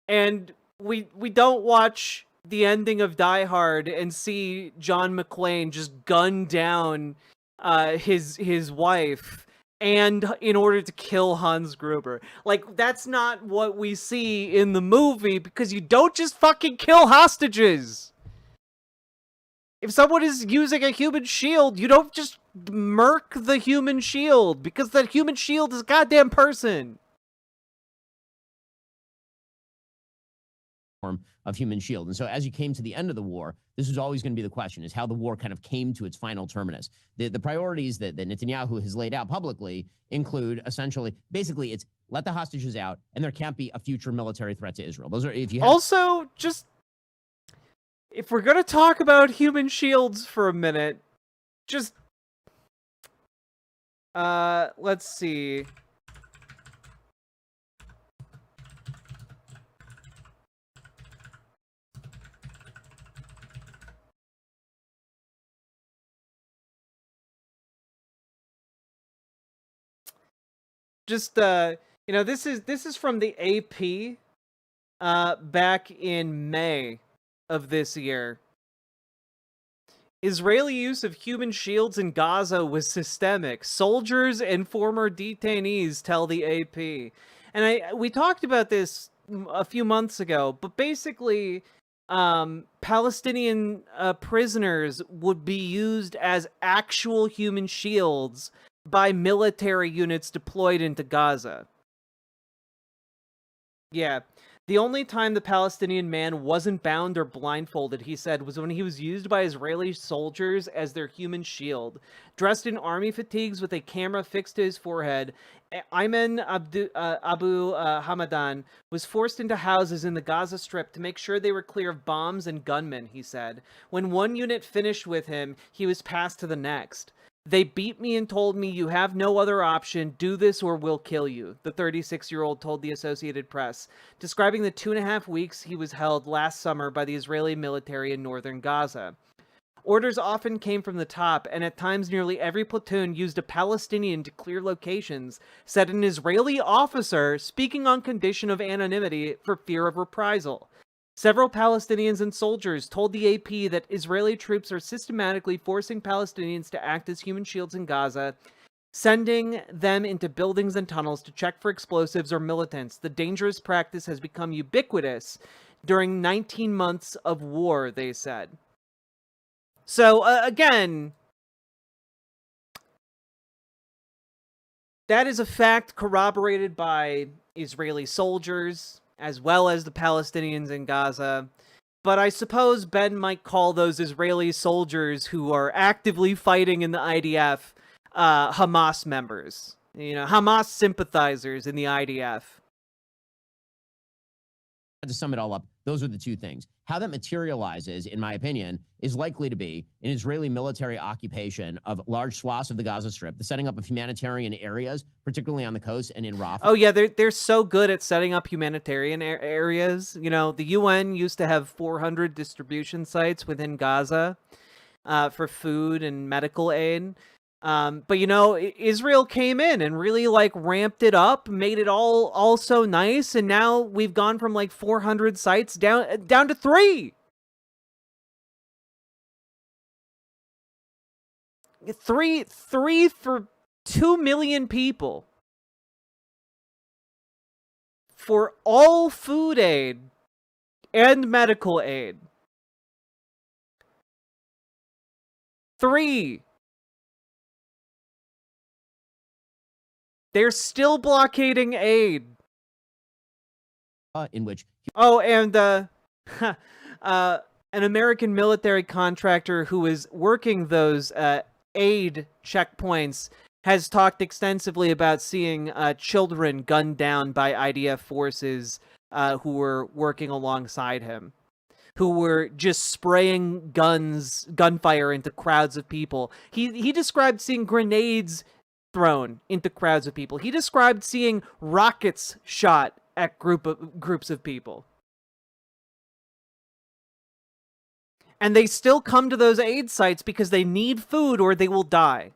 and we don't watch the ending of Die Hard and see John McClane just gun down his wife and in order to kill Hans Gruber. Like, that's not what we see in the movie, because you don't just fucking kill hostages. If someone is using a human shield, you don't just murk the human shield, because that human shield is a goddamn person. Of human shield. And so as you came to the end of the war, this was always going to be the question, is how the war kind of came to its final terminus. The priorities that Netanyahu has laid out publicly include essentially, basically, it's let the hostages out, and there can't be a future military threat to Israel. Those are, if you have... Also, just, if we're going to talk about human shields for a minute, just, let's see. Just, this is from the AP, back in May of this year. Israeli use of human shields in Gaza was systemic. Soldiers and former detainees tell the AP. And we talked about this a few months ago, but basically, Palestinian prisoners would be used as actual human shields by military units deployed into Gaza. Yeah. The only time the Palestinian man wasn't bound or blindfolded, he said, was when he was used by Israeli soldiers as their human shield. Dressed in army fatigues with a camera fixed to his forehead, Ayman Abu Hamadan was forced into houses in the Gaza Strip to make sure they were clear of bombs and gunmen, he said. When one unit finished with him, he was passed to the next. They beat me and told me, you have no other option, do this or we'll kill you, the 36-year-old told the Associated Press, describing the 2.5 weeks he was held last summer by the Israeli military in northern Gaza. Orders often came from the top, and at times nearly every platoon used a Palestinian to clear locations, said an Israeli officer speaking on condition of anonymity for fear of reprisal. Several Palestinians and soldiers told the AP that Israeli troops are systematically forcing Palestinians to act as human shields in Gaza, sending them into buildings and tunnels to check for explosives or militants. The dangerous practice has become ubiquitous during 19 months of war, they said. So, again, that is a fact corroborated by Israeli soldiers, as well as the Palestinians in Gaza. But I suppose Ben might call those Israeli soldiers who are actively fighting in the IDF Hamas members. You know, Hamas sympathizers in the IDF. To sum it all up, those are the two things. How that materializes, in my opinion, is likely to be an Israeli military occupation of large swaths of the Gaza Strip, the setting up of humanitarian areas, particularly on the coast and in Rafah. Oh yeah, they're so good at setting up humanitarian areas. You know, the UN used to have 400 distribution sites within Gaza for food and medical aid. But you know, Israel came in and really like ramped it up, made it all so nice, and now we've gone from like 400 sites down to 3. 3 for 2 million people. For all food aid and medical aid. 3. They're still blockading aid. In which... Oh, and an American military contractor who is working those aid checkpoints has talked extensively about seeing children gunned down by IDF forces who were working alongside him, who were just spraying gunfire into crowds of people. He described seeing grenades thrown into crowds of people. He described seeing rockets shot at groups of people. And they still come to those aid sites because they need food or they will die.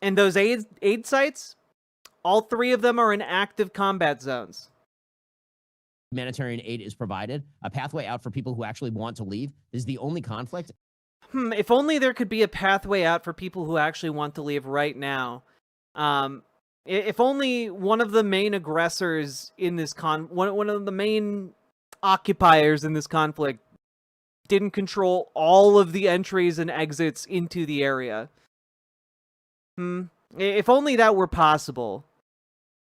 And those aid sites, all 3 of them are in active combat zones. Humanitarian aid is provided, a pathway out for people who actually want to leave. This is the only conflict. If only there could be a pathway out for people who actually want to leave right now. If only one of the main aggressors in this one of the main occupiers in this conflict didn't control all of the entries and exits into the area. If only that were possible.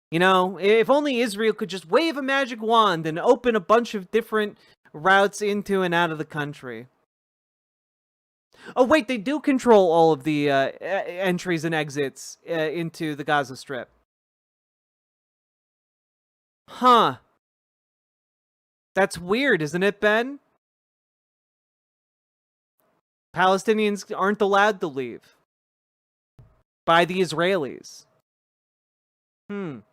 You know, if only Israel could just wave a magic wand and open a bunch of different routes into and out of the country. Oh, wait, they do control all of the entries and exits into the Gaza Strip. Huh. That's weird, isn't it, Ben? Palestinians aren't allowed to leave. By the Israelis. Of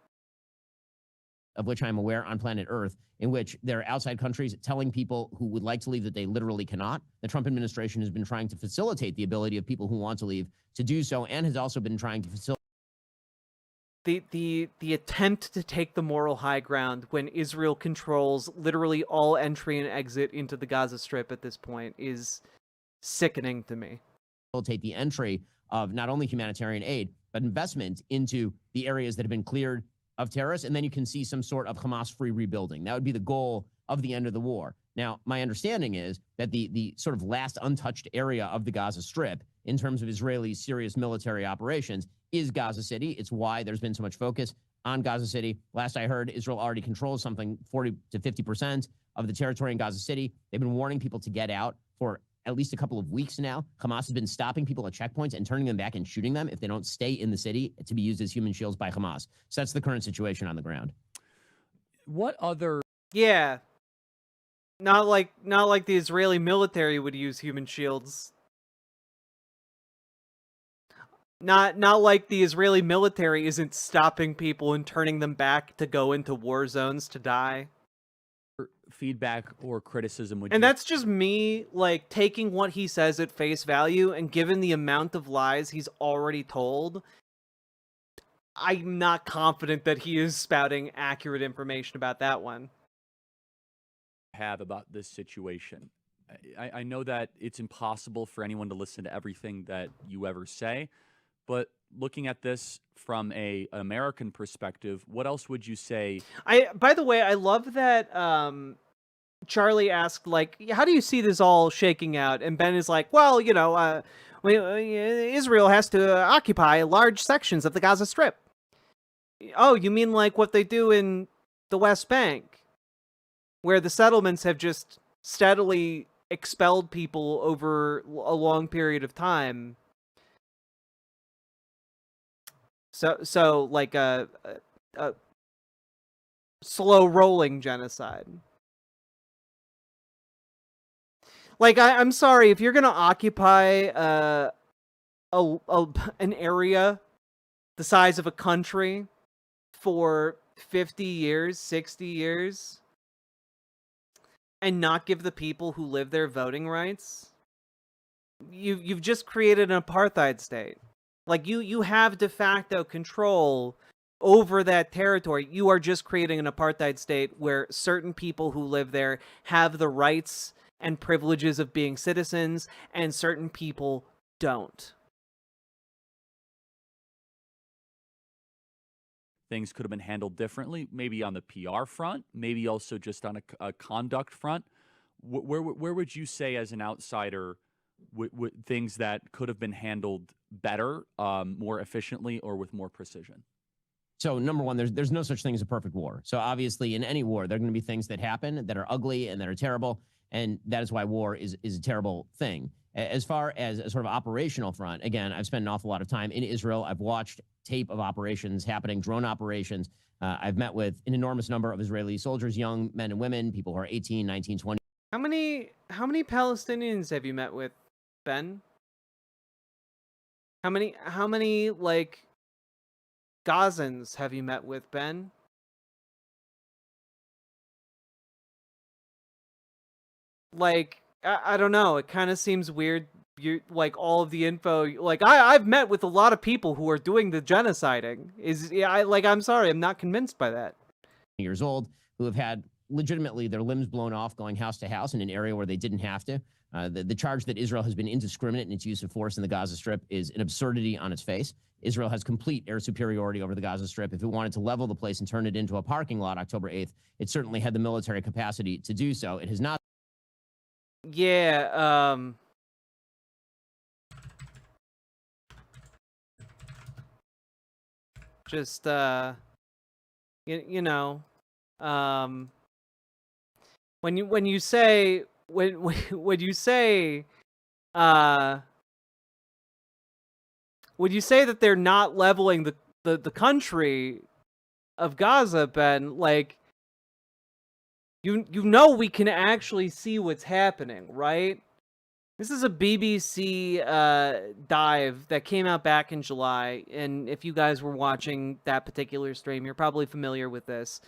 which I'm aware on planet Earth, in which there are outside countries telling people who would like to leave that they literally cannot. The Trump administration has been trying to facilitate the ability of people who want to leave to do so, and has also been trying to facilitate the attempt to take the moral high ground when Israel controls literally all entry and exit into the Gaza Strip at this point is sickening to me. Facilitate the entry of not only humanitarian aid, but investment into the areas that have been cleared of terrorists, and then you can see some sort of Hamas-free rebuilding. That would be the goal of the end of the war. Now, my understanding is that the sort of last untouched area of the Gaza Strip, in terms of Israeli serious military operations, is Gaza City. It's why there's been so much focus on Gaza City. Last I heard, Israel already controls something 40 to 50% of the territory in Gaza City. They've been warning people to get out for at least a couple of weeks now. Hamas has been stopping people at checkpoints and turning them back and shooting them if they don't stay in the city to be used as human shields by Hamas. So that's the current situation on the ground. What other... Yeah. Not like the Israeli military would use human shields. Not like the Israeli military isn't stopping people and turning them back to go into war zones to die. Feedback or criticism would and that's just me like taking what he says at face value, and given the amount of lies he's already told, I'm not confident that he is spouting accurate information about that one. Have about this situation? I know that it's impossible for anyone to listen to everything that you ever say, but looking at this from an American perspective, what else would you say? By the way, I love that Charlie asked, like, how do you see this all shaking out? And Ben is like, well, you know, Israel has to occupy large sections of the Gaza Strip. Oh, you mean like what they do in the West Bank, where the settlements have just steadily expelled people over a long period of time. So like a slow rolling genocide. Like I'm sorry, if you're gonna occupy an area the size of a country for 50 years, 60 years, and not give the people who live there voting rights, you've just created an apartheid state. Like you have de facto control over that territory. You are just creating an apartheid state where certain people who live there have the rights and privileges of being citizens, and certain people don't. Things could have been handled differently, maybe on the PR front, maybe also just on a conduct front. Where would you say, as an outsider, things that could have been handled better, more efficiently, or with more precision? So number one, there's no such thing as a perfect war. So obviously in any war, there are going to be things that happen that are ugly and that are terrible. And that is why war is a terrible thing. As far as a sort of operational front, again, I've spent an awful lot of time in Israel. I've watched tape of operations happening, drone operations. I've met with an enormous number of Israeli soldiers, young men and women, people who are 18, 19, 20. How many Palestinians have you met with, Ben? How many like Gazans have you met with, Ben? Like, I don't know. It kind of seems weird. You like all of the info. Like I've met with a lot of people who are doing the genociding. I'm sorry, I'm not convinced by that. Years old, who have had legitimately their limbs blown off going house to house in an area where they didn't have to. The charge that Israel has been indiscriminate in its use of force in the Gaza Strip is an absurdity on its face. Israel has complete air superiority over the Gaza Strip. If it wanted to level the place and turn it into a parking lot October 8th, it certainly had the military capacity to do so. It has not. Yeah, just you know, when you say when you say that they're not leveling the country of Gaza, Ben, like you know we can actually see what's happening, right? This is a BBC dive that came out back in July, and if you guys were watching that particular stream, you're probably familiar with this,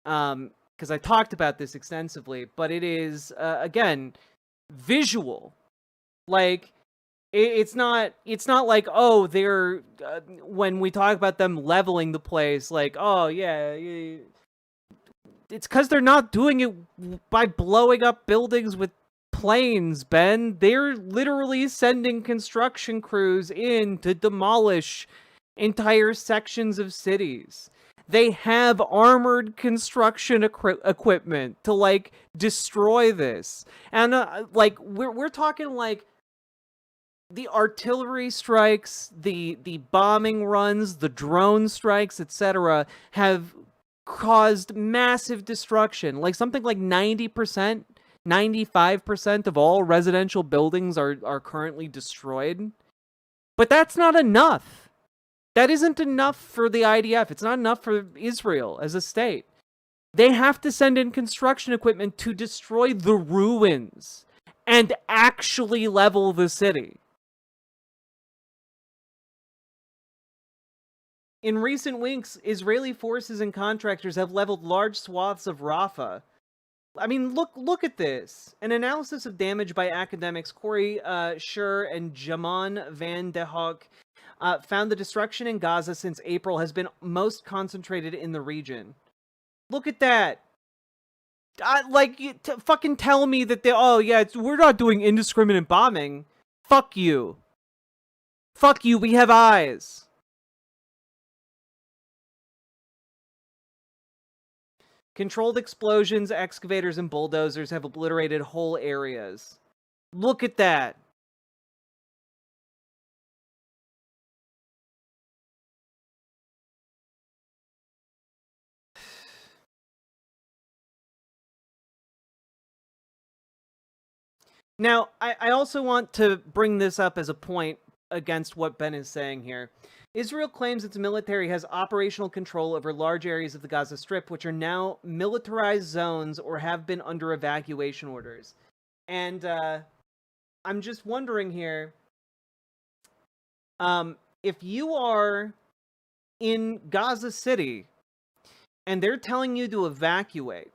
because I talked about this extensively. But it is again visual, like it's not like, oh, they're when we talk about them leveling the place, like, oh yeah. It's because they're not doing it by blowing up buildings with planes, Ben. They're literally sending construction crews in to demolish entire sections of cities. They have armored construction equipment to, like, destroy this. And, like, we're talking, like, the artillery strikes, the bombing runs, the drone strikes, etc. have caused massive destruction. Like, something like 90%, 95% of all residential buildings are currently destroyed. But that's not enough. That isn't enough for the IDF. It's not enough for Israel as a state. They have to send in construction equipment to destroy the ruins and actually level the city. In recent weeks, Israeli forces and contractors have leveled large swaths of Rafah. I mean, look at this. An analysis of damage by academics Corey Schur and Jaman van de Hoek found the destruction in Gaza since April has been most concentrated in the region. Look at that. Fucking tell me that we're not doing indiscriminate bombing. Fuck you. Fuck you, we have eyes. Controlled explosions, excavators, and bulldozers have obliterated whole areas. Look at that. Now, I also want to bring this up as a point against what Ben is saying here. Israel claims its military has operational control over large areas of the Gaza Strip, which are now militarized zones or have been under evacuation orders. And I'm just wondering here, if you are in Gaza City and they're telling you to evacuate,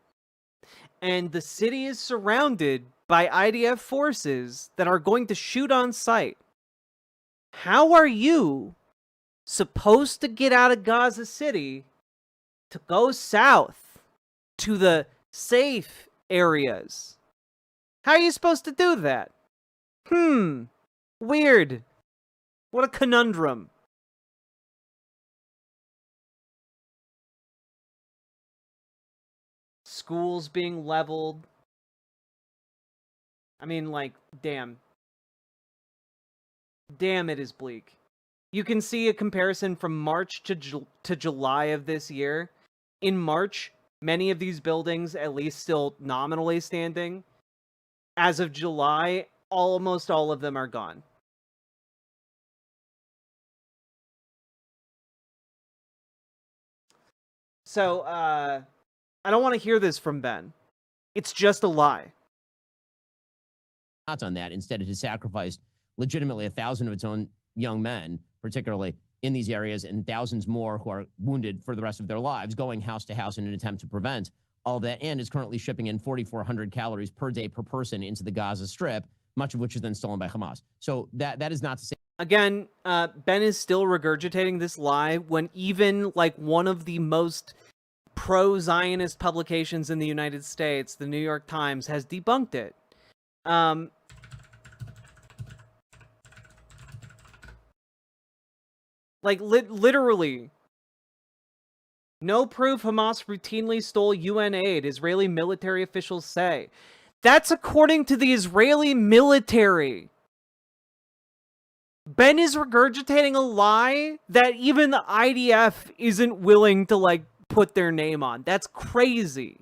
and the city is surrounded by IDF forces that are going to shoot on sight, how are you supposed to get out of Gaza City to go south to the safe areas? How are you supposed to do that? Weird. What a conundrum. Schools being leveled. I mean, like, damn. Damn, it is bleak. You can see a comparison from March to July of this year. In March, many of these buildings, at least still nominally standing. As of July, almost all of them are gone. So, I don't want to hear this from Ben. It's just a lie. On that, instead it has sacrificed legitimately 1,000 of its own young men, particularly in these areas, and thousands more who are wounded for the rest of their lives, going house to house in an attempt to prevent all that, and is currently shipping in 4,400 calories per day per person into the Gaza Strip, much of which is then stolen by Hamas. So that is not to say... Again, Ben is still regurgitating this lie when even, like, one of the most pro-Zionist publications in the United States, the New York Times, has debunked it. Like, literally. No proof Hamas routinely stole UN aid, Israeli military officials say. That's according to the Israeli military. Ben is regurgitating a lie that even the IDF isn't willing to, like, put their name on. That's crazy.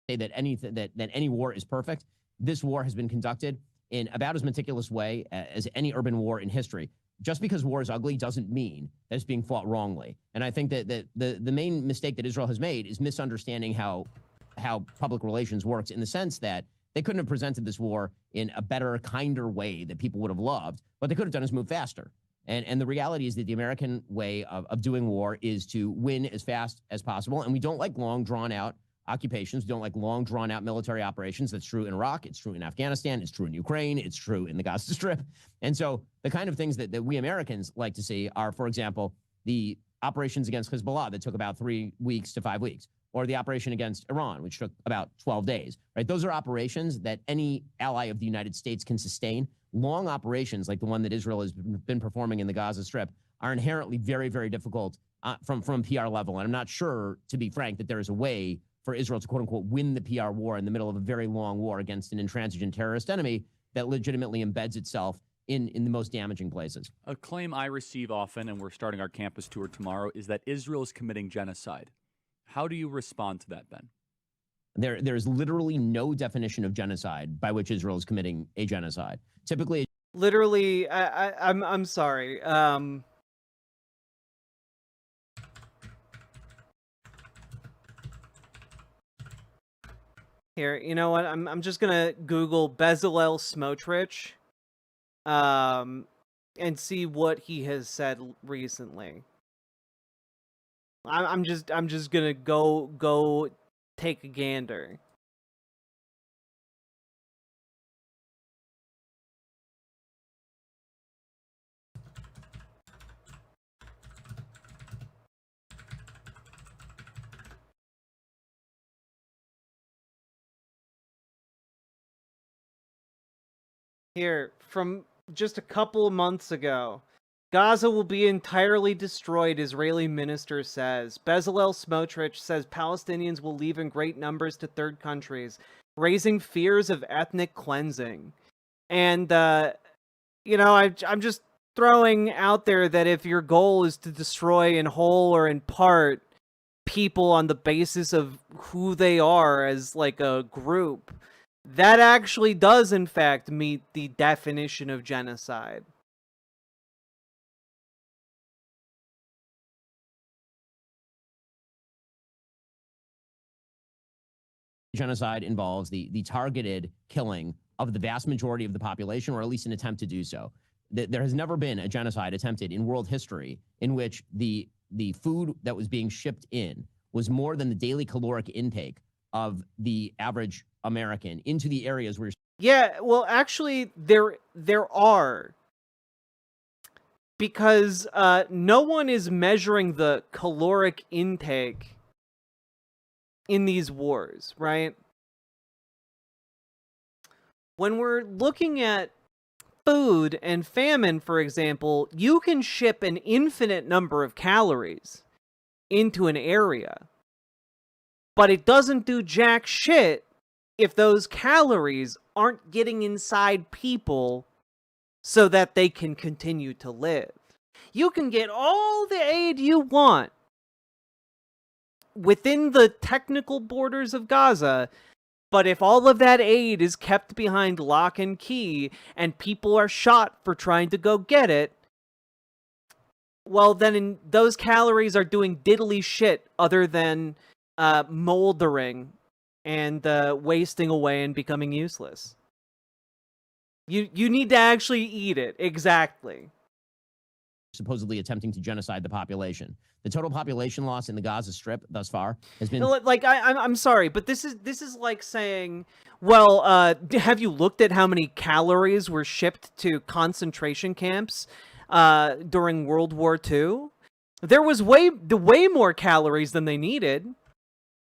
Say that any war is perfect. This war has been conducted in about as meticulous way as any urban war in history. Just because war is ugly doesn't mean that it's being fought wrongly. And I think that the main mistake that Israel has made is misunderstanding how public relations works, in the sense that they couldn't have presented this war in a better, kinder way that people would have loved. What they could have done is move faster. And the reality is that the American way of doing war is to win as fast as possible. And we don't like long, drawn-out occupations. We don't like long, drawn-out military operations. That's true in Iraq. It's true in Afghanistan. It's true in Ukraine. It's true in the Gaza Strip. And so the kind of things that we Americans like to see are, for example, the operations against Hezbollah that took about 3 weeks to 5 weeks, or the operation against Iran, which took about 12 days, right? Those are operations that any ally of the United States can sustain. Long operations like the one that Israel has been performing in the Gaza Strip are inherently very, very difficult from PR level. And I'm not sure, to be frank, that there is a way for Israel to, quote unquote, win the PR war in the middle of a very long war against an intransigent terrorist enemy that legitimately embeds itself in the most damaging places. A claim I receive often, and we're starting our campus tour tomorrow, is that Israel is committing genocide. How do you respond to that, Ben? There's literally no definition of genocide by which Israel is committing a genocide. Typically, literally, I'm sorry. Here, you know what? I'm just gonna Google Bezalel Smotrich, and see what he has said recently. I'm just gonna go take a gander. Here, from just a couple of months ago. Gaza will be entirely destroyed, Israeli minister says. Bezalel Smotrich says Palestinians will leave in great numbers to third countries, raising fears of ethnic cleansing. And, you know, I'm just throwing out there that if your goal is to destroy in whole or in part people on the basis of who they are as, like, a group, that actually does, in fact, meet the definition of genocide. Genocide involves the targeted killing of the vast majority of the population, or at least an attempt to do so. There has never been a genocide attempted in world history in which the food that was being shipped in was more than the daily caloric intake of the average American into the areas where... Yeah, well, actually, there are. Because no one is measuring the caloric intake in these wars, right? When we're looking at food and famine, for example, you can ship an infinite number of calories into an area. But it doesn't do jack shit if those calories aren't getting inside people so that they can continue to live. You can get all the aid you want within the technical borders of Gaza, but if all of that aid is kept behind lock and key and people are shot for trying to go get it, well, then those calories are doing diddly shit other than moldering and wasting away and becoming useless. You need to actually eat it, exactly. Supposedly attempting to genocide the population. The total population loss in the Gaza Strip thus far has been... Like, I'm sorry, but this is like saying, well, have you looked at how many calories were shipped to concentration camps during World War II? There was way more calories than they needed.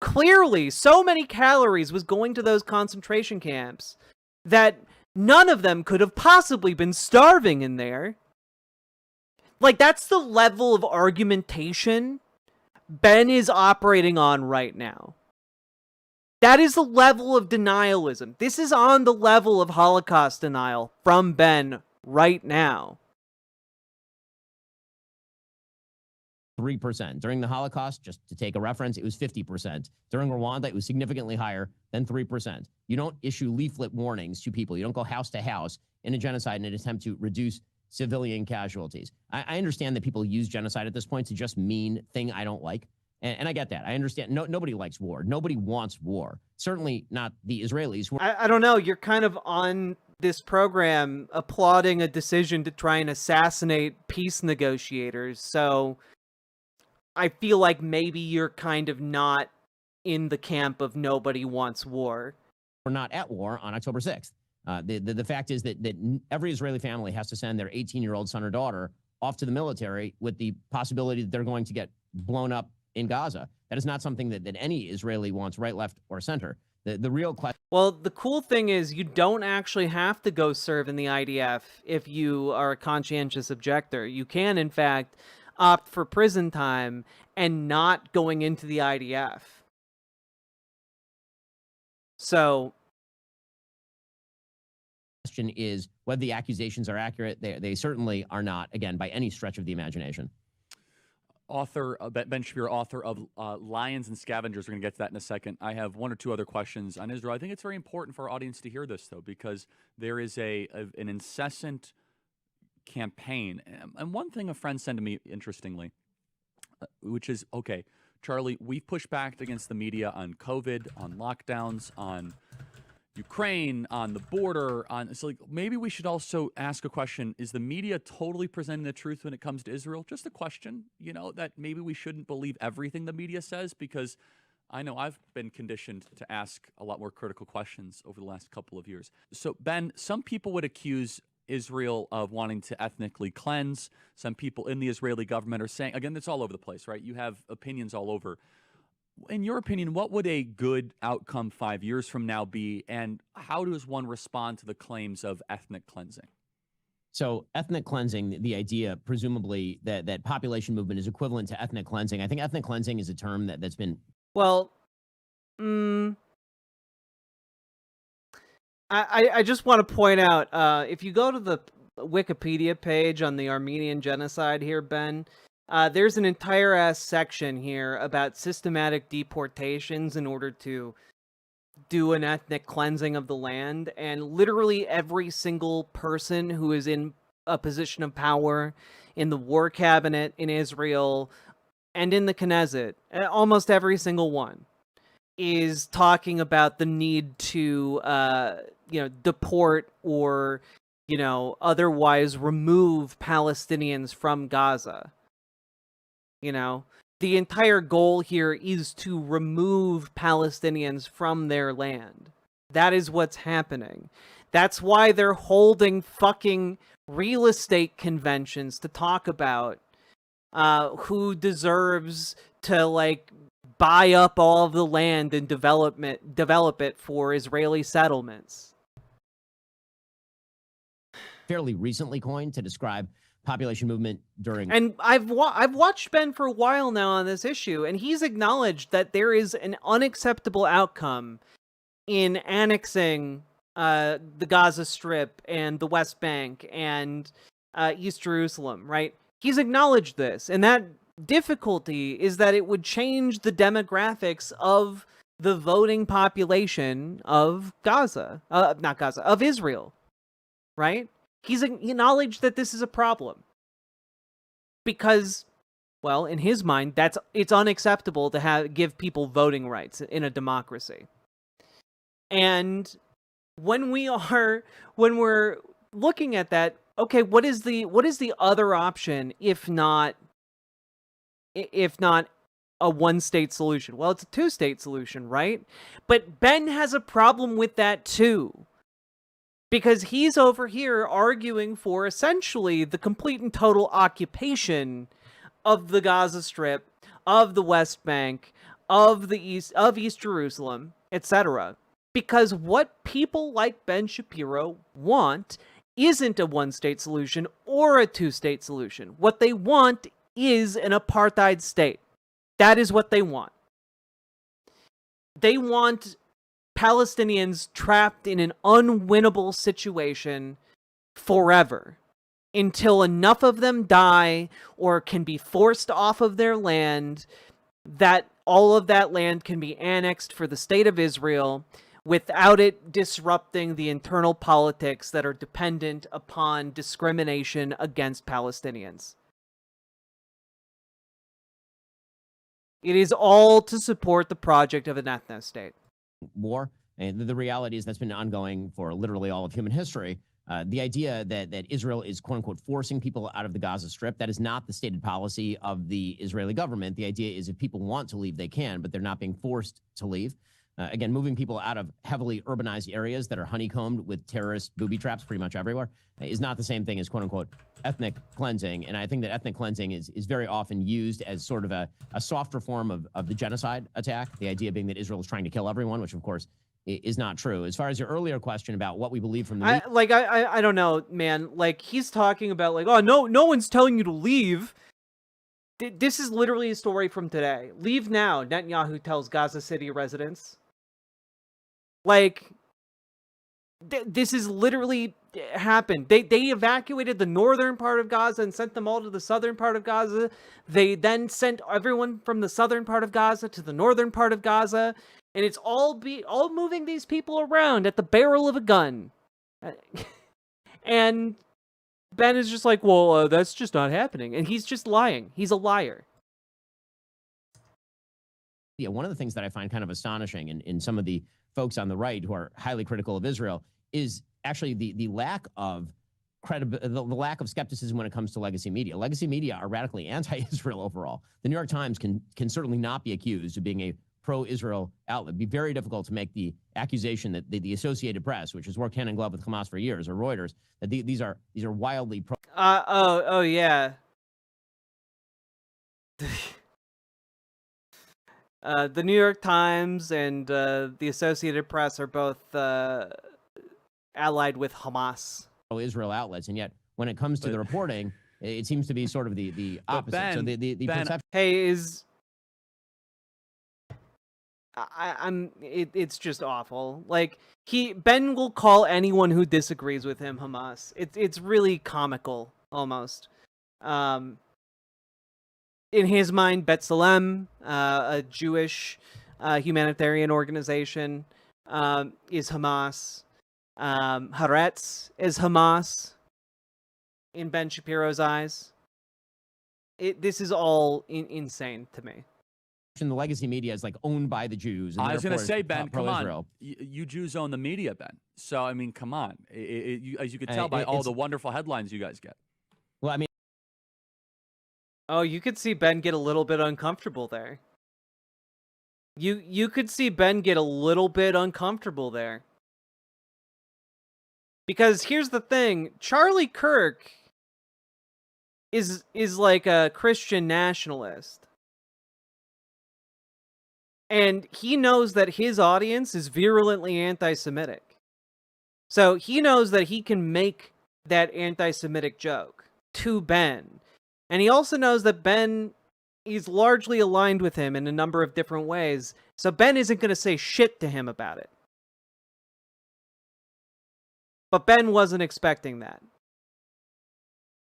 Clearly, so many calories was going to those concentration camps that none of them could have possibly been starving in there. Like, that's the level of argumentation Ben is operating on right now. That is the level of denialism. This is on the level of Holocaust denial from Ben right now. 3%. During the Holocaust, just to take a reference, it was 50%. During Rwanda, it was significantly higher than 3%. You don't issue leaflet warnings to people. You don't go house to house in a genocide in an attempt to reduce civilian casualties. I understand that people use genocide at this point to just mean thing I don't like. And I get that. I understand. Nobody likes war. Nobody wants war. Certainly not the Israelis. I don't know. You're kind of on this program applauding a decision to try and assassinate peace negotiators. So I feel like maybe you're kind of not in the camp of nobody wants war. We're not at war on October 6th. The fact is that every Israeli family has to send their 18-year-old son or daughter off to the military with the possibility that they're going to get blown up in Gaza. That is not something that any Israeli wants, right, left, or center. The real question... Well, the cool thing is you don't actually have to go serve in the IDF if you are a conscientious objector. You can, in fact, opt for prison time and not going into the IDF. So... question is whether the accusations are accurate. They certainly are not, again, by any stretch of the imagination. Ben Shapiro, author of Lions and Scavengers. We're going to get to that in a second. I have one or two other questions on Israel. I think it's very important for our audience to hear this, though, because there is an incessant campaign. And one thing a friend sent to me, interestingly, which is, okay, Charlie, we've pushed back against the media on COVID, on lockdowns, on Ukraine, on the border, it's like maybe we should also ask a question. Is the media totally presenting the truth when it comes to Israel? Just a question, that maybe we shouldn't believe everything the media says, because I know I've been conditioned to ask a lot more critical questions over the last couple of years. So, Ben, some people would accuse Israel of wanting to ethnically cleanse. Some people in the Israeli government are saying, again, it's all over the place, right? You have opinions all over. In your opinion, what would a good outcome 5 years from now be, and how does one respond to the claims of ethnic cleansing? So ethnic cleansing, the idea, presumably, that population movement is equivalent to ethnic cleansing. I think ethnic cleansing is a term that's been... Well, I just want to point out, if you go to the Wikipedia page on the Armenian genocide here, Ben... there's an entire ass section here about systematic deportations in order to do an ethnic cleansing of the land, and literally every single person who is in a position of power in the war cabinet in Israel and in the Knesset, almost every single one, is talking about the need to, deport or, otherwise remove Palestinians from Gaza. The entire goal here is to remove Palestinians from their land. That is what's happening. That's why they're holding fucking real estate conventions to talk about who deserves to, buy up all of the land and develop it for Israeli settlements. Fairly recently coined to describe population movement during... And I've watched Ben for a while now on this issue, and he's acknowledged that there is an unacceptable outcome in annexing the Gaza Strip and the West Bank and East Jerusalem, right? He's acknowledged this, and that difficulty is that it would change the demographics of the voting population of of Israel, right? He's acknowledged that this is a problem because, well, in his mind, it's unacceptable to give people voting rights in a democracy. And when we're looking at that, okay, what is the other option if not a one-state solution? Well, it's a two-state solution, right? But Ben has a problem with that too. Because he's over here arguing for essentially the complete and total occupation of the Gaza Strip, of the West Bank, of East Jerusalem, etc. Because what people like Ben Shapiro want isn't a one-state solution or a two-state solution. What they want is an apartheid state. That is what they want. They want Palestinians trapped in an unwinnable situation forever until enough of them die or can be forced off of their land that all of that land can be annexed for the state of Israel without it disrupting the internal politics that are dependent upon discrimination against Palestinians. It is all to support the project of an ethno-state. War, and the reality is that's been ongoing for literally all of human history. The idea that Israel is, quote unquote, forcing people out of the Gaza Strip, that is not the stated policy of the Israeli government. The idea is if people want to leave, they can, but they're not being forced to leave. Again, moving people out of heavily urbanized areas that are honeycombed with terrorist booby traps pretty much everywhere is not the same thing as quote-unquote ethnic cleansing. And I think that ethnic cleansing is very often used as sort of a softer form of the genocide attack, the idea being that Israel is trying to kill everyone, which of course is not true. As far as your earlier question about what we believe from the I don't know, man. Like, he's talking about, like, oh, no one's telling you to leave. This is literally a story from today. Leave now, Netanyahu tells Gaza City residents. Like, this is literally happened. They evacuated the northern part of Gaza and sent them all to the southern part of Gaza. They then sent everyone from the southern part of Gaza to the northern part of Gaza. And it's all moving these people around at the barrel of a gun. And Ben is just like, well, that's just not happening. And he's just lying. He's a liar. Yeah, one of the things that I find kind of astonishing in some of the folks on the right who are highly critical of Israel is actually the lack of the lack of skepticism when it comes to legacy media. Legacy media are radically anti-Israel overall. The New York Times can certainly not be accused of being a pro-Israel outlet. It'd be very difficult to make the accusation that the Associated Press, which has worked hand in glove with Hamas for years, or Reuters, that these are wildly pro. Oh yeah. The New York Times and the Associated Press are both allied with Hamas. Israel outlets, and yet when it comes to the reporting, it seems to be sort of the opposite. Ben, so the perception. Hey, it's just awful. Like, Ben will call anyone who disagrees with him Hamas. It's really comical almost. In his mind, B'Tselem, a Jewish humanitarian organization, is Hamas. Haaretz is Hamas in Ben Shapiro's eyes. This is all insane to me. The legacy media is like owned by the Jews. And I was going to say, Ben, come on. You Jews own the media, Ben. So, I mean, come on. As you could tell by all the wonderful headlines you guys get. Well, I mean. Oh, you could see Ben get a little bit uncomfortable there. You could see Ben get a little bit uncomfortable there. Because here's the thing, Charlie Kirk is like a Christian nationalist. And he knows that his audience is virulently anti-Semitic. So he knows that he can make that anti-Semitic joke to Ben. And he also knows that Ben is largely aligned with him in a number of different ways. So Ben isn't going to say shit to him about it. But Ben wasn't expecting that.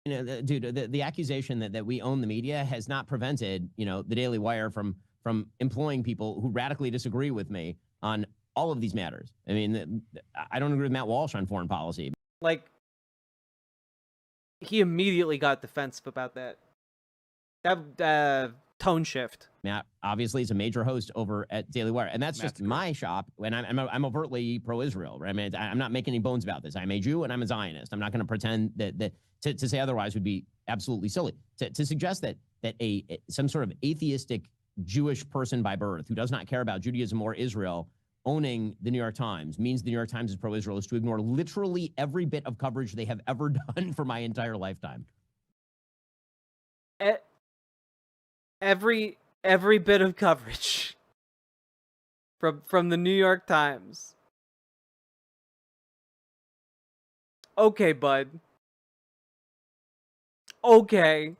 You know, dude, the accusation that we own the media has not prevented, the Daily Wire from employing people who radically disagree with me on all of these matters. I mean, I don't agree with Matt Walsh on foreign policy. Like, he immediately got defensive about that. That tone shift. Matt obviously is a major host over at Daily Wire, and that's just my shop. And I'm overtly pro-Israel. Right? I mean, I'm not making any bones about this. I'm a Jew and I'm a Zionist. I'm not going to pretend that to say otherwise would be absolutely silly. To suggest that some sort of atheistic Jewish person by birth who does not care about Judaism or Israel owning the New York Times means the New York Times is pro-Israel is to ignore literally every bit of coverage they have ever done for my entire lifetime. Every bit of coverage from the New York Times. Okay, bud. Okay.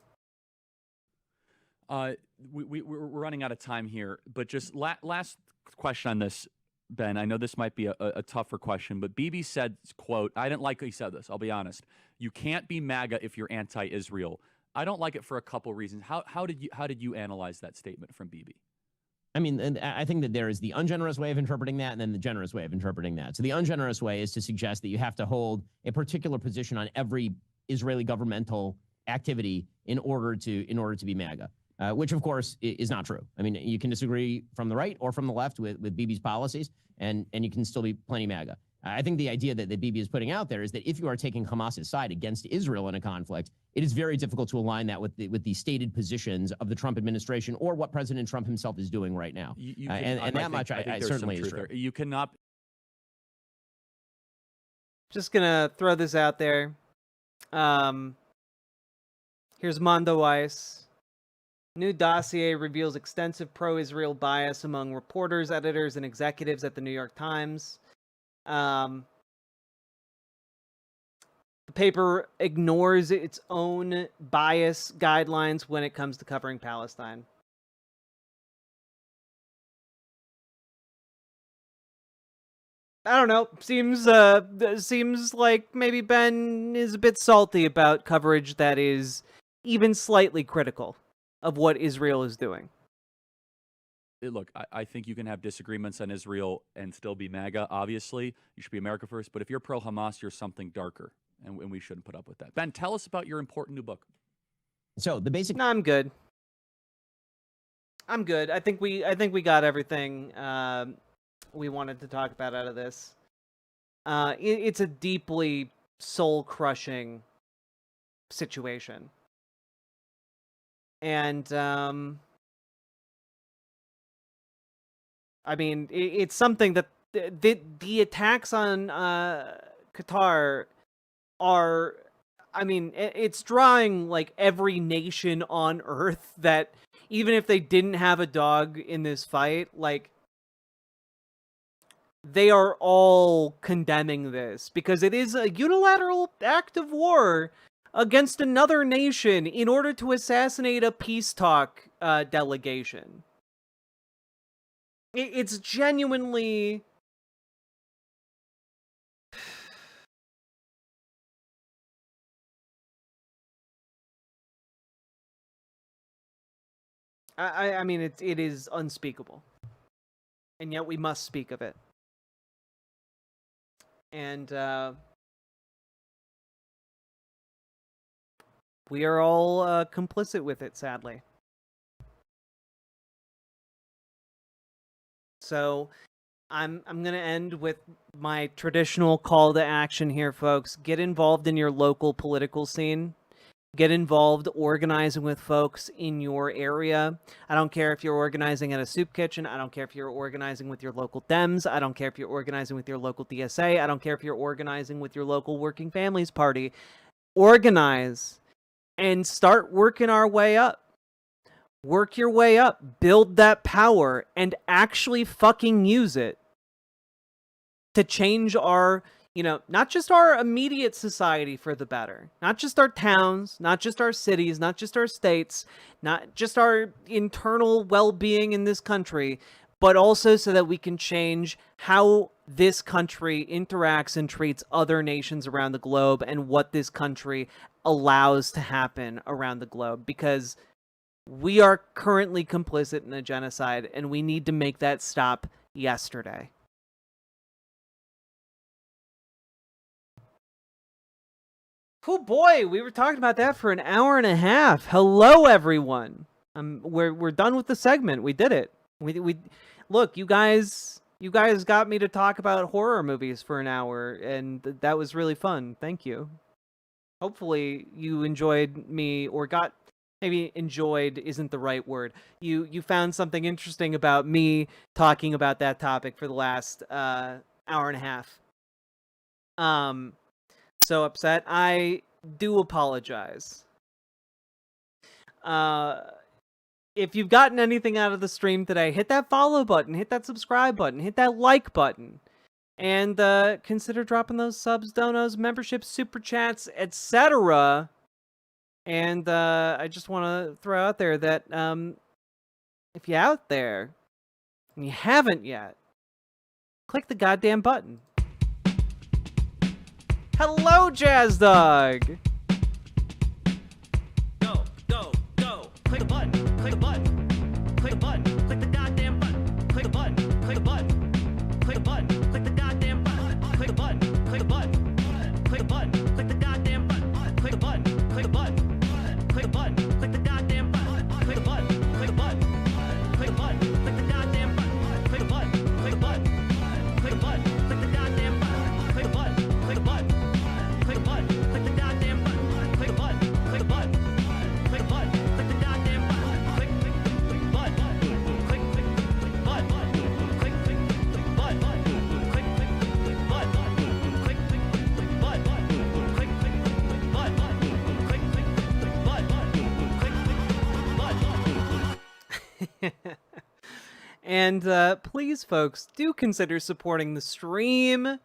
We're running out of time here, but just last question on this, Ben. I know this might be a tougher question, but Bibi said, quote, I didn't like he said this, I'll be honest. You can't be MAGA if you're anti-Israel. I don't like it for a couple reasons. How did you analyze that statement from Bibi? I mean, and I think that there is the ungenerous way of interpreting that and then the generous way of interpreting that. So the ungenerous way is to suggest that you have to hold a particular position on every Israeli governmental activity in order to be MAGA. Which, of course, is not true. I mean, you can disagree from the right or from the left with Bibi's policies, and you can still be plenty MAGA. I think the idea that Bibi is putting out there is that if you are taking Hamas's side against Israel in a conflict, it is very difficult to align that with the stated positions of the Trump administration or what President Trump himself is doing right now. I certainly is true. You cannot. Just gonna throw this out there. Here's Mondo Weiss. New dossier reveals extensive pro-Israel bias among reporters, editors, and executives at the New York Times. The paper ignores its own bias guidelines when it comes to covering Palestine. I don't know. Seems like maybe Ben is a bit salty about coverage that is even slightly critical of what Israel is doing. Look, I think you can have disagreements on Israel and still be MAGA, obviously. You should be America first. But if you're pro-Hamas, you're something darker, and we shouldn't put up with that. Ben, tell us about your important new book. So the basic... No, I'm good. I think we got everything we wanted to talk about out of this. It's a deeply soul-crushing situation. And, I mean, it's something that the attacks on Qatar are, I mean, it's drawing, like, every nation on Earth that, even if they didn't have a dog in this fight, like, they are all condemning this, because it is a unilateral act of war against another nation in order to assassinate a peace talk delegation. It's genuinely... I mean, it is unspeakable. And yet we must speak of it. And, we are all complicit with it, sadly. So, I'm going to end with my traditional call to action here, folks. Get involved in your local political scene. Get involved organizing with folks in your area. I don't care if you're organizing at a soup kitchen. I don't care if you're organizing with your local Dems. I don't care if you're organizing with your local DSA. I don't care if you're organizing with your local Working Families Party. Organize and start working our way up. Work your way up. Build that power and actually fucking use it to change our, you know, not just our immediate society for the better, not just our towns, not just our cities, not just our states, not just our internal well-being in this country, but also so that we can change how this country interacts and treats other nations around the globe and what this country allows to happen around the globe, because we are currently complicit in a genocide and we need to make that stop yesterday. Oh boy, we were talking about that for an hour and a half. Hello, everyone. We're done with the segment. We did it. We look, you guys got me to talk about horror movies for an hour, and that was really fun. Thank you. Hopefully, you enjoyed me, or got, maybe enjoyed isn't the right word. You found something interesting about me talking about that topic for the last hour and a half. So upset. I do apologize. If you've gotten anything out of the stream today, hit that follow button, hit that subscribe button, hit that like button, and consider dropping those subs, donos, memberships, super chats, etc. And I just want to throw out there that if you're out there and you haven't yet, click the goddamn button. Hello, Jazz Dog! Go, go, go! Click the button, click the button, click the button, click the goddamn button, click the button, click the button, click the button, click the goddamn button, click the button, click the button, click the button, click the goddamn button, click the button, click the button, click the button, click the goddamn button, click the button, click the button, click the button, click the goddamn button, click the button, click the button, click the button, click the goddamn button, And please, folks, do consider supporting the stream.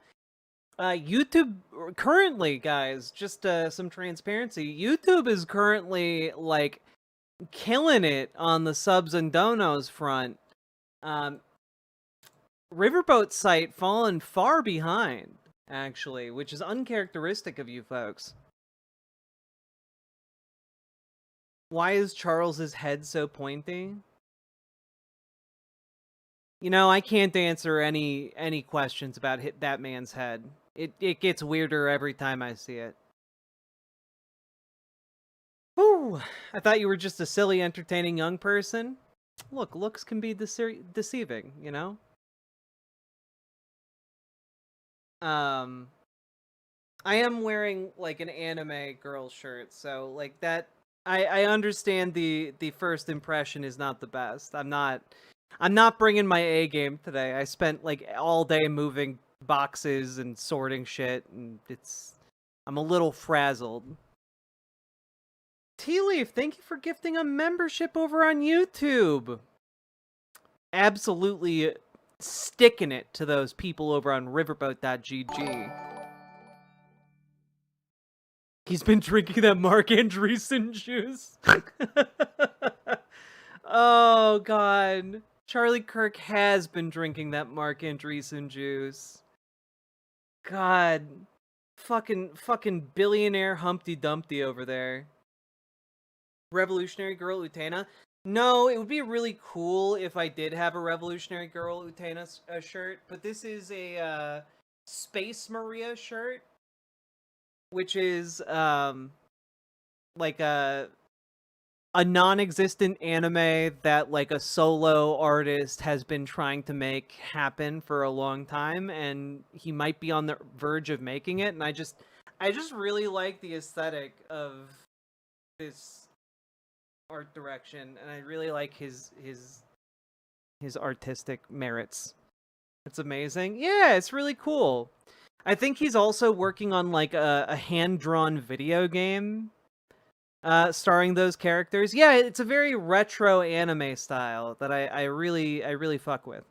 YouTube currently, guys, just some transparency. YouTube is currently like killing it on the subs and donos front. Riverboat site fallen far behind, actually, which is uncharacteristic of you folks. Why is Charles's head so pointy? You know, I can't answer any questions about that man's head. It gets weirder every time I see it. Whew, I thought you were just a silly, entertaining young person. Look, looks can be deceiving, you know? I am wearing, like, an anime girl shirt, so, like, that... I understand the first impression is not the best. I'm not bringing my A game today. I spent, like, all day moving boxes and sorting shit, and I'm a little frazzled. Tea-Leaf, thank you for gifting a membership over on YouTube. Absolutely sticking it to those people over on riverboat.gg. He's been drinking that Mark Andreessen juice. Oh, God. Charlie Kirk has been drinking that Mark Andreessen juice. God. Fucking billionaire Humpty Dumpty over there. Revolutionary Girl Utena? No, it would be really cool if I did have a Revolutionary Girl Utena shirt, but this is a Space Maria shirt, which is like a non-existent anime that like a solo artist has been trying to make happen for a long time, and he might be on the verge of making it, and I just really like the aesthetic of this art direction, and I really like his artistic merits. It's amazing. Yeah, it's really cool. I think he's also working on like a hand-drawn video game starring those characters. Yeah, it's a very retro anime style that I really fuck with.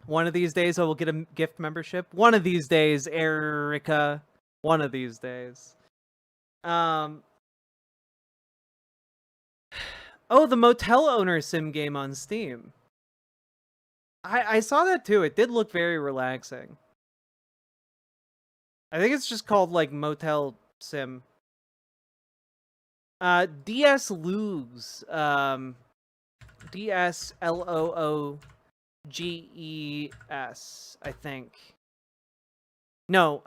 One of these days I will get a gift membership. One of these days, Erica. One of these days. Oh, the Motel Owner sim game on Steam. I saw that too. It did look very relaxing. I think it's just called like Motel Sim. DS Loogs. DSLOOGES, I think. No,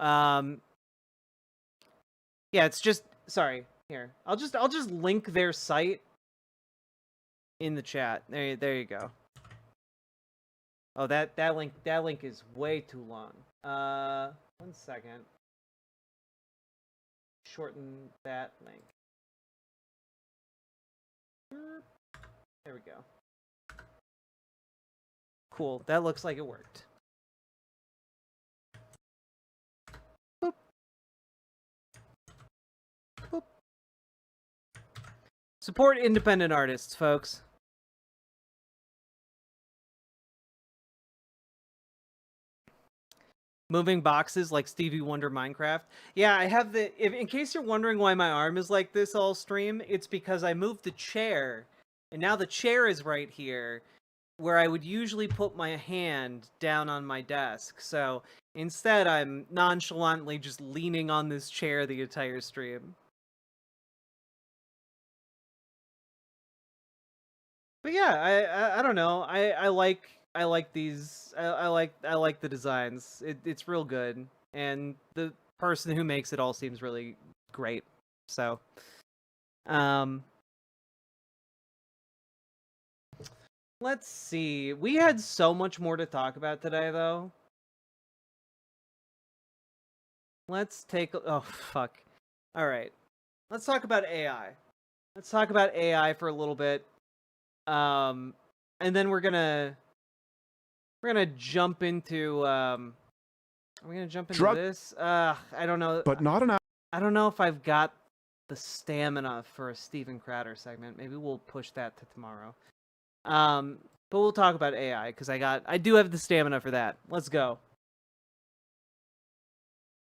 yeah, it's just sorry. Here. I'll just link their site in the chat. There you go. Oh, that link is way too long. 1 second. Shorten that link. There we go. Cool. That looks like it worked. Boop. Boop. Support independent artists, folks. Moving boxes like Stevie Wonder Minecraft. Yeah, I have in case you're wondering why my arm is like this all stream, it's because I moved the chair, and now the chair is right here, where I would usually put my hand down on my desk. So instead, I'm nonchalantly just leaning on this chair the entire stream. But yeah, I don't know. I like these. I like the designs. It's real good, and the person who makes it all seems really great. So, let's see. We had so much more to talk about today, though. Let's take. Oh fuck. All right. Let's talk about AI. Let's talk about AI for a little bit. And then we're gonna jump into are we gonna jump into this? I don't know. But not enough. I don't know if I've got the stamina for a Steven Crowder segment. Maybe we'll push that to tomorrow. But we'll talk about AI because I do have the stamina for that. Let's go.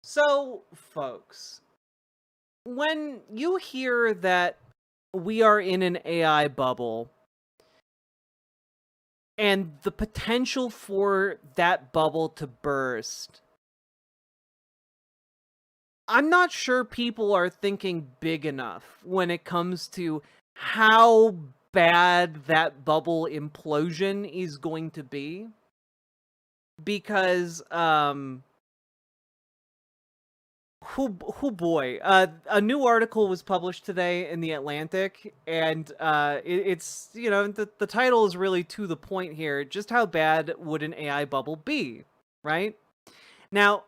So, folks, when you hear that we are in an AI bubble and the potential for that bubble to burst, I'm not sure people are thinking big enough when it comes to how bad that bubble implosion is going to be. Because, oh boy, a new article was published today in The Atlantic, and it's, you know, the title is really to the point here. Just how bad would an AI bubble be, right? Now,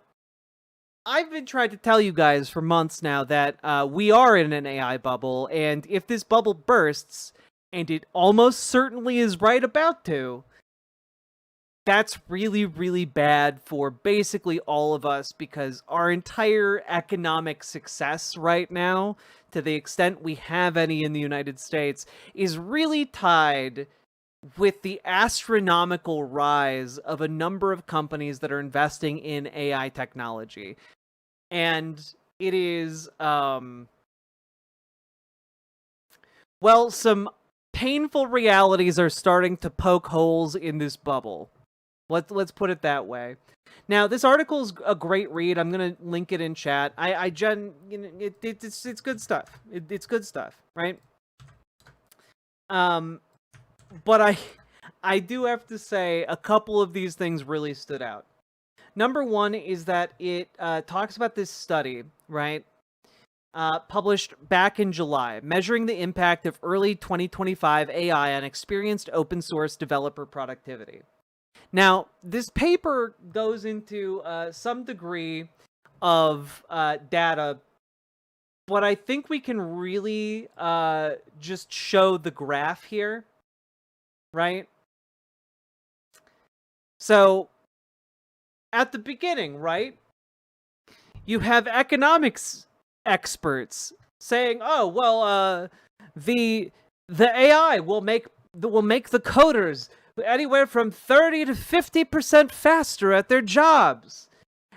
I've been trying to tell you guys for months now that we are in an AI bubble, and if this bubble bursts, and it almost certainly is right about to, that's really, really bad for basically all of us, because our entire economic success right now, to the extent we have any in the United States, is really tied with the astronomical rise of a number of companies that are investing in AI technology. And it is, well, some painful realities are starting to poke holes in this bubble. Let's put it that way. Now, this article is a great read. I'm gonna link it in chat. It's good stuff. It's good stuff, right? But I do have to say a couple of these things really stood out. Number one is that it talks about this study, right? Published back in July, measuring the impact of early 2025 AI on experienced open source developer productivity. Now, this paper goes into some degree of data, but I think we can really just show the graph here, right? So, at the beginning, right, you have economics experts saying, "Oh, well, the AI will make the coders anywhere from 30 to 50% faster at their jobs."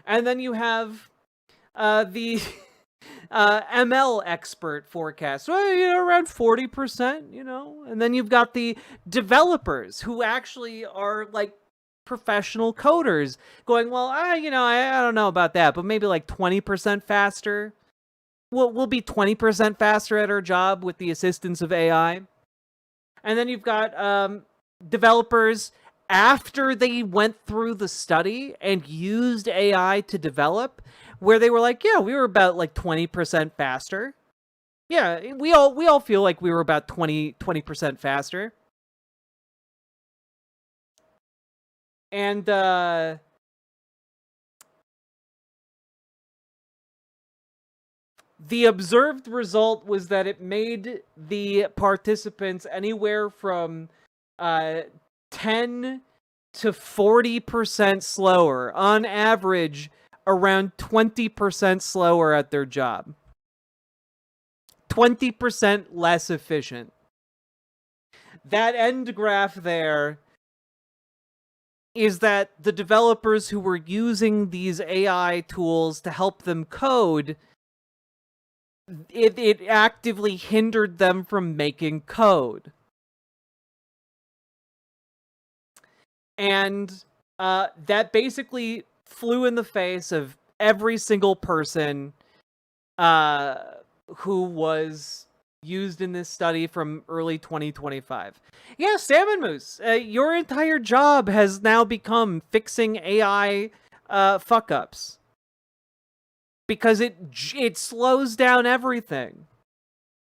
And then you have the ML expert forecast, well, you know, around 40%, you know. And then you've got the developers who actually are like professional coders going, well, I don't know about that, but maybe like 20% faster. We'll be 20% faster at our job with the assistance of AI. And then you've got developers after they went through the study and used AI to develop, where they were like, yeah, we were about like 20% faster. Yeah, we all feel like we were about 20% faster. And the observed result was that it made the participants anywhere from 10 to 40% slower, on average around 20% slower at their job. 20% less efficient. That end graph there is that the developers who were using these AI tools to help them code, it actively hindered them from making code. And that basically flew in the face of every single person who was used in this study from early 2025. Yeah, Salmon Moose, your entire job has now become fixing AI fuck-ups. Because it slows down everything.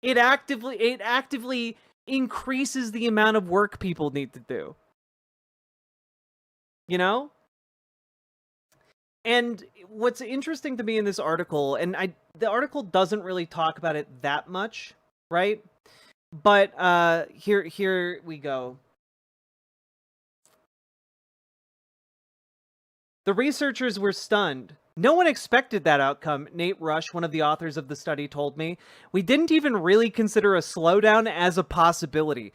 It actively increases the amount of work people need to do. You know? And what's interesting to me in this article, and the article doesn't really talk about it that much, right? But here we go. The researchers were stunned. No one expected that outcome, Nate Rush, one of the authors of the study, told me. We didn't even really consider a slowdown as a possibility.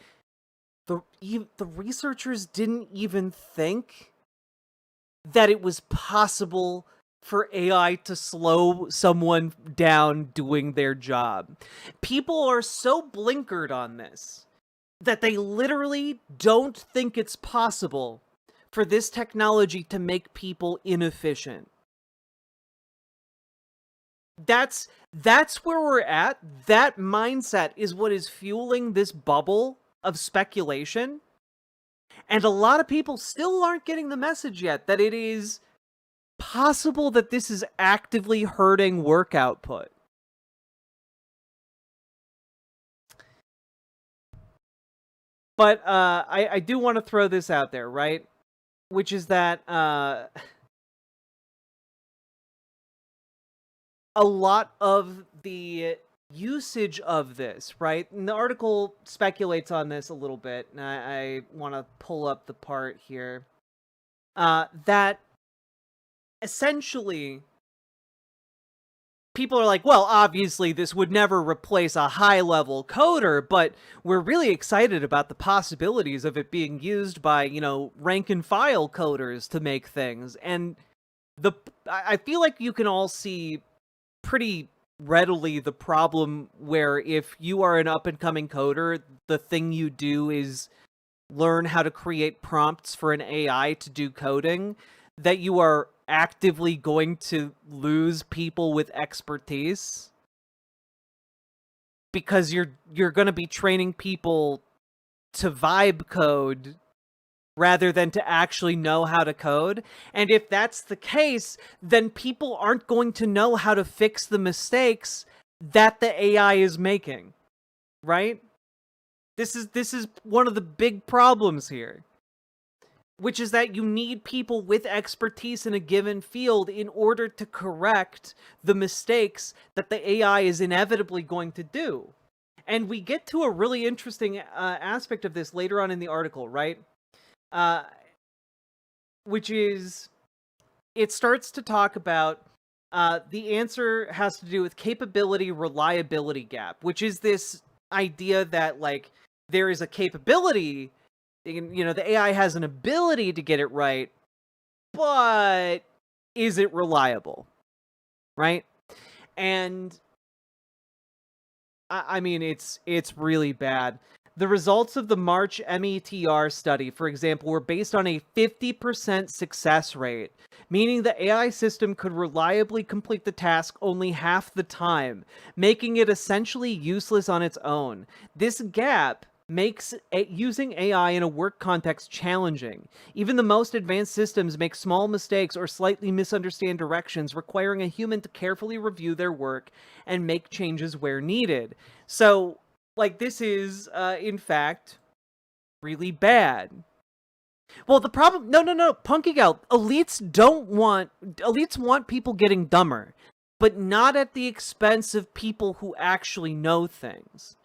the researchers didn't even think that it was possible for AI to slow someone down doing their job. People are so blinkered on this that they literally don't think it's possible for this technology to make people inefficient. That's where we're at. That mindset is what is fueling this bubble of speculation. And a lot of people still aren't getting the message yet that it is possible that this is actively hurting work output. But I do want to throw this out there, right? Which is that a lot of the usage of this, right? And the article speculates on this a little bit, and I want to pull up the part here. That essentially people are like, well, obviously this would never replace a high-level coder, but we're really excited about the possibilities of it being used by, you know, rank-and-file coders to make things. And I feel like you can all see pretty readily the problem where if you are an up-and-coming coder, the thing you do is learn how to create prompts for an AI to do coding, that you are actively going to lose people with expertise because you're going to be training people to vibe code rather than to actually know how to code. And if that's the case, then people aren't going to know how to fix the mistakes that the AI is making, right? This is one of the big problems here, which is that you need people with expertise in a given field in order to correct the mistakes that the AI is inevitably going to do. And we get to a really interesting aspect of this later on in the article, right? Which is, it starts to talk about the answer has to do with capability reliability gap, which is this idea that, like, there is a capability, you know, the AI has an ability to get it right, but is it reliable, right? And I mean, it's really bad. The results of the March METR study, for example, were based on a 50% success rate, meaning the AI system could reliably complete the task only half the time, making it essentially useless on its own. This gap makes using AI in a work context challenging. Even the most advanced systems make small mistakes or slightly misunderstand directions, requiring a human to carefully review their work and make changes where needed. So, like, this is, in fact, really bad. Well, the problem... No, punking out. Elites want people getting dumber, but not at the expense of people who actually know things,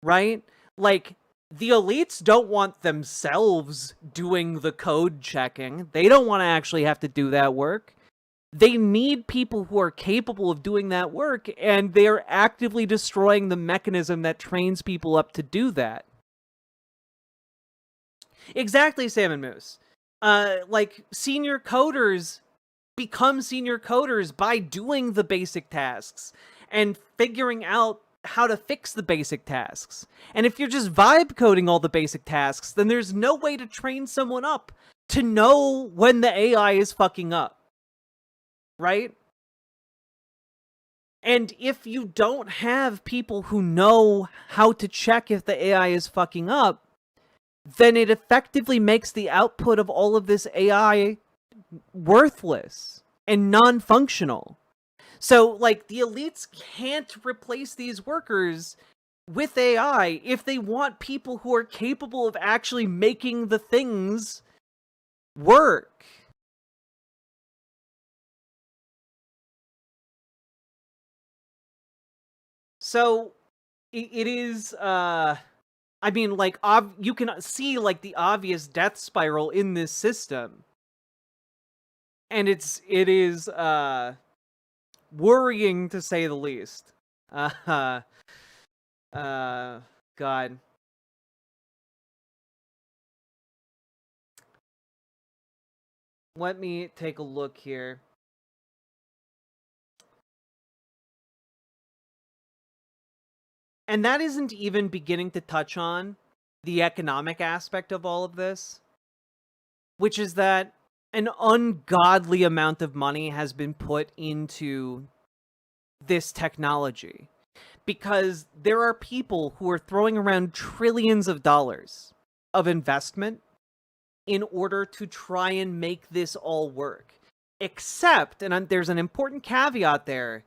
right? Like, the elites don't want themselves doing the code checking. They don't want to actually have to do that work. They need people who are capable of doing that work, and they are actively destroying the mechanism that trains people up to do that. Exactly, Salmon Moose. Like, senior coders become senior coders by doing the basic tasks and figuring out how to fix the basic tasks. And if you're just vibe coding all the basic tasks, then there's no way to train someone up to know when the AI is fucking up. Right? And if you don't have people who know how to check if the AI is fucking up, then it effectively makes the output of all of this AI worthless and non-functional. So, like, the elites can't replace these workers with AI if they want people who are capable of actually making the things work. So, it is, I mean, like, you can see, like, the obvious death spiral in this system. And it is, worrying, to say the least. God. let me take a look here. And that isn't even beginning to touch on the economic aspect of all of this, which is that an ungodly amount of money has been put into this technology. Because there are people who are throwing around trillions of dollars of investment in order to try and make this all work. Except, and there's an important caveat there,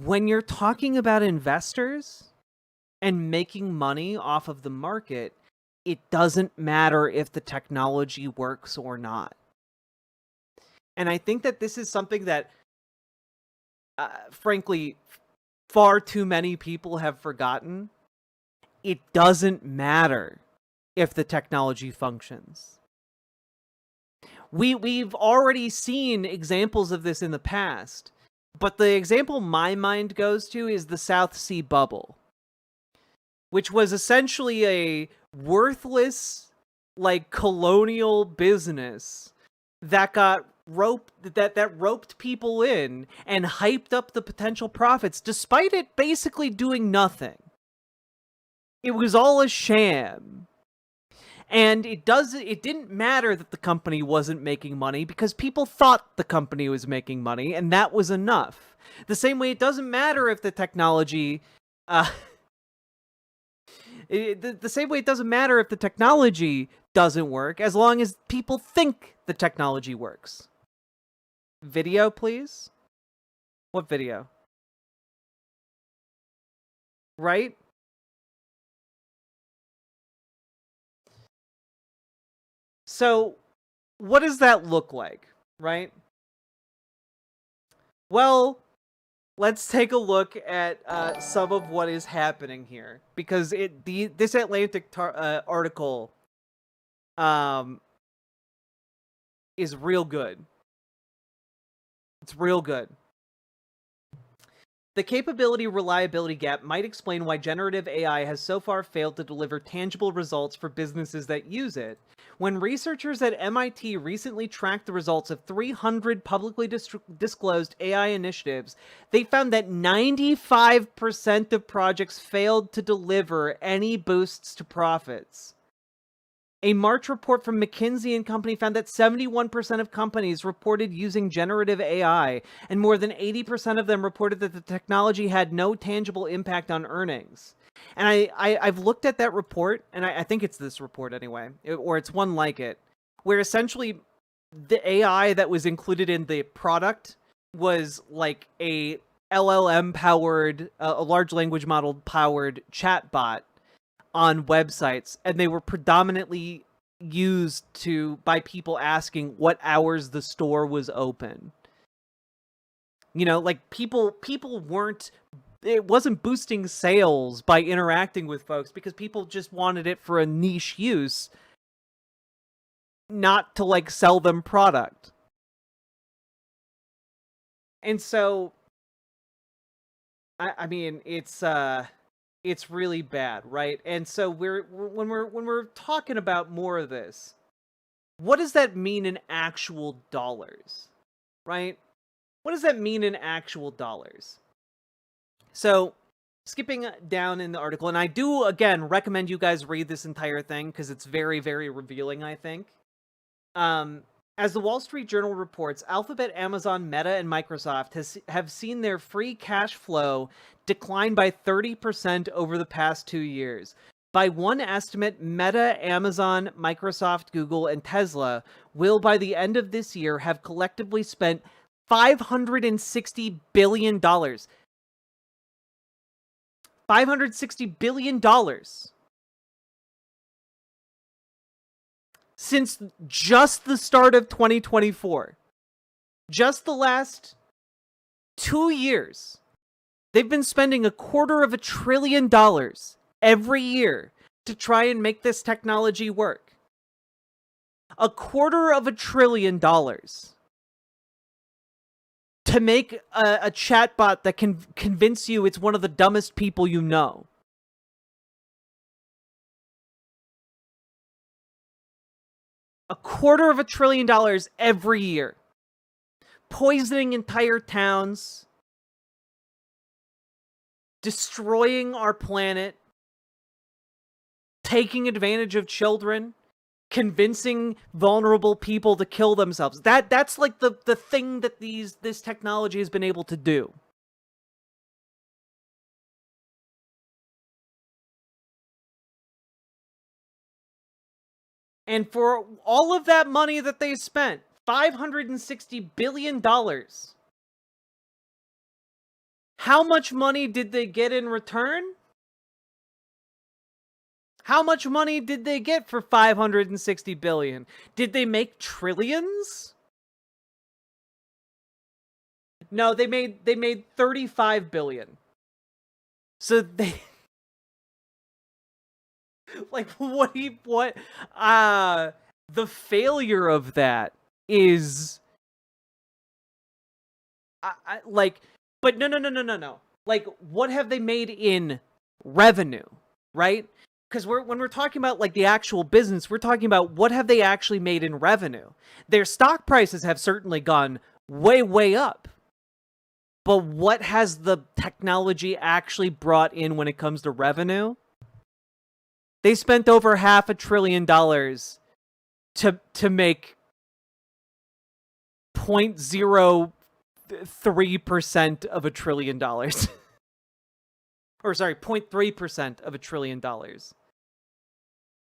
when you're talking about investors and making money off of the market, it doesn't matter if the technology works or not. And I think that this is something that, frankly, far too many people have forgotten. It doesn't matter if the technology functions. We've already seen examples of this in the past, but the example my mind goes to is the South Sea Bubble, which was essentially a worthless, like, colonial business that got roped people in and hyped up the potential profits, despite it basically doing nothing. It was all a sham. And it didn't matter that the company wasn't making money because people thought the company was making money, and that was enough. The same way it doesn't matter if the technology the same way it doesn't matter if the technology doesn't work, as long as people think the technology works. Video, please? What video? Right? So, what does that look like, right? Well, let's take a look at some of what is happening here, because this Atlantic article is real good. It's real good. The capability reliability gap might explain why generative AI has so far failed to deliver tangible results for businesses that use it. When researchers at MIT recently tracked the results of 300 publicly disclosed AI initiatives, they found that 95% of projects failed to deliver any boosts to profits. A March report from McKinsey & Company found that 71% of companies reported using generative AI, and more than 80% of them reported that the technology had no tangible impact on earnings. And I've looked at that report, and I think it's this report anyway, or it's one like it, where essentially the AI that was included in the product was like a LLM-powered, a large language model-powered chatbot on websites, and they were predominantly used by people asking what hours the store was open. You know, like people weren't, it wasn't boosting sales by interacting with folks because people just wanted it for a niche use, not to like sell them product. And so I mean, it's really bad, right? And so when we're talking about more of this, what does that mean in actual dollars, right? What does that mean in actual dollars? So, skipping down in the article, and I do again recommend you guys read this entire thing because it's very, very revealing, I think. As the Wall Street Journal reports, Alphabet, Amazon, Meta, and Microsoft have seen their free cash flow decline by 30% over the past 2 years. By one estimate, Meta, Amazon, Microsoft, Google, and Tesla will, by the end of this year, have collectively spent $560 billion. $560 billion. Since just the start of 2024. Just the last 2 years. They've been spending $250 billion every year to try and make this technology work. $250 billion to make a chatbot that can convince you it's one of the dumbest people you know. $250 billion every year. Poisoning entire towns. Destroying our planet. Taking advantage of children. Convincing vulnerable people to kill themselves. That's like the thing that this technology has been able to do. And for all of that money that they spent, $560 billion, how much money did they get in return? How much money did they get for $560 billion? Did they make trillions? No, they made $35 billion. So they like the failure of that is but no. Like, what have they made in revenue, right? Because when we're talking about like the actual business, we're talking about what have they actually made in revenue. Their stock prices have certainly gone way up. But what has the technology actually brought in when it comes to revenue? They spent over $500 billion to make 0.03% of $1 trillion. Or sorry, 0.3% of $1 trillion.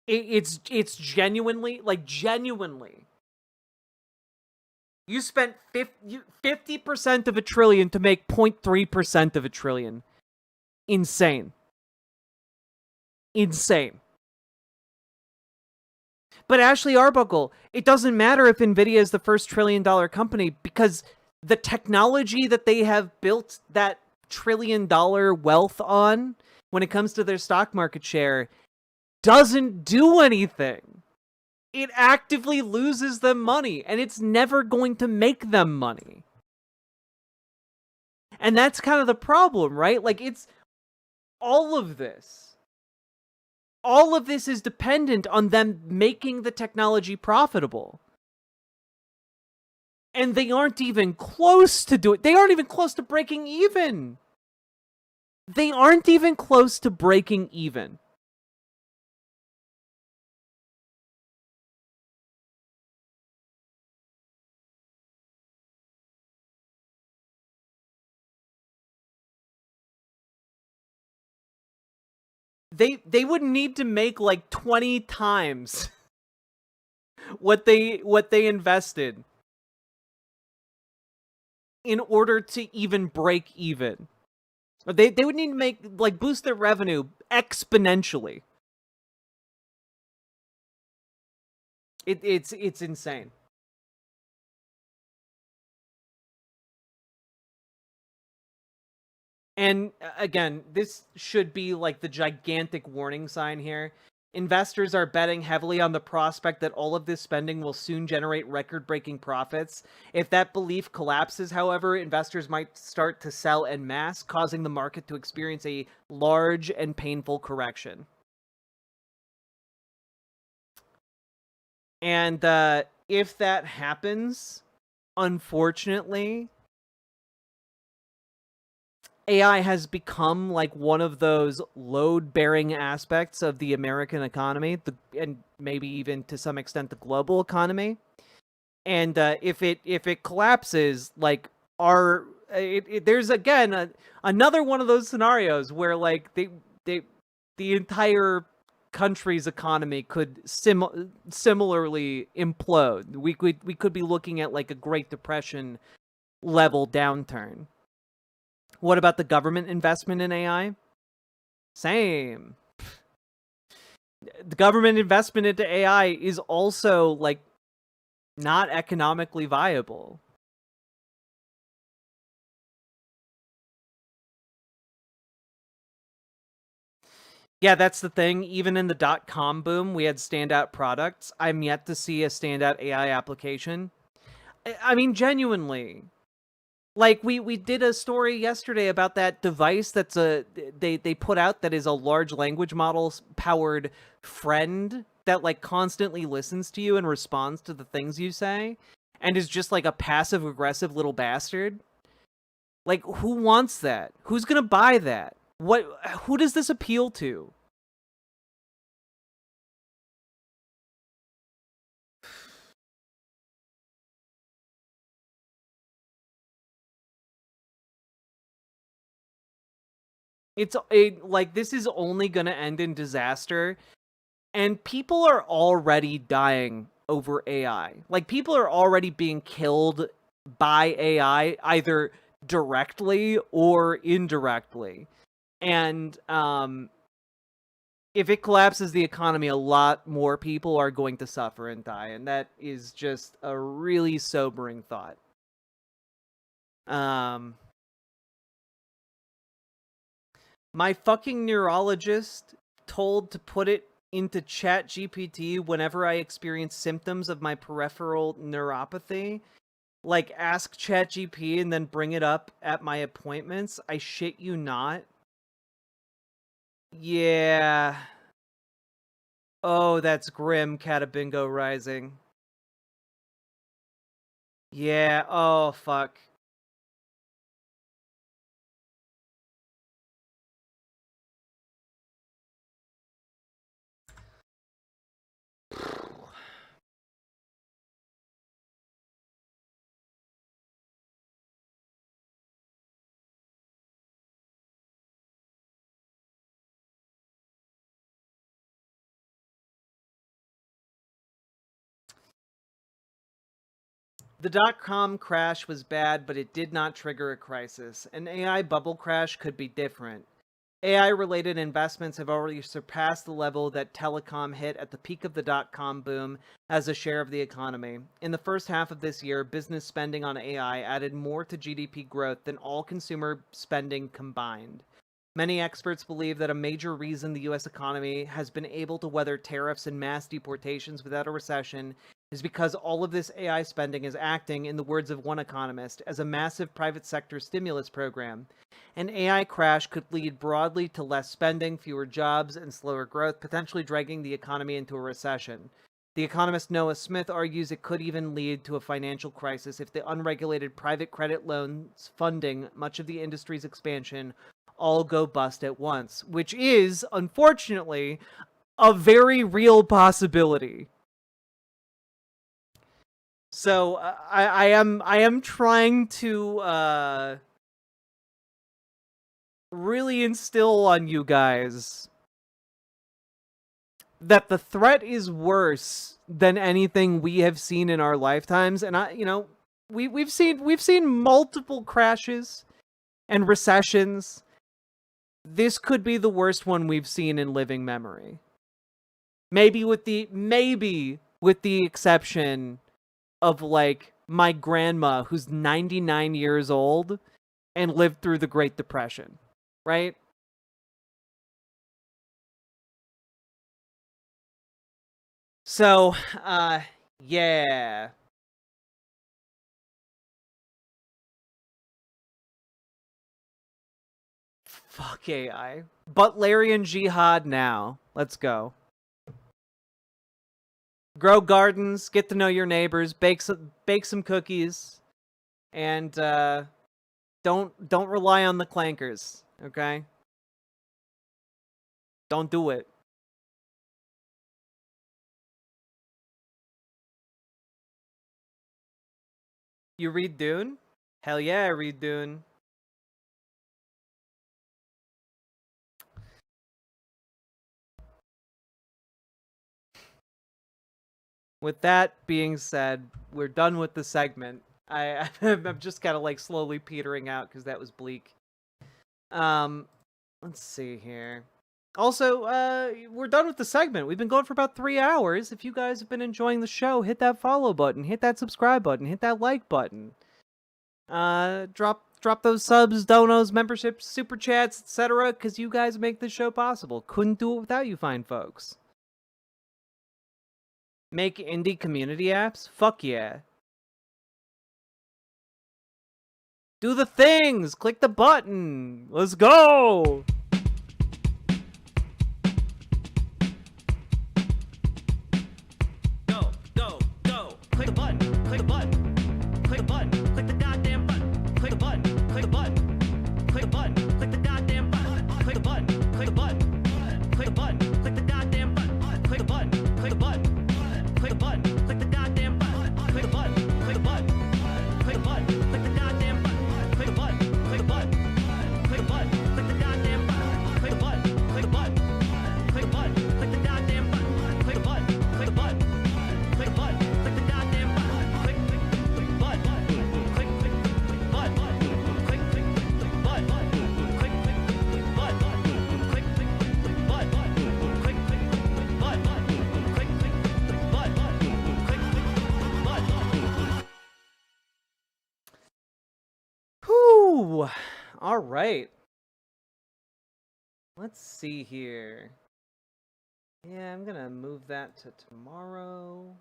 It's genuinely, like genuinely. You spent 50% of $1 trillion to make 0.3% of $1 trillion. Insane. Insane. But Ashley Arbuckle, it doesn't matter if Nvidia is the first $1 trillion company, because the technology that they have built that $1 trillion wealth on when it comes to their stock market share doesn't do anything. It actively loses them money, and it's never going to make them money. And that's kind of the problem, right? Like, it's all of this. All of this is dependent on them making the technology profitable. And they aren't even close to do it. They aren't even close to breaking even. They aren't even close to breaking even. They would need to make like 20 times what they invested in order to even break even. They would need to make, like, boost their revenue exponentially. It's insane. And again, this should be like the gigantic warning sign here. Investors are betting heavily on the prospect that all of this spending will soon generate record-breaking profits. If that belief collapses, however, investors might start to sell en masse, causing the market to experience a large and painful correction. And if that happens, unfortunately, AI has become like one of those load-bearing aspects of the American economy, and maybe even to some extent the global economy. And if it collapses, like there's again another one of those scenarios where like the entire country's economy could similarly implode. We could be looking at like a Great Depression level downturn. What about the government investment in AI? Same. The government investment into AI is also, like, not economically viable. Yeah, that's the thing. Even in the .com boom, we had standout products. I'm yet to see a standout AI application. I mean, genuinely. Like we did a story yesterday about that device that's they put out that is a large language model powered friend that like constantly listens to you and responds to the things you say and is just like a passive aggressive little bastard. Like who wants that? Who's going to buy that? Who does this appeal to? Like this is only going to end in disaster, and people are already dying over AI. Like people are already being killed by AI either directly or indirectly. And if it collapses the economy, a lot more people are going to suffer and die, and that is just a really sobering thought. My fucking neurologist told to put it into ChatGPT whenever I experience symptoms of my peripheral neuropathy. Like, ask ChatGPT and then bring it up at my appointments. I shit you not. Yeah. Oh, that's grim, Catabingo Rising. Yeah, oh, fuck. The dot-com crash was bad, but it did not trigger a crisis. An AI bubble crash could be different. AI-related investments have already surpassed the level that telecom hit at the peak of the dot-com boom as a share of the economy. In the first half of this year, business spending on AI added more to GDP growth than all consumer spending combined. Many experts believe that a major reason the U.S. economy has been able to weather tariffs and mass deportations without a recession is because all of this AI spending is acting, in the words of one economist, as a massive private sector stimulus program. An AI crash could lead broadly to less spending, fewer jobs, and slower growth, potentially dragging the economy into a recession. The economist Noah Smith argues it could even lead to a financial crisis if the unregulated private credit loans funding much of the industry's expansion all go bust at once, which is, unfortunately, a very real possibility. So I am trying to really instill on you guys that the threat is worse than anything we have seen in our lifetimes, and we've seen multiple crashes and recessions. This could be the worst one we've seen in living memory. Maybe with the exception of like my grandma who's 99 years old and lived through the Great Depression, right? So, yeah. Fuck AI. Butlerian Jihad now. Let's go. Grow gardens, get to know your neighbors, bake some cookies, and don't rely on the clankers, okay? Don't do it. You read Dune? Hell yeah, I read Dune. With that being said, we're done with the segment. I'm just kind of like slowly petering out because that was bleak. Let's see here. Also, we're done with the segment. We've been going for about 3 hours. If you guys have been enjoying the show, hit that follow button, hit that subscribe button, hit that like button. Drop those subs, donos, memberships, super chats, etc. because you guys make this show possible. Couldn't do it without you fine folks. Make indie community apps? Fuck yeah. Do the things! Click the button! Let's go! Go, go, go! Click the button! Click the button! Click the button! Click the goddamn button! Click the button! Click the button! Click the button! Click the goddamn button! Click the button! Click the button! Click the button! Click the goddamn button! Click the button! Click the button! Click the button! Click the goddamn button! Click the button! Click the button! Click the button! Click the goddamn button! Click the button! Click the button! Click the button! Click the goddamn button! Click the button! Click the button! Click the button! Click the goddamn button! Click the button! Click the button! Click the button! Click the goddamn button! Click button! Click button! Click button! Click button! Click Whew! All right. Let's see here. Yeah, I'm gonna move that to tomorrow.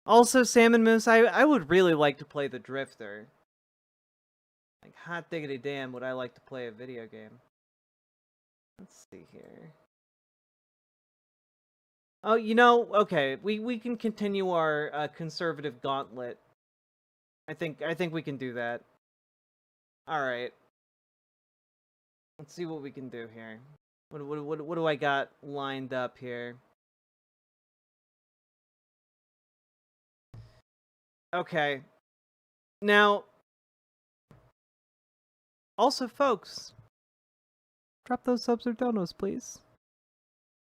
Also, Salmon Moose, I would really like to play the Drifter. Like, hot diggity damn, would I like to play a video game. Let's see here. Oh, you know, okay, we can continue our conservative gauntlet. I think we can do that. All right. Let's see what we can do here. What do I got lined up here? Okay. Now, also, folks, drop those subs or donos, please.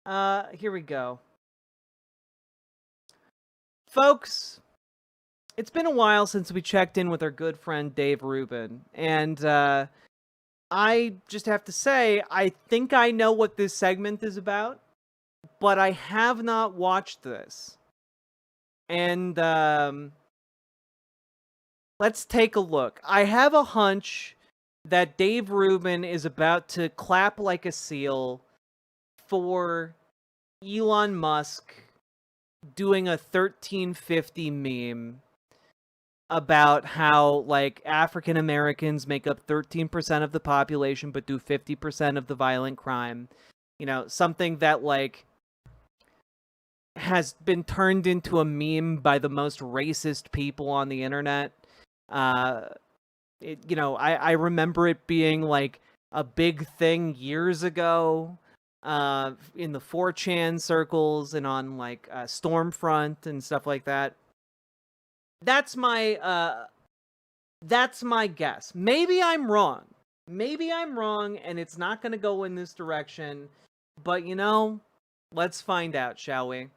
Here we go. Folks, it's been a while since we checked in with our good friend Dave Rubin, and I just have to say, I think I know what this segment is about, but I have not watched this. And let's take a look. I have a hunch that Dave Rubin is about to clap like a seal for Elon Musk doing a 1350 meme about how, like, African Americans make up 13% of the population but do 50% of the violent crime. You know, something that, like, has been turned into a meme by the most racist people on the internet. You know, I remember it being, like, a big thing years ago in the 4chan circles and on, like, Stormfront and stuff like that. That's my guess. Maybe I'm wrong. Maybe I'm wrong and it's not going to go in this direction. But, you know, let's find out, shall we?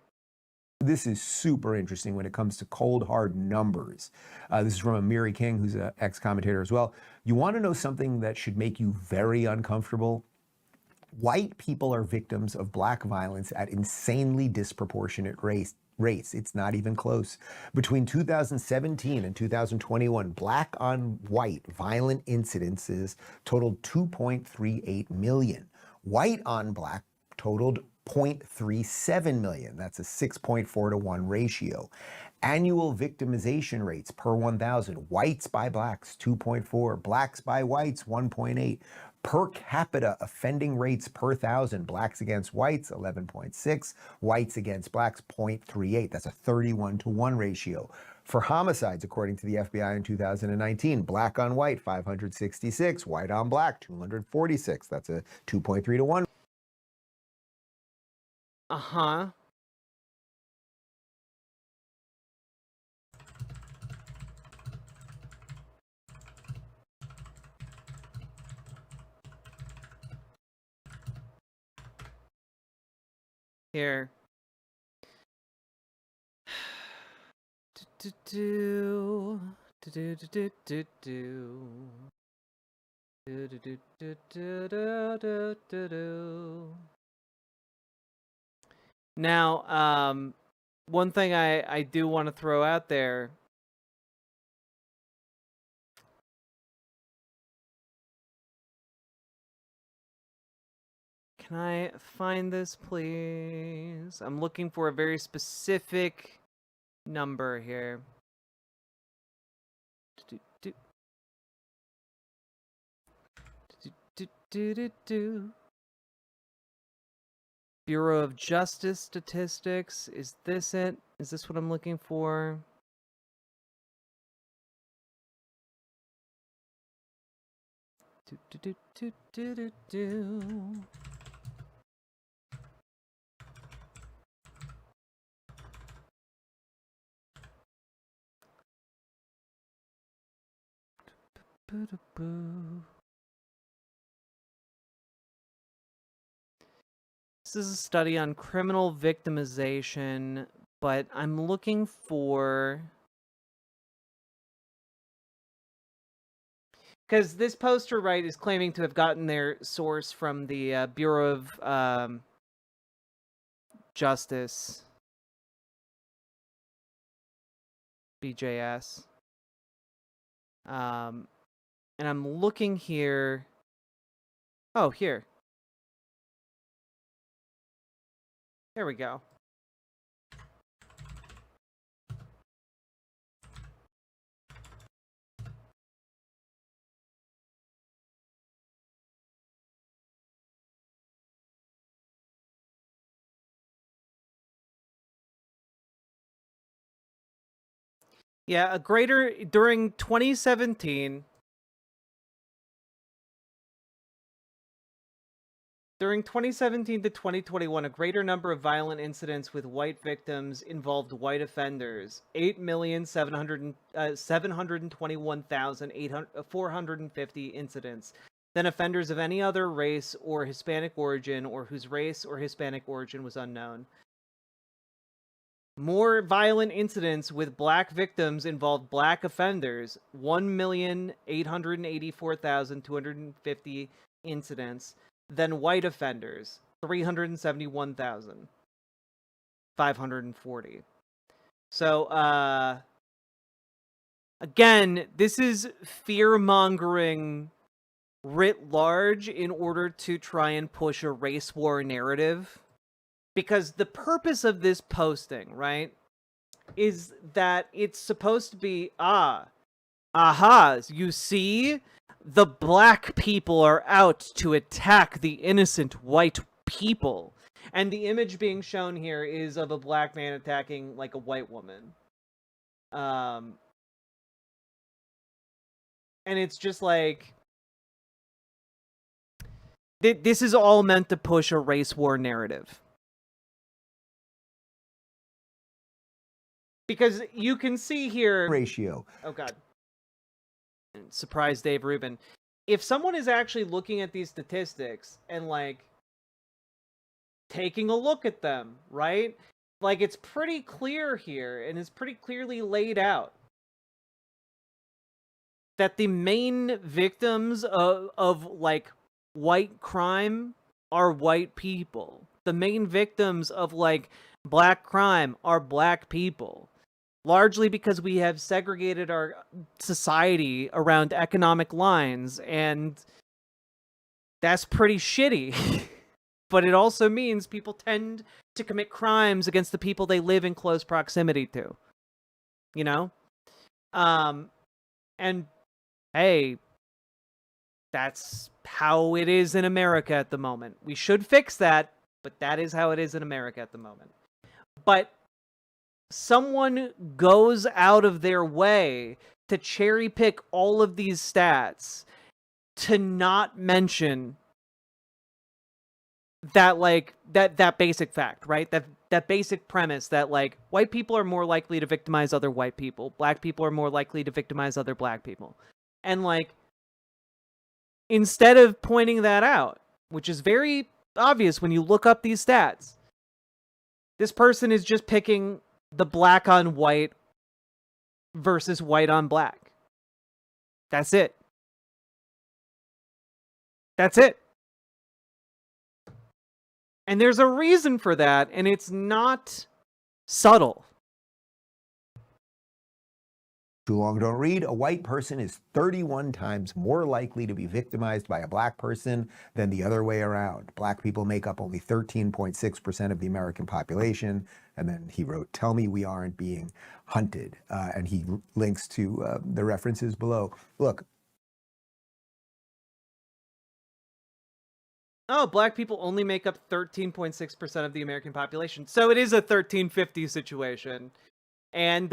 This is super interesting when it comes to cold, hard numbers. This is from Amiri King, who's an ex-commentator as well. You want to know something that should make you very uncomfortable? White people are victims of black violence at insanely disproportionate rates. It's not even close. Between 2017 and 2021, black on white violent incidences totaled 2.38 million. White on black totaled 0.37 million. That's a 6.4 to 1 ratio. Annual victimization rates per 1,000. Whites by blacks, 2.4. Blacks by whites, 1.8. Per capita offending rates per 1,000. Blacks against whites, 11.6. Whites against blacks, 0.38. That's a 31 to 1 ratio. For homicides, according to the FBI in 2019, black on white, 566. White on black, 246. That's a 2.3 to 1. Uh-huh. Here. Now, one thing I do want to throw out there. Can I find this, please? I'm looking for a very specific number here. Bureau of Justice statistics. Is this it? Is this what I'm looking for? This is a study on criminal victimization, but I'm looking for... Because this poster, right, is claiming to have gotten their source from the Bureau of Justice, BJS. And I'm looking here. Oh, here. There we go. Yeah, during 2017, during 2017 to 2021, a greater number of violent incidents with white victims involved white offenders. 8,721,450 incidents than offenders of any other race or Hispanic origin or whose race or Hispanic origin was unknown. More violent incidents with black victims involved black offenders, 1,884,250 incidents, than white offenders, 371,540. So, again, this is fear-mongering writ large in order to try and push a race war narrative. Because the purpose of this posting, right, is that it's supposed to be, you see? The black people are out to attack the innocent white people. And the image being shown here is of a black man attacking, like, a white woman. And it's just like... This is all meant to push a race war narrative. Because you can see here... Ratio. Oh, God. Surprise Dave Rubin. If someone is actually looking at these statistics and, like, taking a look at them, right? Like, it's pretty clear here, and it's pretty clearly laid out, that the main victims of like, white crime are white people. The main victims of, like, black crime are black people. Largely because we have segregated our society around economic lines, and that's pretty shitty. But it also means people tend to commit crimes against the people they live in close proximity to. You know? And, hey, that's how it is in America at the moment. We should fix that, but that is how it is in America at the moment. But someone goes out of their way to cherry pick all of these stats to not mention that, like, that basic fact, right? That basic premise that, like, white people are more likely to victimize other white people, black people are more likely to victimize other black people. And, like, instead of pointing that out, which is very obvious when you look up these stats, this person is just picking the black on white versus white on black. That's it. That's it. And there's a reason for that, and it's not subtle. Too long don't read. A white person is 31 times more likely to be victimized by a black person than the other way around. Black people make up only 13.6% of the American population. And then he wrote, "Tell me we aren't being hunted." And he links to the references below. Look, Oh, black people only make up 13.6% of the American population. So it is a 1350 situation. And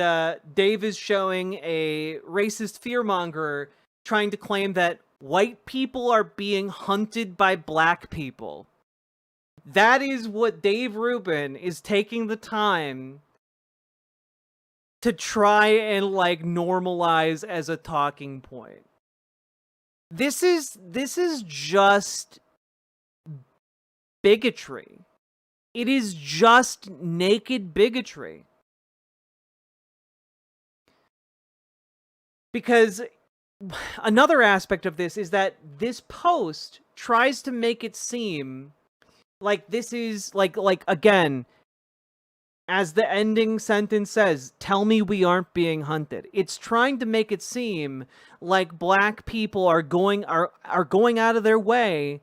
Dave is showing a racist fearmonger trying to claim that white people are being hunted by black people. That is what Dave Rubin is taking the time to try and like normalize as a talking point. This is just bigotry. It is just naked bigotry. Because another aspect of this is that this post tries to make it seem like this is like again, as the ending sentence says, tell me we aren't being hunted. It's trying to make it seem like black people are going out of their way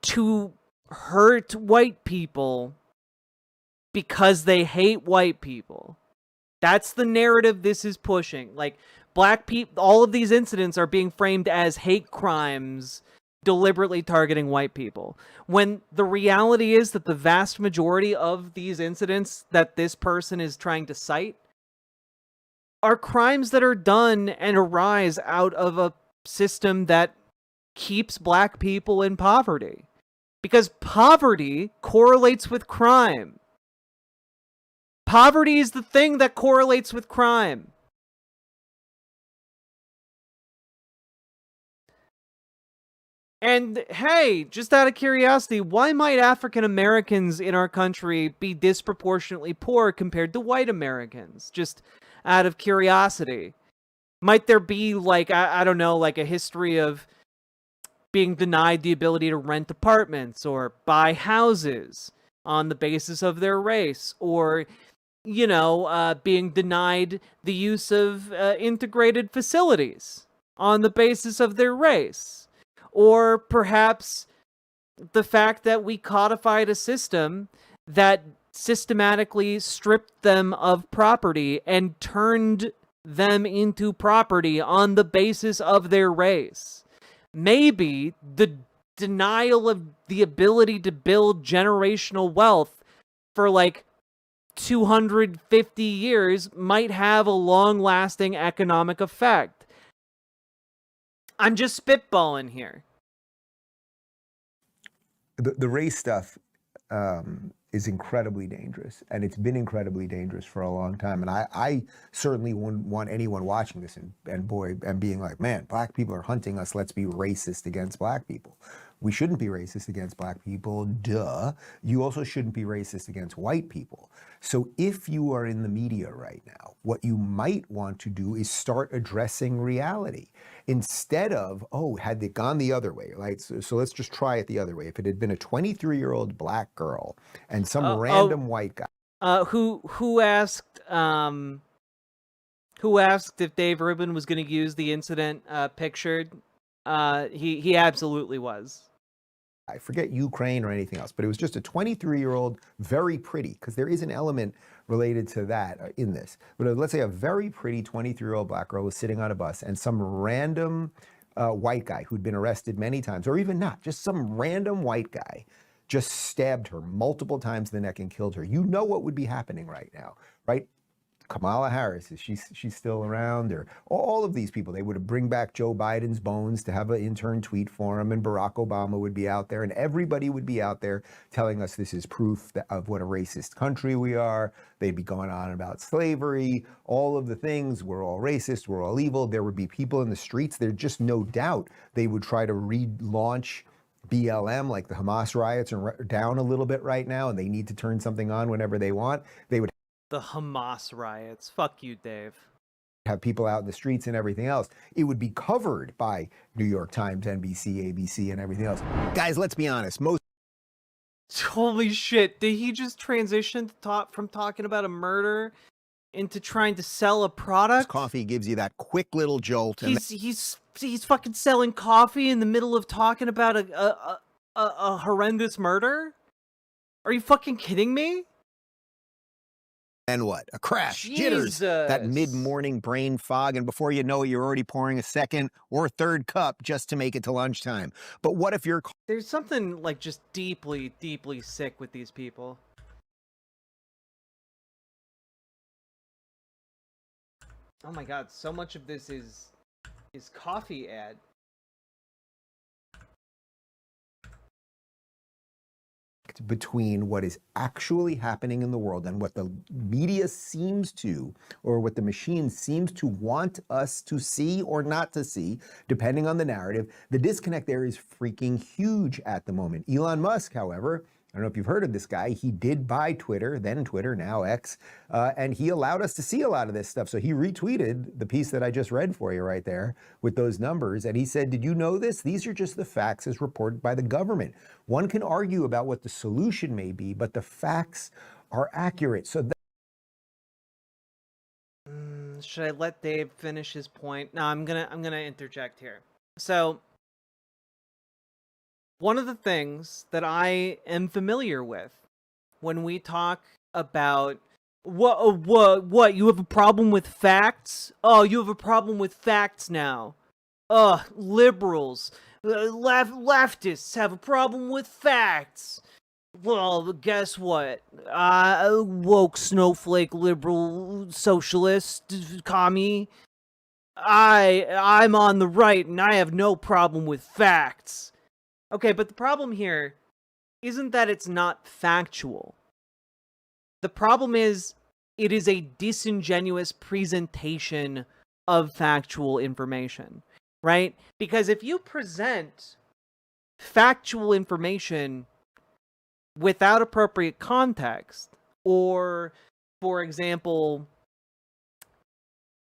to hurt white people because they hate white people. That's the narrative this is pushing. Like, black people, all of these incidents are being framed as hate crimes deliberately targeting white people, when the reality is that the vast majority of these incidents that this person is trying to cite are crimes that are done and arise out of a system that keeps black people in poverty. Because poverty correlates with crime. Poverty is the thing that correlates with crime. And hey, just out of curiosity, why might African Americans in our country be disproportionately poor compared to white Americans? Just out of curiosity. Might there be like, I don't know, like a history of being denied the ability to rent apartments or buy houses on the basis of their race, or, you know, being denied the use of integrated facilities on the basis of their race? Or perhaps the fact that we codified a system that systematically stripped them of property and turned them into property on the basis of their race. Maybe the denial of the ability to build generational wealth for like 250 years might have a long-lasting economic effect. I'm just spitballing here. The race stuff is incredibly dangerous, and it's been incredibly dangerous for a long time. And I certainly wouldn't want anyone watching this and being like, man, black people are hunting us, let's be racist against black people. We shouldn't be racist against black people, duh. You also shouldn't be racist against white people. So if you are in the media right now, what you might want to do is start addressing reality. Instead of, oh, had it gone the other way, right? So let's just try it the other way. If it had been a 23-year-old black girl and some random white guy. Who asked if Dave Rubin was going to use the incident pictured? He absolutely was. I forget Ukraine or anything else, but it was just a 23-year-old, very pretty, because there is an element related to that in this. But let's say a very pretty 23-year-old black girl was sitting on a bus, and some random white guy who'd been arrested many times, or even not, just some random white guy just stabbed her multiple times in the neck and killed her. You know what would be happening right now, right? Kamala Harris, is she's still around? Or all of these people, they would bring back Joe Biden's bones to have an intern tweet for him, and Barack Obama would be out there, and everybody would be out there telling us this is proof of what a racist country we are. They'd be going on about slavery, all of the things. We're all racist, we're all evil. There would be people in the streets. There's just no doubt they would try to relaunch BLM, like the Hamas riots are down a little bit right now, and they need to turn something on whenever they want. They would the Hamas riots. Fuck you, Dave. Have people out in the streets and everything else. It would be covered by New York Times, NBC, ABC, and everything else. Guys, let's be honest. Holy shit. Did he just transition to from talking about a murder into trying to sell a product? Coffee gives you that quick little jolt. He's fucking selling coffee in the middle of talking about a horrendous murder? Are you fucking kidding me? And what? A crash, jitters, that mid-morning brain fog, and before you know it, you're already pouring a second or third cup just to make it to lunchtime. But what if you're... There's something, like, just deeply, deeply sick with these people. Oh my god, so much of this is coffee ad. Between what is actually happening in the world and what the media seems to, or what the machine seems to want us to see or not to see, depending on the narrative, the disconnect there is freaking huge at the moment. Elon Musk, however, I don't know if you've heard of this guy, he did buy Twitter, then Twitter, now X, and he allowed us to see a lot of this stuff. So he retweeted the piece that I just read for you right there with those numbers, and he said, did you know this? These are just the facts as reported by the government. One can argue about what the solution may be, but the facts are accurate. So should I let Dave finish his point? No, I'm gonna interject here. So one of the things that I am familiar with when we talk about what you have a problem with facts? Oh, you have a problem with facts now. Liberals, leftists have a problem with facts. Well, guess what? Woke snowflake liberal socialist commie. I'm on the right and I have no problem with facts. Okay, but the problem here isn't that it's not factual. The problem is it is a disingenuous presentation of factual information, right? Because if you present factual information without appropriate context, or, for example,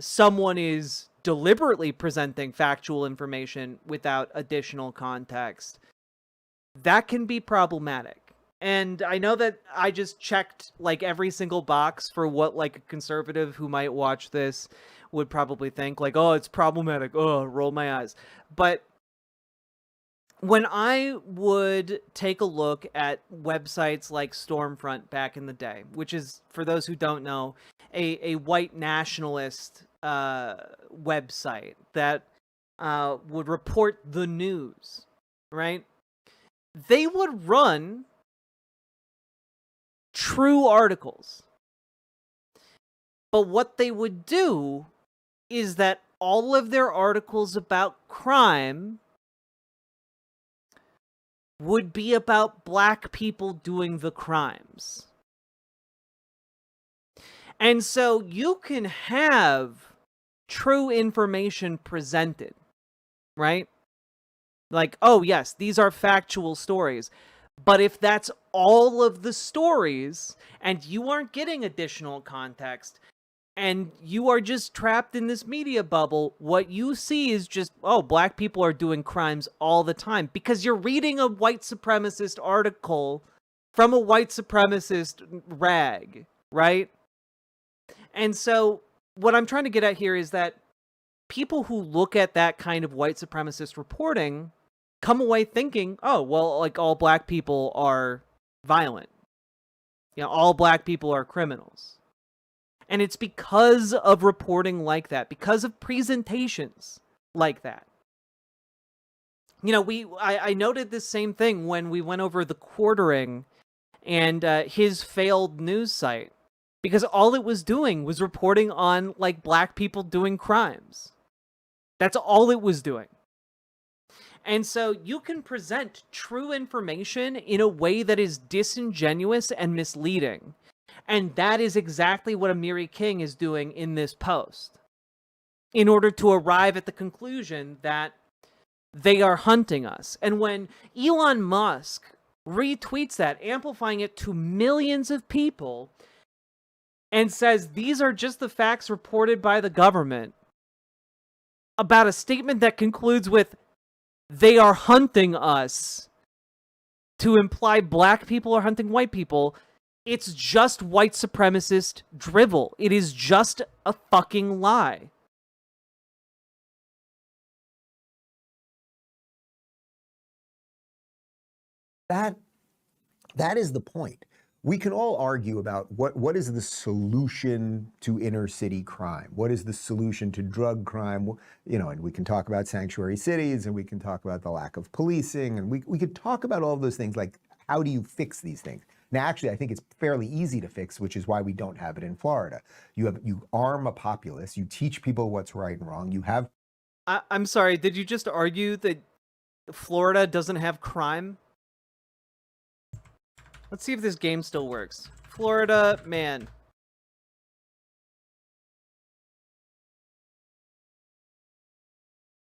someone is deliberately presenting factual information without additional context, that can be problematic. And I know that I just checked like every single box for what like a conservative who might watch this would probably think, like, oh, it's problematic, oh, roll my eyes. But when I would take a look at websites like Stormfront back in the day, which is, for those who don't know, a white nationalist website that would report the news, right? They would run true articles. But what they would do is that all of their articles about crime would be about black people doing the crimes. And so you can have true information presented, right? Like, oh yes, these are factual stories. But if that's all of the stories, and you aren't getting additional context, and you are just trapped in this media bubble, what you see is just, oh, black people are doing crimes all the time. Because you're reading a white supremacist article from a white supremacist rag, right? And so what I'm trying to get at here is that people who look at that kind of white supremacist reporting come away thinking, oh, well, like, all black people are violent. You know, all black people are criminals. And it's because of reporting like that, because of presentations like that. You know, I noted this same thing when we went over the Quartering and his failed news site, because all it was doing was reporting on, like, black people doing crimes. That's all it was doing. And so you can present true information in a way that is disingenuous and misleading. And that is exactly what Amiri King is doing in this post, in order to arrive at the conclusion that they are hunting us. And when Elon Musk retweets that, amplifying it to millions of people, and says these are just the facts reported by the government about a statement that concludes with, they are hunting us, to imply black people are hunting white people, it's just white supremacist drivel. It is just a fucking lie. That is the point. we can all argue about what is the solution to inner city crime? What is the solution to drug crime? You know, and we can talk about sanctuary cities, and we can talk about the lack of policing, and we could talk about all of those things, like how do you fix these things? Now, actually, I think it's fairly easy to fix, which is why we don't have it in Florida. You arm a populace, you teach people what's right and wrong, you have... I'm sorry, did you just argue that Florida doesn't have crime? Let's see if this game still works. Florida man.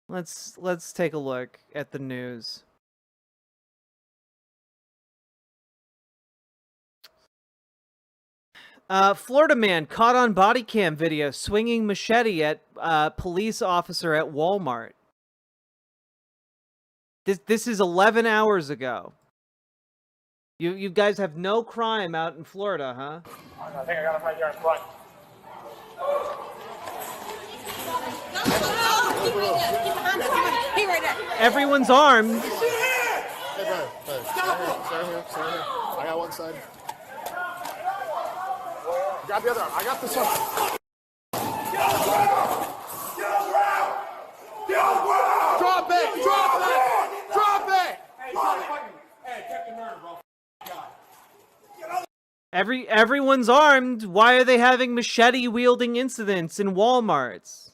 Let's take a look at the news. Florida man caught on body cam video swinging machete at police officer at Walmart. This is 11 hours ago. You guys have no crime out in Florida, huh? I think I got him right here in front. He right there. Everyone's armed. Hey, brother. Sorry here. I got one side. Grab the other arm. I got this one. Drop it! Drop it! Drop it! Hey, Captain Murder, bro. Everyone's armed. Why are they having machete wielding incidents in Walmarts?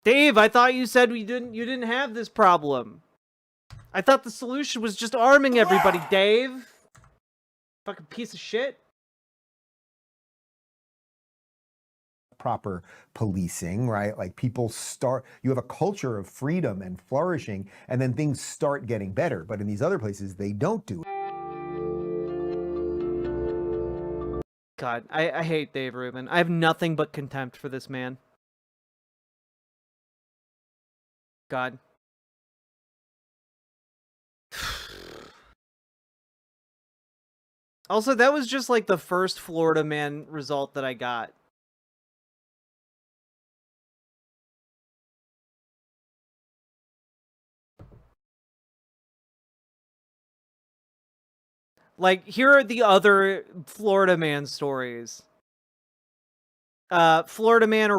Dave, I thought you said you didn't have this problem. I thought the solution was just arming everybody, Dave. Fucking piece of shit. Proper policing, right? Like you have a culture of freedom and flourishing, and then things start getting better. But in these other places, they don't do it. God, I hate Dave Rubin. I have nothing but contempt for this man. God. Also, that was just like the first Florida man result that I got. Like, here are the other Florida man stories. Florida man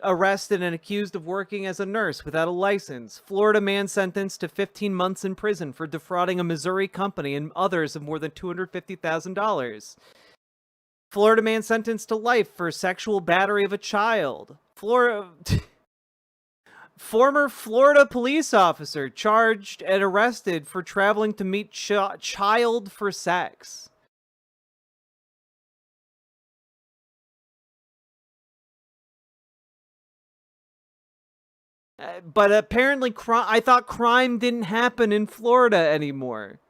arrested and accused of working as a nurse without a license. Florida man sentenced to 15 months in prison for defrauding a Missouri company and others of more than $250,000. Florida man sentenced to life for sexual battery of a child. Former Florida police officer charged and arrested for traveling to meet child for sex. But apparently, I thought crime didn't happen in Florida anymore.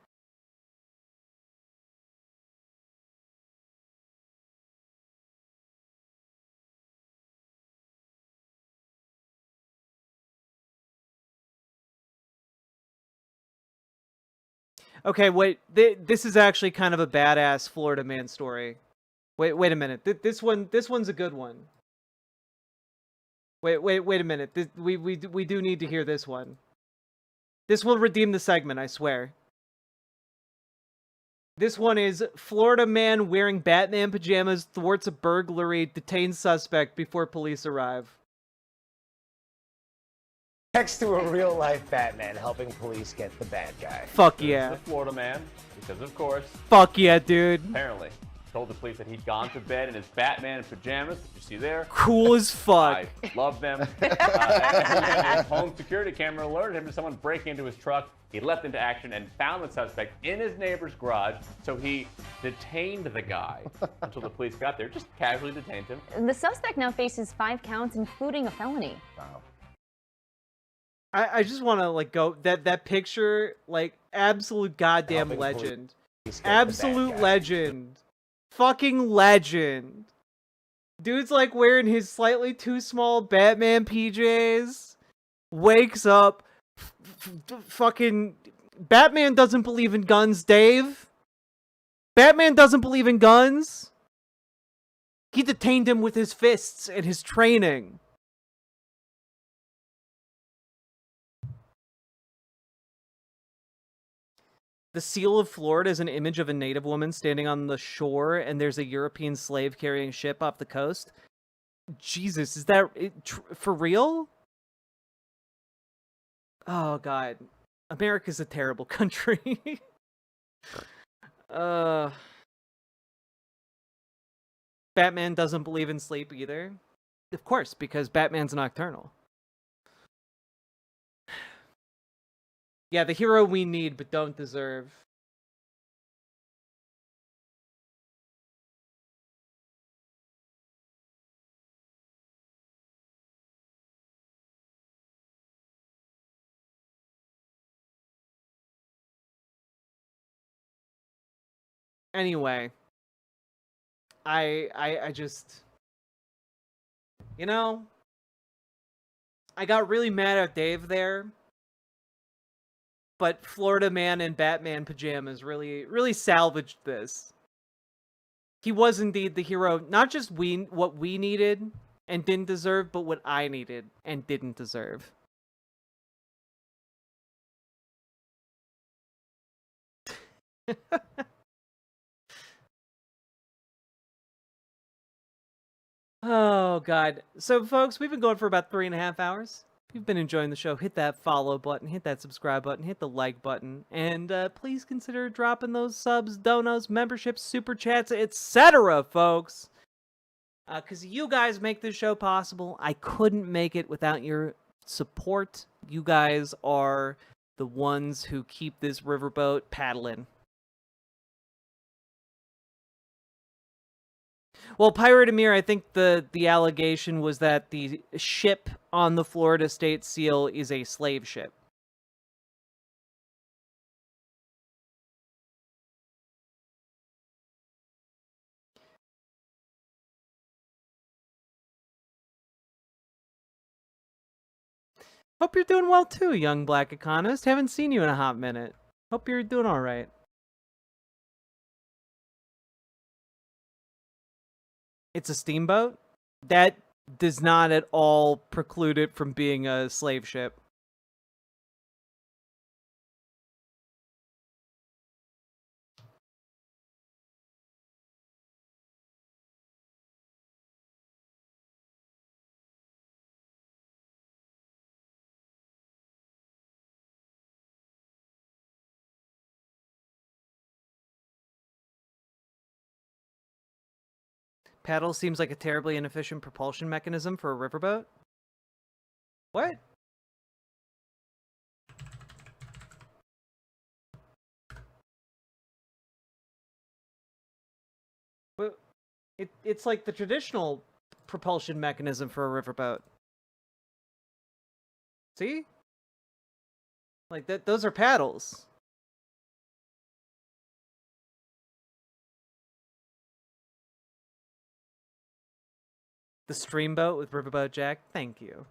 Okay, wait. This is actually kind of a badass Florida man story. Wait a minute. This one's a good one. Wait a minute. We do need to hear this one. This will redeem the segment, I swear. This one is Florida man wearing Batman pajamas thwarts a burglary, detains suspect before police arrive. Next to a real-life Batman helping police get the bad guy. Fuck yeah. The Florida man, because of course. Fuck yeah, dude. Apparently, told the police that he'd gone to bed in his Batman pajamas, that you see there. Cool as fuck. I love them. And his home security camera alerted him to someone breaking into his truck. He leapt into action and found the suspect in his neighbor's garage, so he detained the guy until the police got there, just casually detained him. The suspect now faces 5 counts, including a felony. Wow. I just want to like go that picture, like absolute goddamn legend. Absolute legend. Fucking legend. Dude's like wearing his slightly too small Batman PJs. Wakes up. Fucking Batman doesn't believe in guns, Dave. Batman doesn't believe in guns. He detained him with his fists and his training. The seal of Florida is an image of a native woman standing on the shore, and there's a European slave carrying ship off the coast. Jesus, is that for real? Oh God, America's a terrible country. Batman doesn't believe in sleep either. Of course, because Batman's nocturnal. Yeah, the hero we need but don't deserve. Anyway, I just, you know, I got really mad at Dave there, but Florida Man in Batman pajamas really salvaged this. He was indeed the hero, not just what we needed and didn't deserve, but what I needed and didn't deserve. Oh, God. So, folks, we've been going for about 3.5 hours. If you've been enjoying the show, hit that follow button, hit that subscribe button, hit the like button, and please consider dropping those subs, donos, memberships, super chats, etc., folks. Because you guys make this show possible. I couldn't make it without your support. You guys are the ones who keep this riverboat paddling. Well, Pirate Amir, I think the allegation was that the ship on the Florida State Seal is a slave ship. Hope you're doing well too, young black economist. Haven't seen you in a hot minute. Hope you're doing all right. It's a steamboat? That does not at all preclude it from being a slave ship. Paddle seems like a terribly inefficient propulsion mechanism for a riverboat. What? Well, it's like the traditional propulsion mechanism for a riverboat. See? Like those are paddles. The streamboat with Riverboat Jack. Thank you.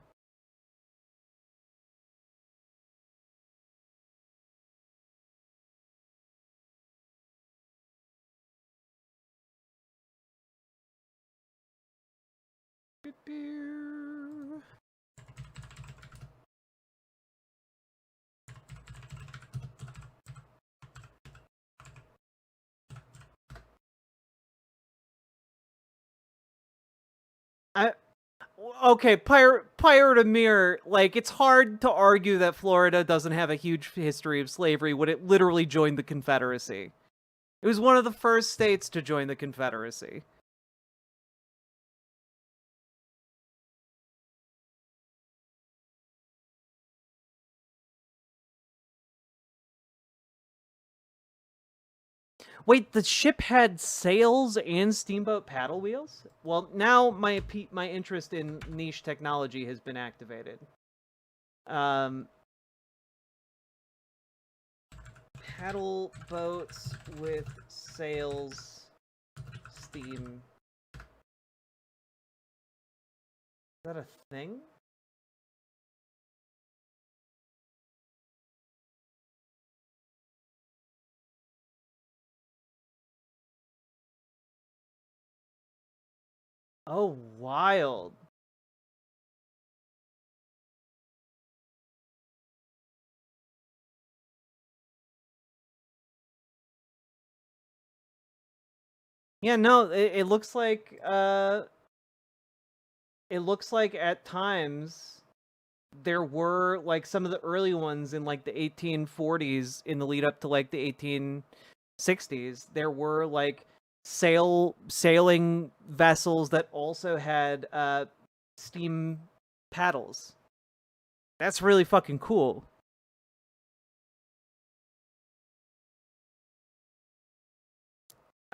Okay, Pirate Amir, like, it's hard to argue that Florida doesn't have a huge history of slavery when it literally joined the Confederacy. It was one of the first states to join the Confederacy. Wait, the ship had sails and steamboat paddle wheels? Well, now my interest in niche technology has been activated. Paddle boats with sails, steam. Is that a thing? Oh, wild. Yeah, no, it looks like at times there were like some of the early ones in like the 1840s in the lead up to like the 1860s. There were like sailing vessels that also had steam paddles. That's really fucking cool.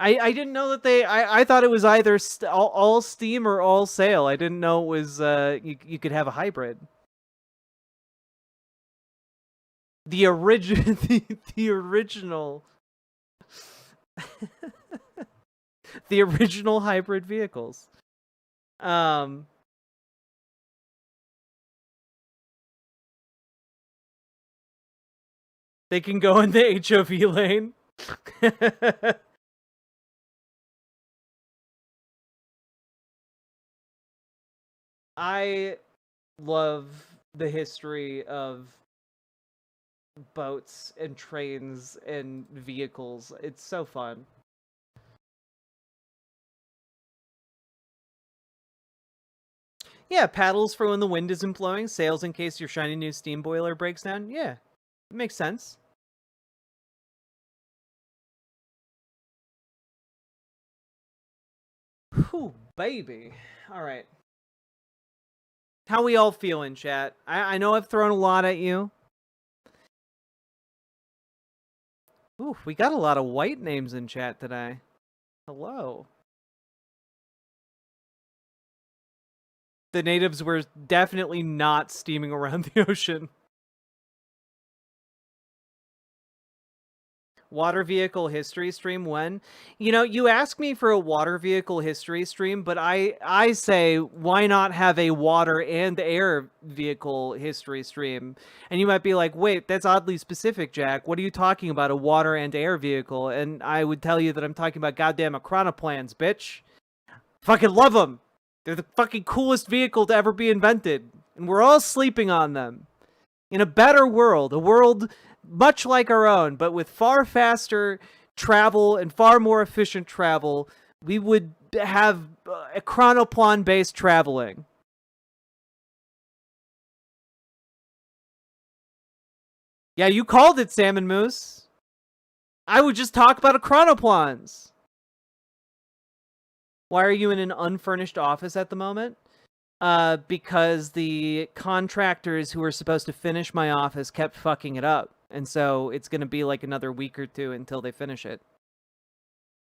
I didn't know that I thought it was either all steam or all sail. I didn't know it was you could have a hybrid. The original the original the original hybrid vehicles. They can go in the HOV lane. I love the history of boats and trains and vehicles. It's so fun. Yeah, paddles for when the wind isn't blowing, sails in case your shiny new steam boiler breaks down. Yeah, it makes sense. Whew, baby. All right. How we all feeling, chat? I know I've thrown a lot at you. Ooh, we got a lot of white names in chat today. Hello. The natives were definitely not steaming around the ocean. Water vehicle history stream when? You know, you ask me for a water vehicle history stream, but I say, why not have a water and air vehicle history stream? And you might be like, wait, that's oddly specific, Jack. What are you talking about, a water and air vehicle? And I would tell you that I'm talking about goddamn Acronoplans, bitch. Fucking love them. They're the fucking coolest vehicle to ever be invented. And we're all sleeping on them. In a better world, a world much like our own, but with far faster travel and far more efficient travel, we would have a chronoplan-based traveling. Yeah, you called it, Salmon Moose. I would just talk about chronoplans. Why are you in an unfurnished office at the moment? Because the contractors who were supposed to finish my office kept fucking it up. And so it's going to be like another week or two until they finish it.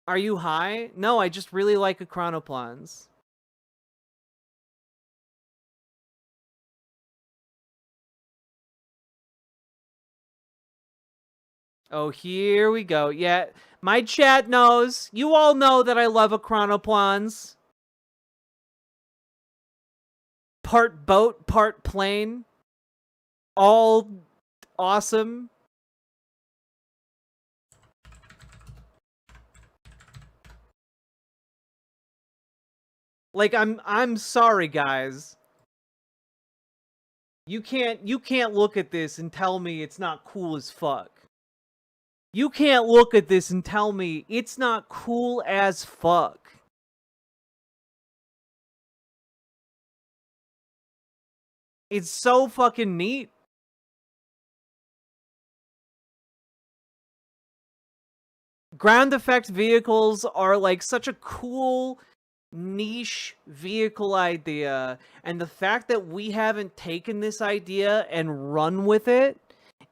Are you high? No, I just really like chronoplans. Oh, here we go. Yeah, my chat knows. You all know that I love chronoplans. Part boat, part plane. All awesome. Like I'm sorry, guys. You can't look at this and tell me it's not cool as fuck. You can't look at this and tell me it's not cool as fuck. It's so fucking neat. Ground effect vehicles are like such a cool niche vehicle idea, and the fact that we haven't taken this idea and run with it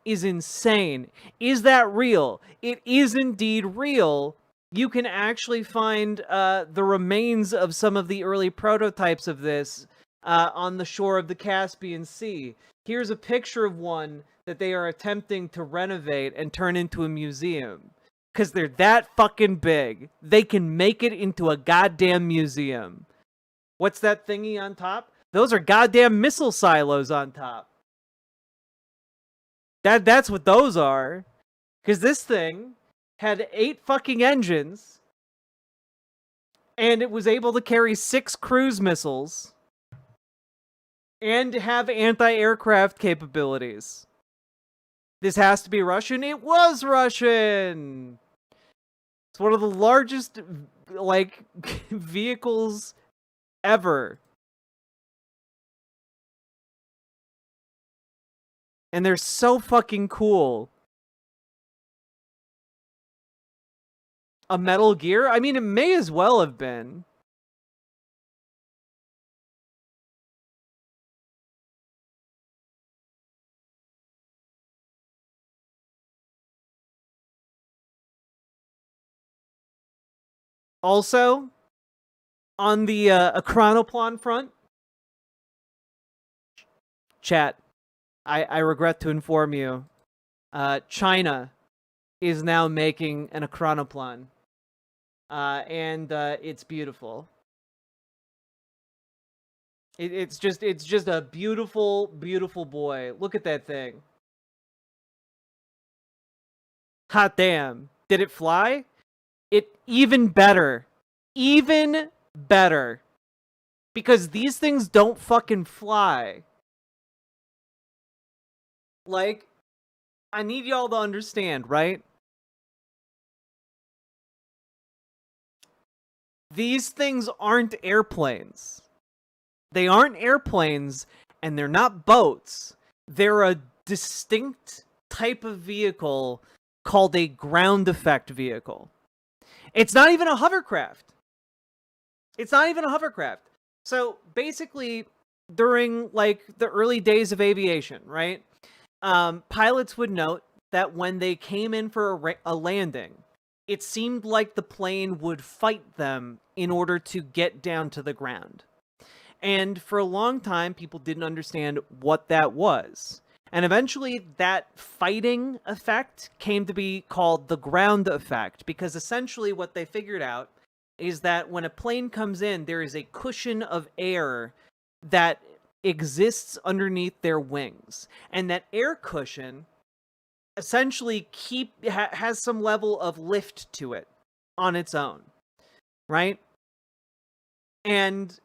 is insane. Is that real? It is indeed real. You can actually find the remains of some of the early prototypes of this on the shore of the Caspian Sea. Here's a picture of one that they are attempting to renovate and turn into a museum. Because they're that fucking big. They can make it into a goddamn museum. What's that thingy on top? Those are goddamn missile silos on top. That's what those are. Because this thing had 8 fucking engines. And it was able to carry 6 cruise missiles. And have anti-aircraft capabilities. This has to be Russian? It was Russian! It's one of the largest like vehicles ever. And they're so fucking cool. A Metal Gear? I mean, it may as well have been. Also, on the Chronoplan front, chat, I regret to inform you, China is now making an Chronoplan, and it's beautiful. It's just a beautiful, beautiful boy. Look at that thing. Hot damn! Did it fly? It even better. Even better. Because these things don't fucking fly. Like, I need y'all to understand, right? These things aren't airplanes. They aren't airplanes, and they're not boats. They're a distinct type of vehicle called a ground effect vehicle. It's not even a hovercraft. It's not even a hovercraft. So basically, during like the early days of aviation, right? Pilots would note that when they came in for a landing, it seemed like the plane would fight them in order to get down to the ground. And for a long time, people didn't understand what that was. And eventually, that fighting effect came to be called the ground effect, because essentially what they figured out is that when a plane comes in, there is a cushion of air that exists underneath their wings. And that air cushion essentially has some level of lift to it on its own, right? And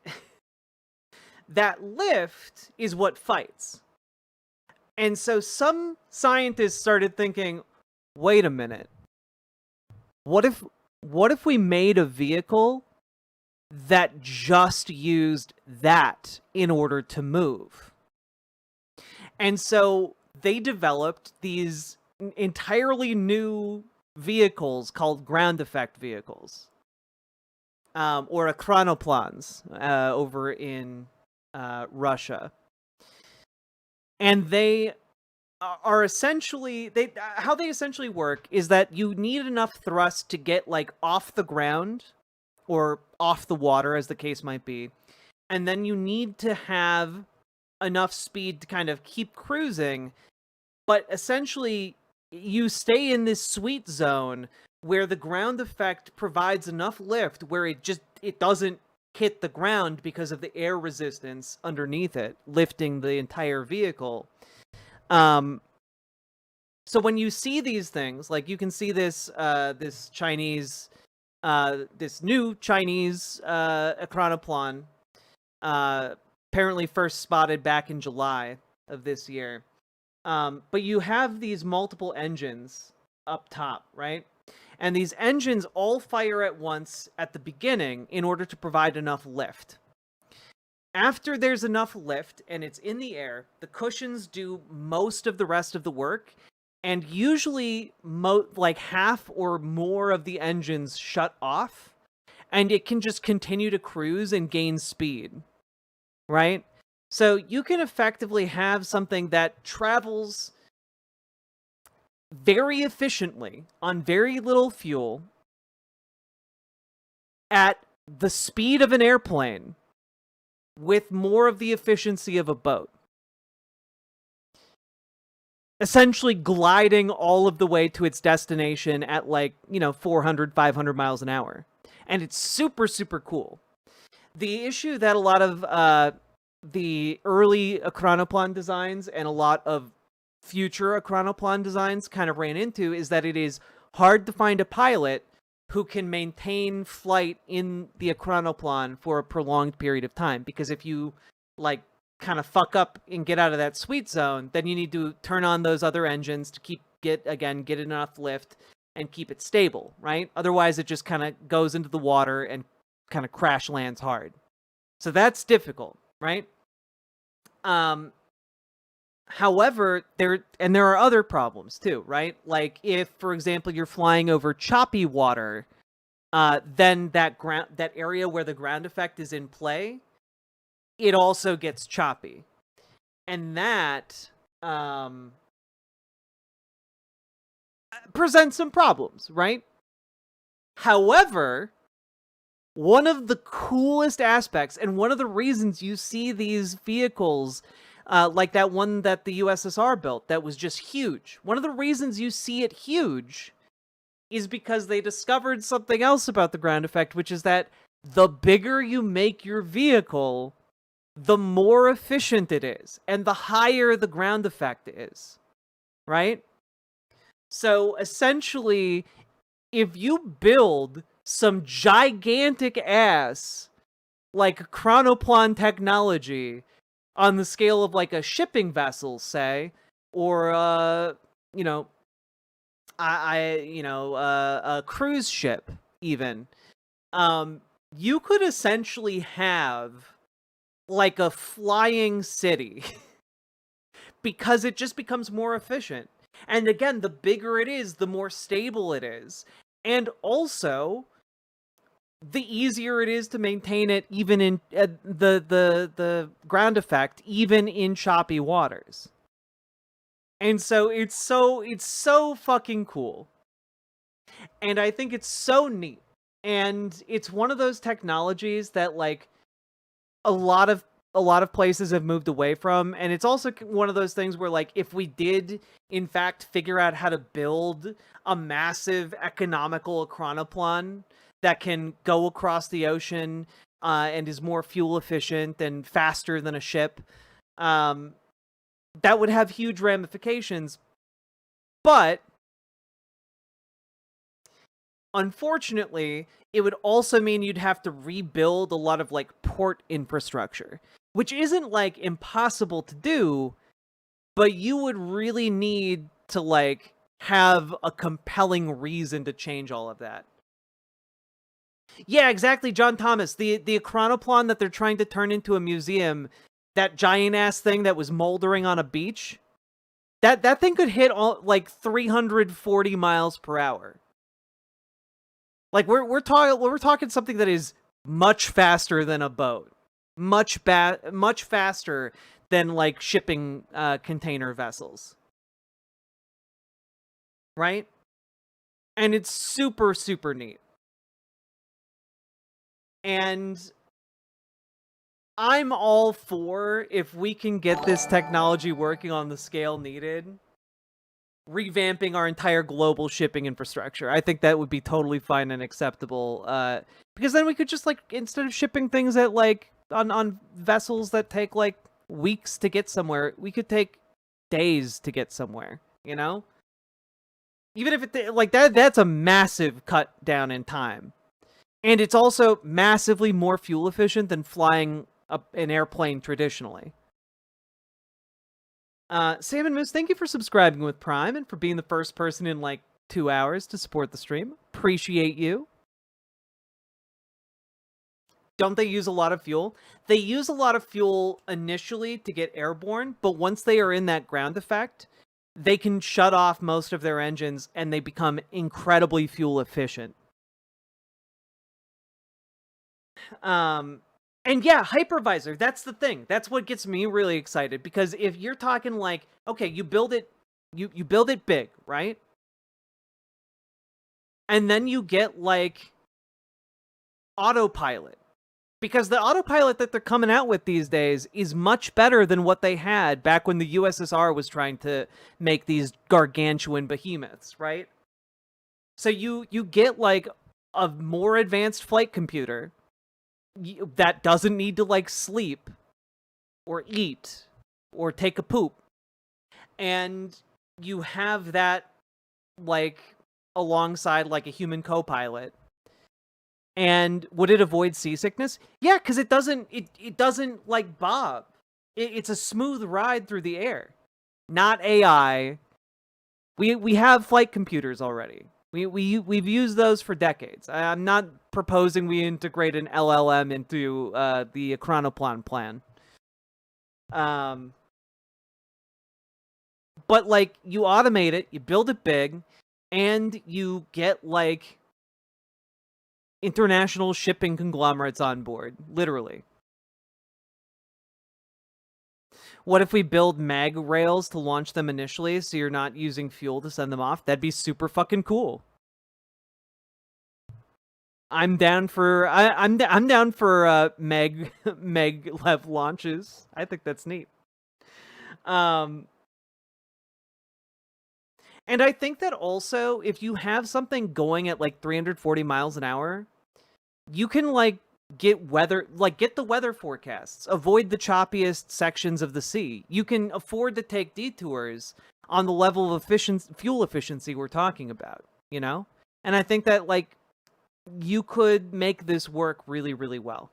that lift is what fights. And so some scientists started thinking, wait a minute. What if we made a vehicle that just used that in order to move? And so they developed these entirely new vehicles called ground effect vehicles, or chronoplans over in Russia. And they are essentially, how they essentially work is that you need enough thrust to get like off the ground or off the water, as the case might be. And then you need to have enough speed to kind of keep cruising. But essentially, you stay in this sweet zone where the ground effect provides enough lift where it doesn't hit the ground because of the air resistance underneath it, lifting the entire vehicle. So when you see these things, like you can see this this new Chinese chronoplan, apparently first spotted back in July of this year. But you have these multiple engines up top, right? And these engines all fire at once at the beginning in order to provide enough lift. After there's enough lift and it's in the air, the cushions do most of the rest of the work. And usually, like half or more of the engines shut off. And it can just continue to cruise and gain speed. Right? So you can effectively have something that travels very efficiently on very little fuel at the speed of an airplane with more of the efficiency of a boat. Essentially gliding all of the way to its destination at 400, 500 miles an hour. And it's super, super cool. The issue that a lot of the early chronoplan designs and a lot of future chronoplan designs kind of ran into is that it is hard to find a pilot who can maintain flight in the chronoplan for a prolonged period of time. Because if you kind of fuck up and get out of that sweet zone, then you need to turn on those other engines to get enough lift and keep it stable, right? Otherwise, it just kind of goes into the water and kind of crash lands hard. So that's difficult, right? However, there are other problems too, right? Like if, for example, you're flying over choppy water, then that area where the ground effect is in play, it also gets choppy, and that presents some problems, right? However, one of the coolest aspects, and one of the reasons you see these vehicles, like that one that the USSR built, that was just huge. One of the reasons you see it huge is because they discovered something else about the ground effect, which is that the bigger you make your vehicle, the more efficient it is, and the higher the ground effect is, right? So essentially, if you build some gigantic ass, like chronoplan technology on the scale of like a shipping vessel, say, or a cruise ship, even, you could essentially have like a flying city because it just becomes more efficient. And again, the bigger it is, the more stable it is. And also, the easier it is to maintain it, even in the ground effect, even in choppy waters. And so it's so fucking cool. And I think it's so neat. And it's one of those technologies that like a lot of places have moved away from, and it's also one of those things where like if we did in fact figure out how to build a massive economical chronoplan that can go across the ocean and is more fuel efficient and faster than a ship, that would have huge ramifications. But unfortunately, it would also mean you'd have to rebuild a lot of like port infrastructure, which isn't like impossible to do, but you would really need to like have a compelling reason to change all of that. Yeah, exactly, John Thomas. The chronoplan that they're trying to turn into a museum, that giant ass thing that was moldering on a beach, that thing could hit all like 340 miles per hour. Like we're talking something that is much faster than a boat, much faster than like shipping container vessels, right? And it's super, super neat. And I'm all for, if we can get this technology working on the scale needed, revamping our entire global shipping infrastructure. I think that would be totally fine and acceptable, because then we could just like, instead of shipping things at like on vessels that take like weeks to get somewhere, we could take days to get somewhere, you know? Even if it like that's a massive cut down in time. And it's also massively more fuel efficient than flying an airplane traditionally. Salmon Moose, thank you for subscribing with Prime and for being the first person in like 2 hours to support the stream. Appreciate you. Don't they use a lot of fuel? They use a lot of fuel initially to get airborne, but once they are in that ground effect, they can shut off most of their engines and they become incredibly fuel efficient. And yeah, hypervisor, that's the thing. That's what gets me really excited, because if you're talking like, okay, you build it, you build it big, right? And then you get like autopilot. Because the autopilot that they're coming out with these days is much better than what they had back when the USSR was trying to make these gargantuan behemoths, right? So you get like a more advanced flight computer that doesn't need to like sleep or eat or take a poop, and you have that like alongside like a human co-pilot. And would it avoid seasickness? Yeah, because it doesn't like bob. It's a smooth ride through the air. Not AI. We have flight computers already. We've used those for decades. I'm not proposing we integrate an LLM into the Chronoplan plan. But like you automate it, you build it big, and you get like international shipping conglomerates on board, literally. What if we build mag rails to launch them initially so you're not using fuel to send them off? That'd be super fucking cool. I'm down for I'm down for mag lev launches. I think that's neat. And I think that also if you have something going at like 340 miles an hour, you can like get the weather forecasts, avoid the choppiest sections of the sea. You can afford to take detours on the level of fuel efficiency we're talking about, you know? And I think that like you could make this work really, really well.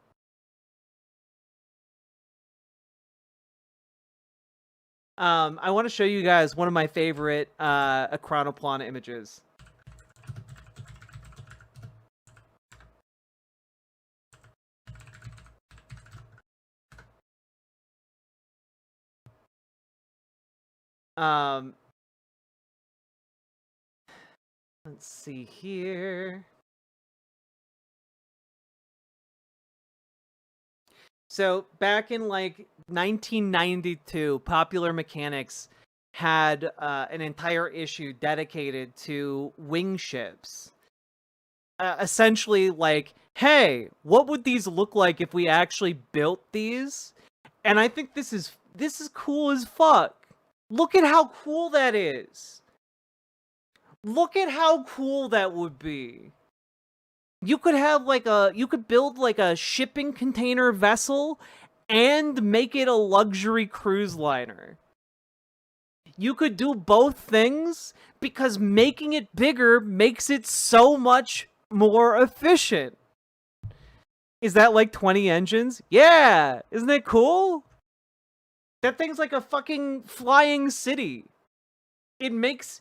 I want to show you guys one of my favorite Chronoplan images. Let's see here. So back in like 1992, Popular Mechanics had an entire issue dedicated to wing ships. Essentially like, hey, what would these look like if we actually built these? And I think this is cool as fuck. Look at how cool that is. Look at how cool that would be. You could have like you could build like a shipping container vessel and make it a luxury cruise liner. You could do both things because making it bigger makes it so much more efficient. Is that like 20 engines? Yeah! Isn't it cool? That thing's like a fucking flying city. It makes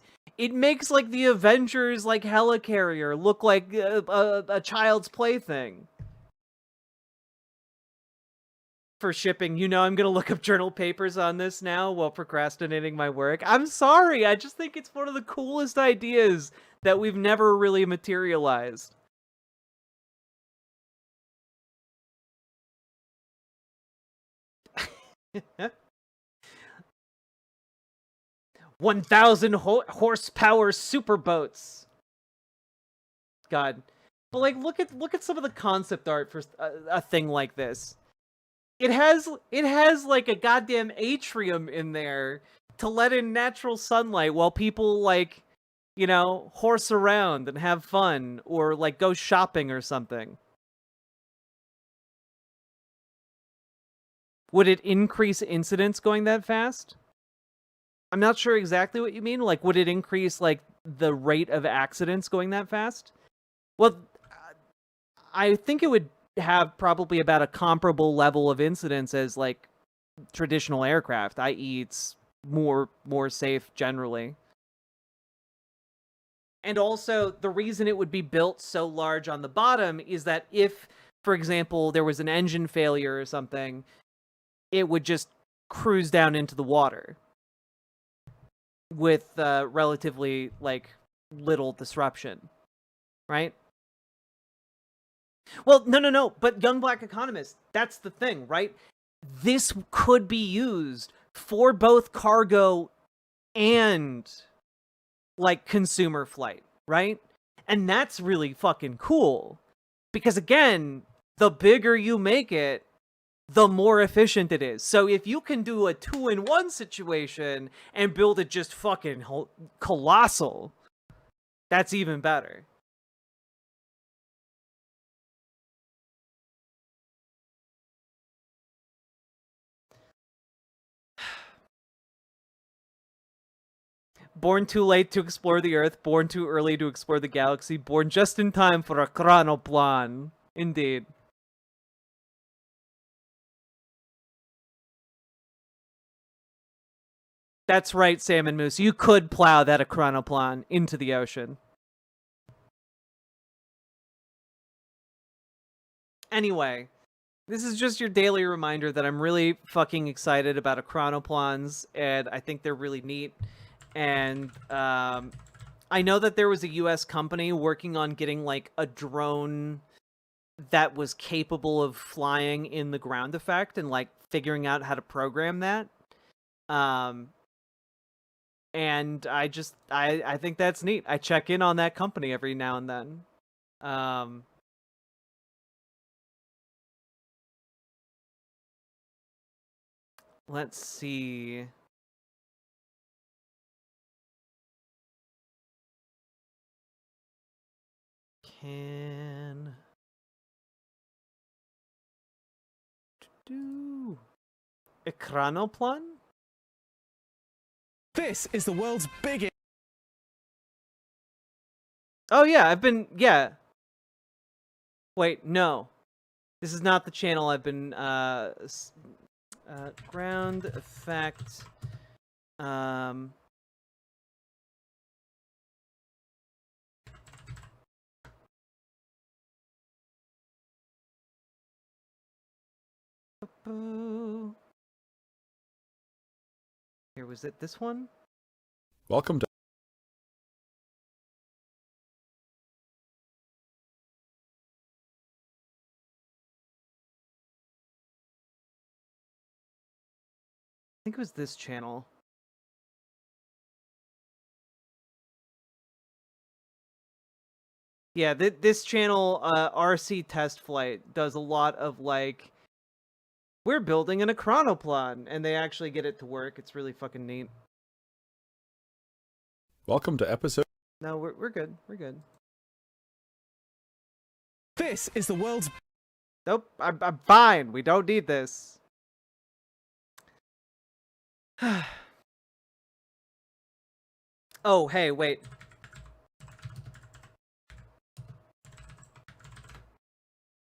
like the Avengers like helicarrier look like a child's plaything. For shipping, you know I'm gonna look up journal papers on this now while procrastinating my work. I'm sorry, I just think it's one of the coolest ideas that we've never really materialized. Yeah. 1,000 horsepower superboats. God, but like, look at some of the concept art for a thing like this. It has like a goddamn atrium in there to let in natural sunlight while people like, you know, horse around and have fun or like go shopping or something. Would it increase incidents going that fast? I'm not sure exactly what you mean. Like, would it increase, like, the rate of accidents going that fast? Well, I think it would have probably about a comparable level of incidents as, like, traditional aircraft, i.e. it's more safe generally. And also, the reason it would be built so large on the bottom is that if, for example, there was an engine failure or something, it would just cruise down into the water with relatively like little disruption, right? Well, no, but Young Black Economist, that's the thing, right? This could be used for both cargo and like consumer flight, right? And that's really fucking cool because again, the bigger you make it, the more efficient it is. So if you can do a 2-in-1 situation and build it just fucking colossal, that's even better. Born too late to explore the Earth, born too early to explore the galaxy, born just in time for a chronoplan. Indeed. That's right, Salmon Moose. You could plow that chronoplan into the ocean. Anyway, this is just your daily reminder that I'm really fucking excited about Chronoplans, and I think they're really neat. And I know that there was a US company working on getting like a drone that was capable of flying in the ground effect and like figuring out how to program that. And I think that's neat. I check in on that company every now and then. Let's see. Can do Ekranoplan? This is the world's biggest. Oh yeah, yeah. Wait, no. This is not the channel I've been ground effect Here, was it this one? Welcome to I think it was this channel. Yeah, this channel, RC Test Flight, does a lot of, like, we're building an Chronoplan, and they actually get it to work. It's really fucking neat. welcome to episode. No, we're good. We're good. This is the world's. Nope, I'm fine. We don't need this. Oh, hey, wait.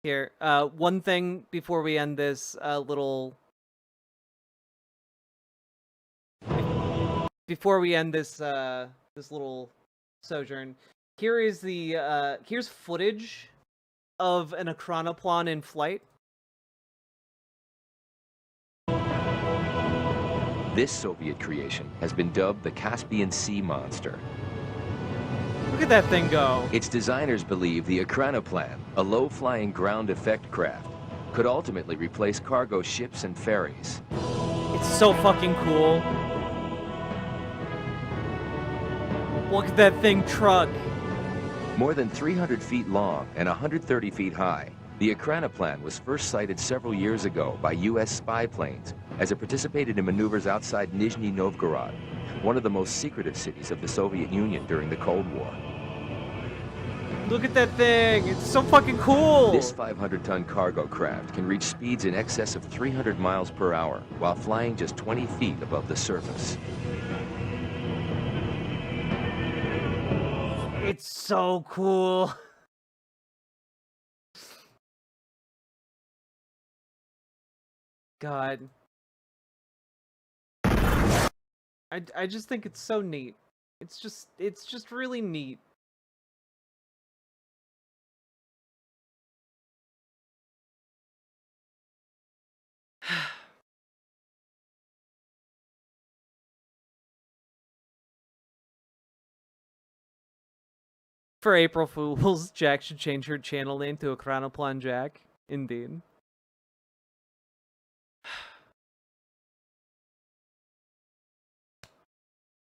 Here, one thing before we end this little... Before we end this, this little sojourn, here is the, here's footage of an Chronoplan in flight. This Soviet creation has been dubbed the Caspian Sea Monster. Look at that thing go. Its designers believe the Ekranoplan, a low-flying ground effect craft, could ultimately replace cargo ships and ferries. It's so fucking cool. Look at that thing truck. More than 300 feet long and 130 feet high, the Ekranoplan was first sighted several years ago by U.S. spy planes as it participated in maneuvers outside Nizhny Novgorod, one of the most secretive cities of the Soviet Union during the Cold War. Look at that thing! It's so fucking cool! This 500-ton cargo craft can reach speeds in excess of 300 miles per hour while flying just 20 feet above the surface. It's so cool. God. I just think it's so neat. It's just really neat. For April Fools, Jack should change her channel name to Ekranoplan Jack. Indeed.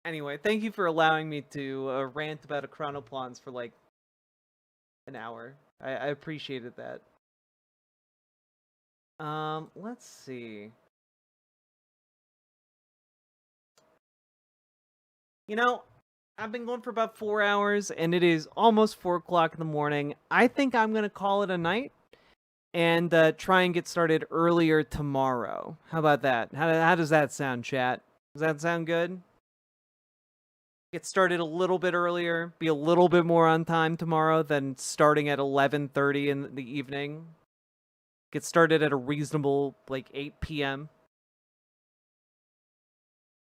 Anyway, thank you for allowing me to rant about Chronoplans for like an hour. I appreciated that. Let's see. You know, I've been going for about 4 hours, and it is almost 4 o'clock in the morning. I think I'm gonna call it a night and try and get started earlier tomorrow. How about that? How does that sound, chat? Does that sound good? Get started a little bit earlier, be a little bit more on time tomorrow than starting at 11:30 in the evening. Get started at a reasonable, like, 8 p.m.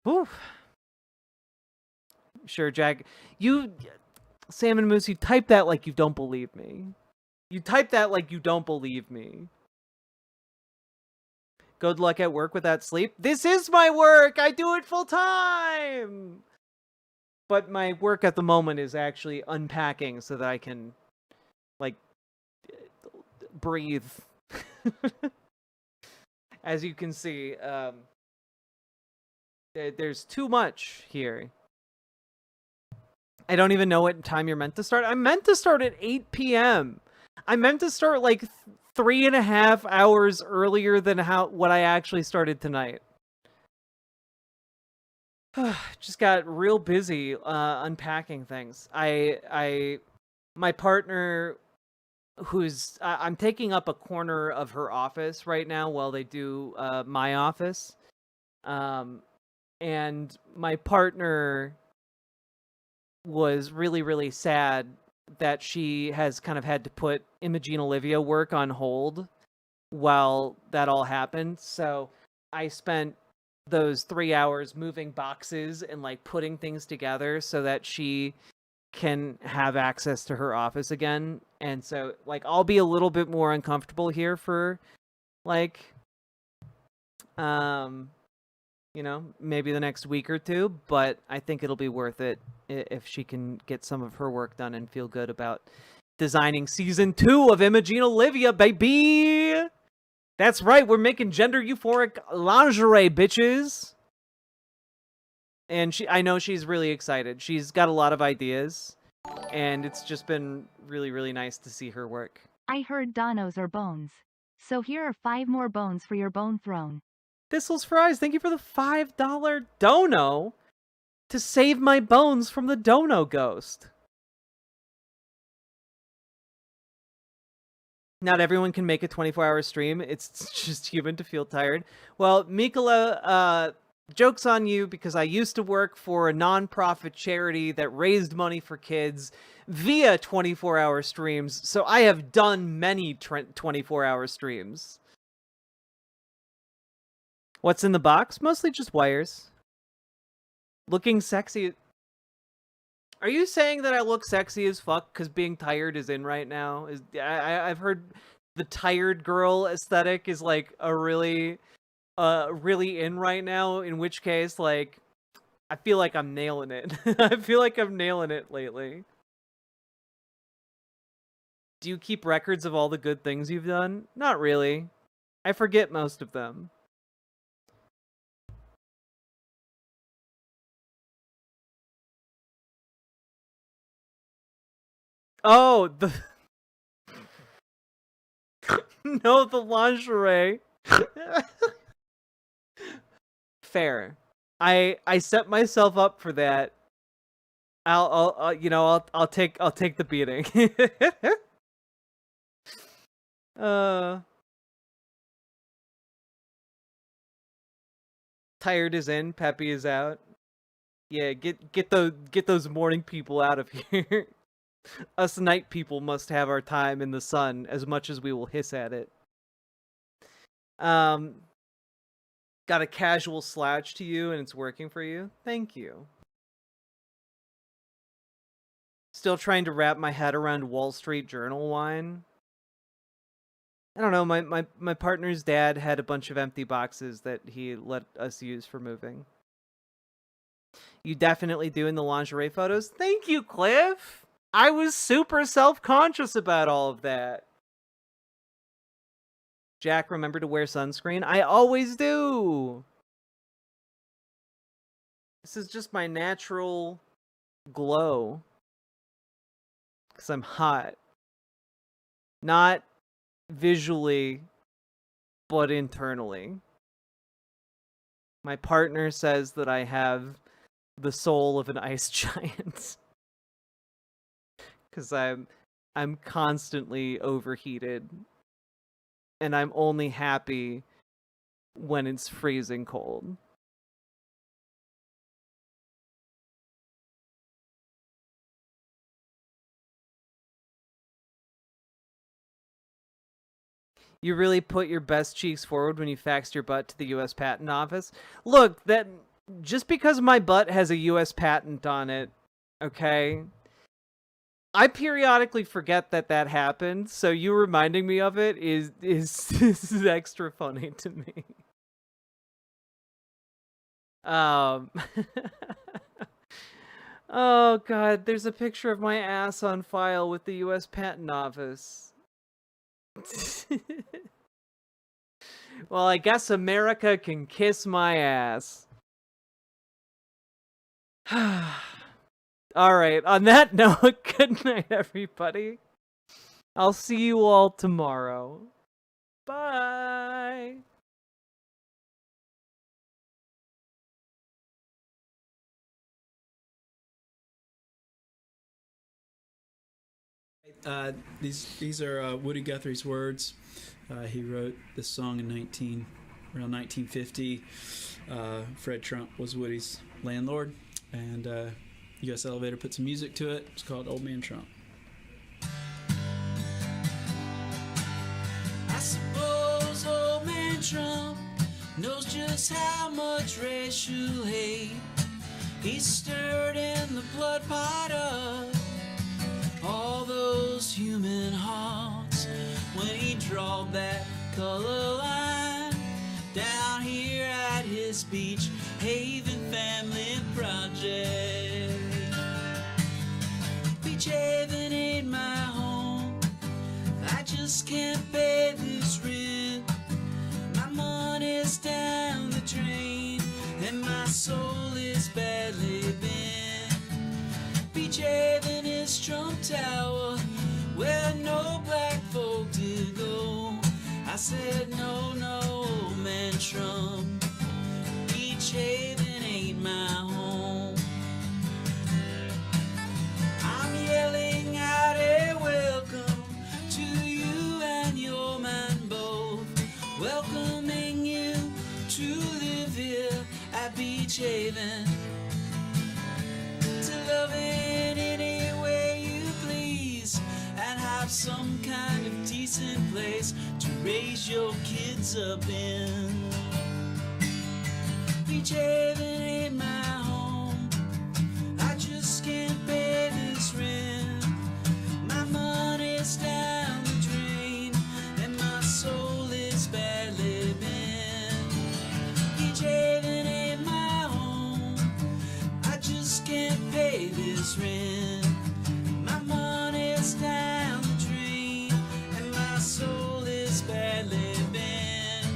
Whew. Sure, Jack. You, Salmon Moose, you type that like you don't believe me. You type that like you don't believe me. Good luck at work without sleep. This is my work. I do it full time. But my work at the moment is actually unpacking so that I can, like, breathe. As you can see, there's too much here. I don't even know what time you're meant to start. I'm meant to start at 8 p.m. I meant to start like 3.5 hours earlier than what I actually started tonight. Just got real busy unpacking things. My partner, I'm taking up a corner of her office right now while they do my office. And my partner was really, really sad that she has kind of had to put Imogene Olivia work on hold while that all happened. So I spent those 3 hours moving boxes and like putting things together so that she can have access to her office again. And so like I'll be a little bit more uncomfortable here for like you know, maybe the next week or two, but I think it'll be worth it if she can get some of her work done and feel good about designing season 2 of Imogene Olivia, baby. That's right, we're making gender euphoric lingerie, bitches. And I know she's really excited. She's got a lot of ideas, and it's just been really, really nice to see her work. I heard donos are bones. So here are 5 more bones for your bone throne. Thistle's Fries, thank you for the $5 dono to save my bones from the dono ghost. Not everyone can make a 24-hour stream. It's just human to feel tired. Well, Mikola, joke's on you because I used to work for a non-profit charity that raised money for kids via 24-hour streams, so I have done many 24-hour streams. What's in the box? Mostly just wires. Looking sexy. Are you saying that I look sexy as fuck because being tired is in right now? I've heard the tired girl aesthetic is like a really in right now, in which case, like, I feel like I'm nailing it. I feel like I'm nailing it lately. Do you keep records of all the good things you've done? Not really. I forget most of them. Oh, the... No, the lingerie. Fair. I set myself up for that. I'll you know, I'll take the beating. Tired is in, peppy is out. Yeah, get those morning people out of here. Us night people must have our time in the sun as much as we will hiss at it. Got a casual slouch to you and it's working for you? Thank you. Still trying to wrap my head around Wall Street Journal wine. I don't know, my partner's dad had a bunch of empty boxes that he let us use for moving. You definitely doing the lingerie photos? Thank you, Cliff! I was super self-conscious about all of that. Jack, remember to wear sunscreen? I always do! This is just my natural glow. Because I'm hot. Not visually, but internally. My partner says that I have the soul of an ice giant. Because I'm constantly overheated. And I'm only happy when it's freezing cold. You really put your best cheeks forward when you faxed your butt to the U.S. Patent Office? Look, that just because my butt has a U.S. patent on it, okay? I periodically forget that happened, so you reminding me of it is this is extra funny to me. Oh god, there's a picture of my ass on file with the US Patent Office. Well, I guess America can kiss my ass. Alright, on that note, good night, everybody. I'll see you all tomorrow. Bye! These are Woody Guthrie's words. He wrote this song in around 1950. Fred Trump was Woody's landlord, and US Elevator put some music to it. It's called Old Man Trump. I suppose old man Trump knows just how much racial hate he stirred in the blood pot of all those human hearts when he drawed that color line down here at his Beach Haven Family Project. Beach Haven ain't my home, I just can't pay this rent. My money's down the drain and my soul is badly bent. Beach Haven is Trump Tower where no black folk to go. I said no, no, man Trump, Beach Haven ain't my home. I'm yelling out a welcome to you and your man both, welcoming you to live here at Beach Haven, to love in any way you please and have some kind of decent place to raise your kids up in. Beach Haven ain't my home, I just can't pay this rent. My money's down the drain and my soul is badly bent. Beach Haven ain't my home, I just can't pay this rent. My money's down the drain and my soul is badly bent.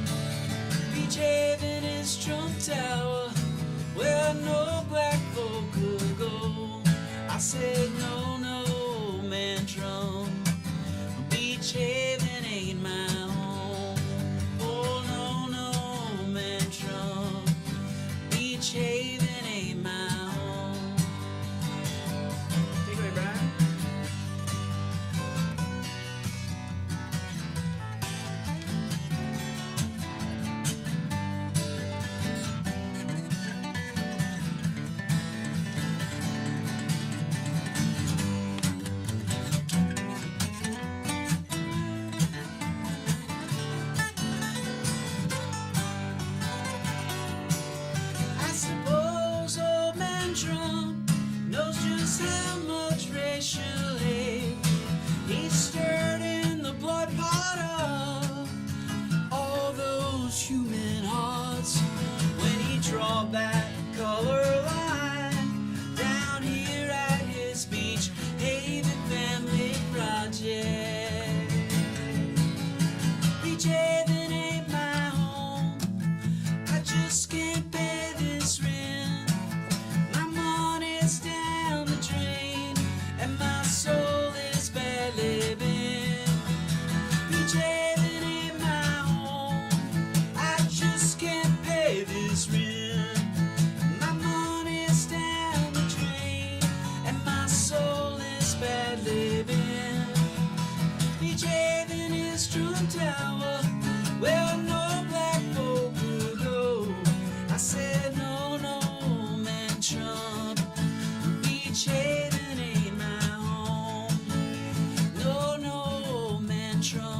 Beach Haven is Trump Tower where no black folk could go. I said no, no, man Trump, Beach Haven ain't my home. Oh no, no, man Trump, Beach Haven ain't my home. Take it away, Brian. I suppose old man Trump knows just how much racial hate he stirred in the blood pot of all those human hearts when he drawed that color line down here at his Beach Haven Family Project. Beach Haven ain't my home, I just can't pay this rent. My money's down the drain and my soul is badly bent. Beach Haven ain't my home, I just can't pay this rent. My money's down the drain and my soul is badly bent. Beach Haven is Trump Tower where no black folk could go. I said no, no, man Trump, Beach Haven ain't my home. No, no, man Trump.